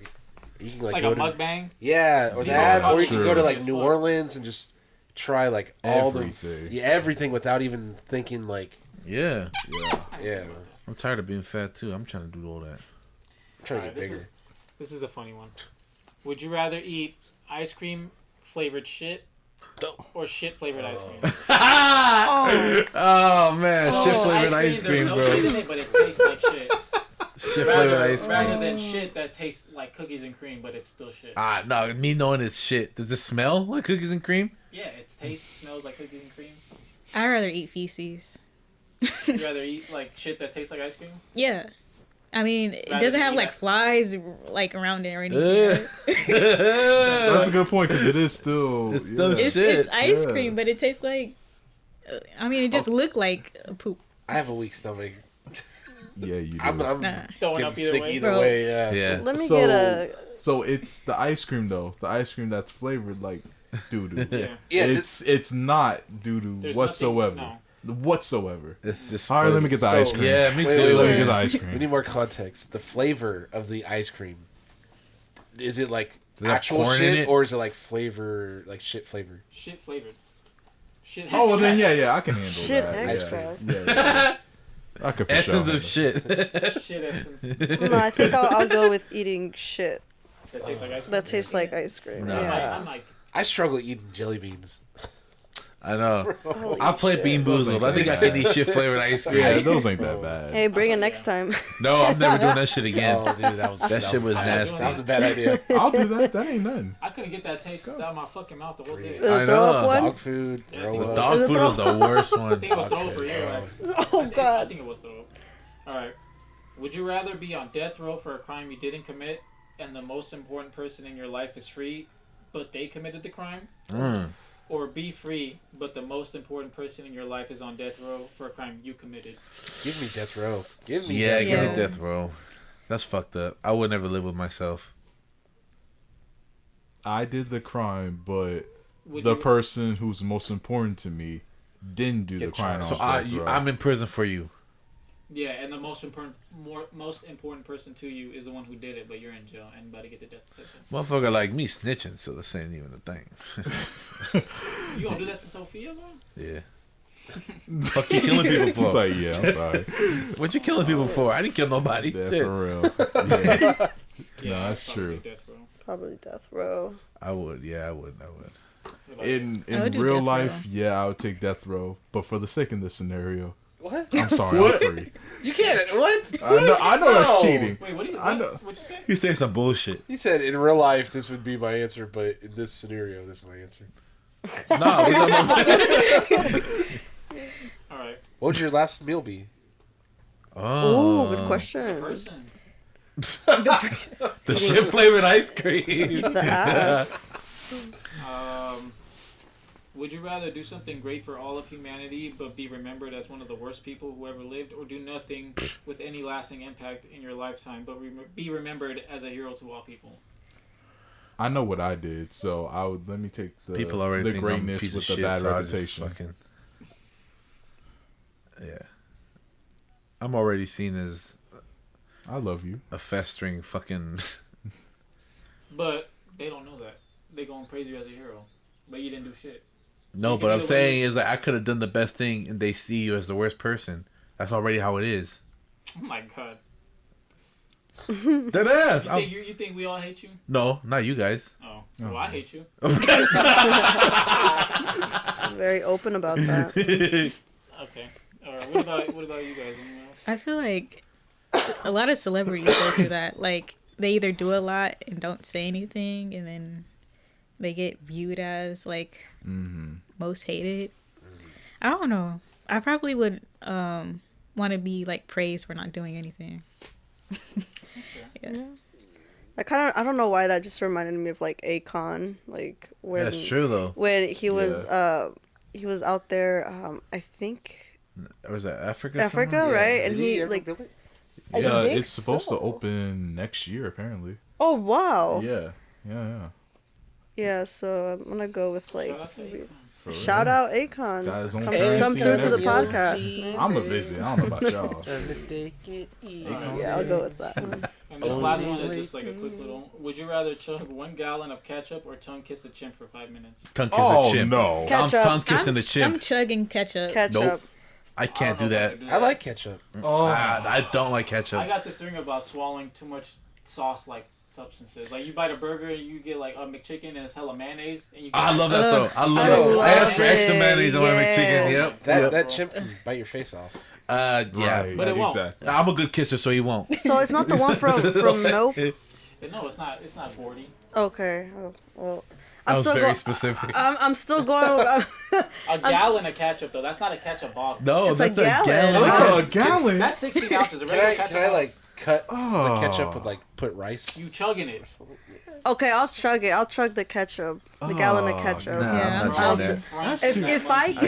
you can like, Like go a to mukbang. yeah, or Yeah, that, or you true. can go to like As New fuck. Orleans and just try like all Everything. everything without even thinking like Yeah. yeah. I'm tired of being fat too. I'm trying to do all that. I'm trying to Alright, get bigger. This is a funny one. Would you rather eat ice cream flavored shit or shit flavored ice cream? Oh man, shit flavored ice cream, there's no bro. shit in it, but it tastes like shit. Shit flavored ice Rather cream. than shit that tastes like cookies and cream, but it's still shit. Ah, no, me knowing it's shit. Does it smell like cookies and cream? Yeah, it smells like cookies and cream. I'd rather eat feces. You'd rather eat like shit that tastes like ice cream? Yeah. I mean, it Rather doesn't than have eat like ice- flies like around it or anything. Ugh. right? That's a good point because it is still. It's still yeah. It's Shit, ice yeah. cream, but it tastes like. I mean, it just looked like a poop. I have a weak stomach. Yeah, you do. I'm Nah. Throwing getting up either sick way. either Bro. way. Yeah. Yeah. Let me So- get a. So it's the ice cream though. The ice cream that's flavored like doo doo. Yeah. Yeah, it's not doo doo There's whatsoever. nothing- Whatsoever. It's just. All right, let me get the So- ice cream. Yeah, me Wait, too. wait, Let me wait. get the ice we cream. need more context. The flavor of the ice cream. Is it like Does it have actual corn in shit it? or is it like flavor, like shit flavor? Shit flavored. Shit. Oh well, then extract. yeah, I can handle Shit that. extract. Yeah. I could for Essence sure of shit. Shit essence. No, I think I'll go with eating shit That tastes like ice cream. that tastes like ice cream. No. Yeah. I'm like, I struggle eating jelly beans. I know. Holy I played shit. Bean Boozled. I think I can eat shit flavored ice cream. Yeah, those ain't that bad. Hey, bring it next time. No, I'm never doing that shit again. Oh, dude, that was That shit was bad. nasty. That was a bad idea. I'll do that. That ain't nothing. I couldn't get that taste out of my fucking mouth the whole day. The I throw know. up one? Dog food, throw The up. Dog food was the worst I one. think it was Dog throw for food, you. bro. Actually. Oh, I God. think it was throw. All right. Would you rather be on death row for a crime you didn't commit, and the most important person in your life is free, but they committed the crime, or be free, but the most important person in your life is on death row for a crime you committed? Give me death row. Give me Yeah, death give me row. death row. That's fucked up. I would never live with myself. I did the crime, but Would the you- person who's most important to me didn't do the Get crime. charged. So I'm in prison for you. Yeah, and the most important person to you is the one who did it, but you're in jail and about to get the death sentence. Motherfucker like me snitching, so this ain't even a thing. You gonna do that to Sophia, bro? Yeah. Fuck you killing people It's for? like, yeah, I'm sorry. What you killing people for? I didn't kill nobody. Yeah, Shit. for real. Yeah, Yeah, that's probably true. death row. Probably death row. I would. Yeah, I would. What about you? In I would do real death life, row. yeah, I would take death row. But for the sake of this scenario, What? I'm sorry, I'm free. You can't. What? I know that's No. cheating. Wait, what do you? I know. What you say? You say some bullshit. He said in real life this would be my answer, but in this scenario, this is my answer. No, we talking about- All right, What would your last meal be? Oh, good question. person. the shit flavored ice cream. The ass. Would you rather do something great for all of humanity, but be remembered as one of the worst people who ever lived, or do nothing with any lasting impact in your lifetime, but be remembered as a hero to all people? I know what I did, so let me take the People already the think I'm a greatness piece with of the shit, bad so I'll just reputation. fucking. Yeah. I'm already seen as I love you. a festering fucking. But they don't know that. They gonna praise you as a hero, but you didn't do shit. No, You but can I'm do saying it. is like I could have done the best thing, and they see you as the worst person. That's already how it is. Oh my god! Dead ass. You think we all hate you? No, not you guys. Oh, well, I hate you. I'm very open about that. Okay. All right. What about you guys? Anyone else? I feel like a lot of celebrities go through that. Like, they either do a lot and don't say anything, and then they get viewed as, like, most hated. I don't know. I probably would want to be, like, praised for not doing anything. Yeah. I don't know why that just reminded me of like Akon, like when That's true though. when he was out there, I think Or was that Africa? Africa, somewhere? right? And Did he ever like, build it? I Yeah, think it's supposed to so. open next year, apparently. Oh wow, Yeah. yeah. So I'm gonna go with like Shout out to Akon. For shout real. out Akon. Got his own Come currency through and to the everything. podcast. I'm a busy. I don't know about y'all. Yeah, I'll go with that one. And this last one is just like a quick little. Would you rather chug 1 gallon of ketchup or tongue kiss a chimp for 5 minutes? Tongue kiss Oh, a chimp. no. I'm Ketchup. tongue kissing I'm the chimp. chugging ketchup. Ketchup. Nope. I can't do that. I like ketchup. I don't like I ketchup. got this thing about swallowing too much sauce-like substances. Like you bite a burger and you get like a McChicken and it's hella mayonnaise. And you get I love that though. I love I it. love I asked for extra it. mayonnaise on my McChicken. Yep. Yes. That Yep. that chimp can bite your face off. Yeah. Right, But it won't. exactly. I'm a good kisser, so he won't. So it's not the one from Nope. No, it's not. It's not 40. Okay. Oh, well, That I'm was still very going. specific. I'm still going. A gallon of ketchup though. That's not a ketchup bottle. No, It's a that's a gallon. gallon. Oh, a gallon. That's 16 ounces. A Can regular I ketchup can I bottle, like cut Oh. the ketchup with like put rice? you chugging it. Okay, I'll chug it. I'll chug the ketchup. The gallon of ketchup. Nah, Yeah, I'm not I'll doing do- that. French If that if monkey. I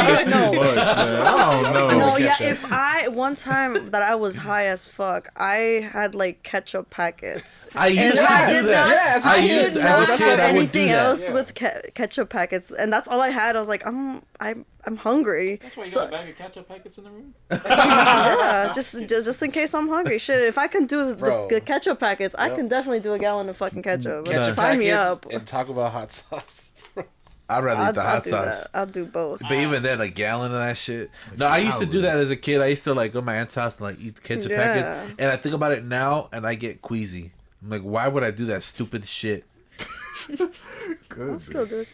That's no. too much, man. I don't know. No, yeah, ketchup. if I, one time that I was high as fuck, I had like ketchup packets. I used And I to do did that. not- Yeah, I I used did to, as a not kid, have I would do anything that. else Yeah. with ketchup packets, and that's all I had. I was like, I'm hungry. That's why you So- got a bag of ketchup packets in the room. Yeah, just in case I'm hungry. Shit, if I can do Bro. the ketchup packets, I Yep. can definitely do a gallon of fucking ketchup. Ketchup Sign me packets up. and Taco Bell hot sauce. I'd rather eat the I'll hot do sauce. that. I'll do both. But even then, a gallon of that shit. No, I used to do that as a kid. I used to like go to my aunt's house and like eat ketchup Yeah. packets. And I think about it now, and I get queasy. I'm like, why would I do that stupid shit? I'll still do it.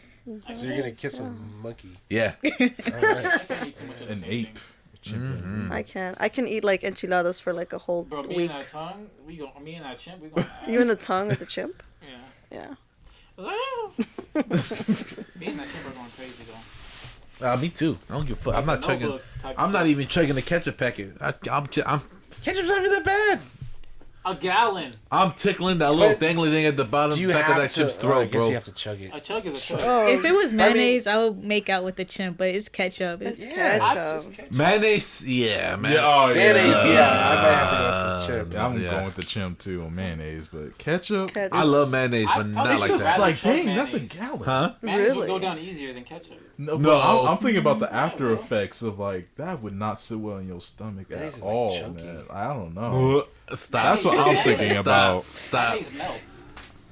So you're gonna kiss a monkey. Yeah. All right. I can't eat too much of the An same ape. thing. I can. I can eat like enchiladas for like a whole Bro, me week. and that tongue, me and that chimp, we gonna. You in the tongue of the chimp? Yeah. Yeah. Me and that chimp are going crazy though. Me too. I don't give a fuck. I'm not Like a chugging. notebook type I'm of not thing. even chugging the ketchup packet. I'm Ketchup's not even that bad. A gallon. I'm tickling that little But dangly thing at the bottom Do you back have of that to? chip's I throat, guess bro. you have to chug it. A chug is a chug. If it was mayonnaise, I would make out with the chimp, but it's ketchup. It's Ketchup. That's just ketchup. Mayonnaise, yeah, man. Yeah, oh, yeah. Mayonnaise, yeah. I might have to go with the ketchup. Yeah, I'm Yeah. going with the chimp too on mayonnaise, but ketchup. I love mayonnaise, but not It's like just that. like, Try dang, that's a mayonnaise. gallon. Huh? Mayonnaise would Really? go down easier than ketchup. No, No. but I'm thinking about the after effects of like that would not sit well in your stomach Mayonnaise at is, like, all, chunky. man. I don't know. Stop. That's what I'm thinking Stop. about. Stop. Mayonnaise melts.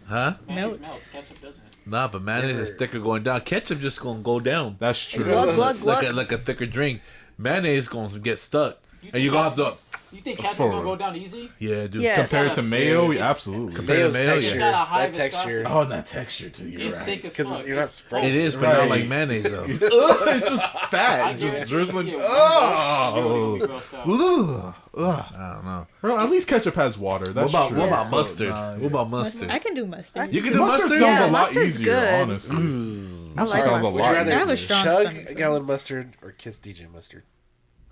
Huh? Mayonnaise Melts. melts. Ketchup doesn't. Nah, but mayonnaise is thicker going down. Ketchup just gonna go down. That's true. Glug, glug, It's like glug. like a thicker drink. Mayonnaise gonna get stuck, and think you gonna have to. You think ketchup's For gonna real. go down easy? Yeah, dude. Yes. Compared to mayo, It's- absolutely. Compared to Mayo's mayo, texture, It's got a high that texture. viscosity. Oh, and that texture too. You're It's right. thick as Because fuck. you're not It's spreading. It is, but Right. not like mayonnaise though. It's just I fat. guarantee Just you drizzling. get one dose, you're gonna be grossed out. Ugh. Ugh. I don't know. Bro, at least ketchup has water. That's What true. about So, mustard? nah, What about mustard? I can do mustard. You can do Mustard mustard. sounds Yeah, a lot mustard's easier, good. honestly. I like Mustard sounds a mustard. lot Would you rather I have a easier. strong chug stomach, a so- gallon mustard or kiss DJ mustard?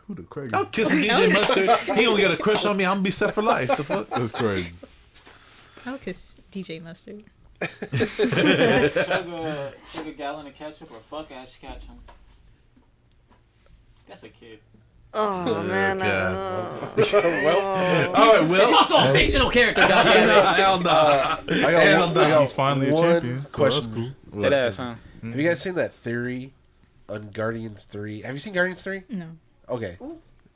Who the crazy? I'm kissing DJ Mustard. He gonna get a crush on me. I'm gonna be set for life. The fuck? That's crazy. I'll kiss DJ Mustard. Chug a gallon of ketchup or fuck Ash Ketchum. That's a kid. Oh man, I God. don't know. Well, All right, It's Will. also a fictional character, goddammit. Hell no. I got He's finally a one champion. So question. that's cool. That ass, huh? Have you guys seen that theory on Guardians 3? Have you seen Guardians 3? No. Okay.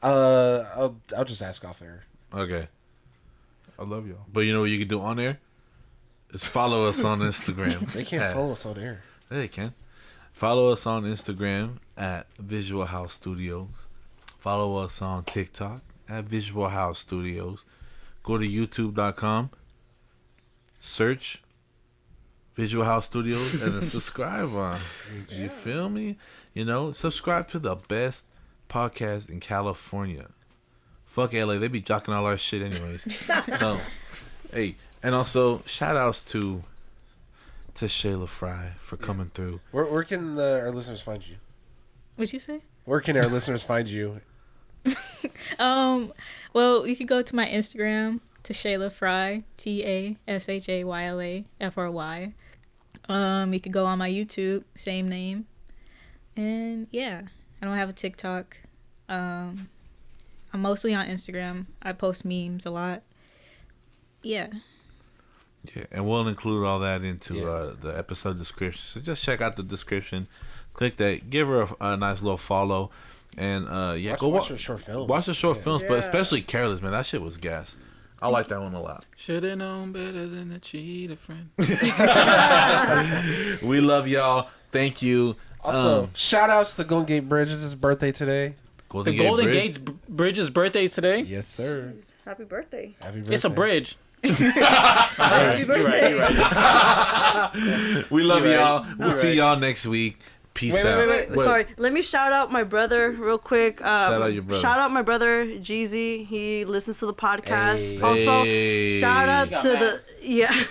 I'll just ask off air. Okay, I love y'all. but you know what you can do on there? Is follow us on Instagram. They can't at- follow us on air. Yeah, they can. Follow us on Instagram at Visual House Studios. Follow us on TikTok at Visual House Studios. Go to youtube.com. Search Visual House Studios and then subscribe on. You feel me? You know, subscribe to the best podcast in California. Fuck LA, they be jocking all our shit anyways. So, hey, and also shout outs to Tashayla Fry for coming through. Where can our listeners find you? What'd you say? Where can our listeners find you? Well, you can go to my Instagram, Tashayla Fry, TASHAYLAFRY. You can go on my YouTube, same name. And yeah, I don't have a TikTok. I'm mostly on Instagram. I post memes a lot. Yeah. Yeah, and we'll include all that into Yeah. the episode description. So just check out the description, click that, give her a nice little follow, and go watch her short film. Watch the short films, but Yeah. especially Careless, man. That shit was gas. I like that one a lot. Should've known better than to cheat a friend. We love y'all. Thank you. Also, shout outs to Golden Gate Bridge. It's his birthday today. The Golden Gates Bridge's birthday today. Yes, sir. Happy birthday. Happy birthday. It's a bridge. Happy birthday. You're right. We love You're right. y'all. We'll You're see right. y'all next week. Peace Wait, out. wait, wait, wait. What? Sorry. Let me shout out my brother real quick. Shout out your brother. Shout out my brother Jeezy. He listens to the podcast. Hey. Also, Hey. shout out You got to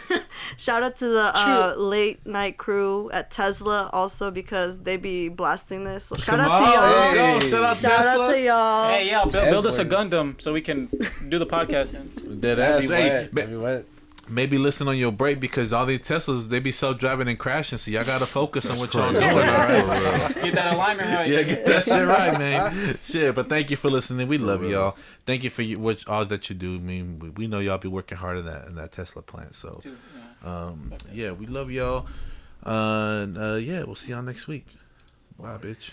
mad. shout out to the late night crew at Tesla also because they be blasting this. So shout out to y'all. There you go. Shout out Shout out to y'all. Hey, yeah, build us a Tesla's. Gundam so we can do the podcast. Dead ass. Be Hey, wet. Be wet. maybe listen on your break because all these Teslas they be self-driving and crashing, so y'all gotta focus on what y'all crazy. doing. All right. Get that alignment right. Yeah, get that shit right, man. Shit, but thank you for listening. We love y'all. Thank you for all that you do. I mean, we know y'all be working hard in that Tesla plant. So, Dude, yeah. yeah, we love y'all. Yeah, we'll see y'all next week. Wow, bitch.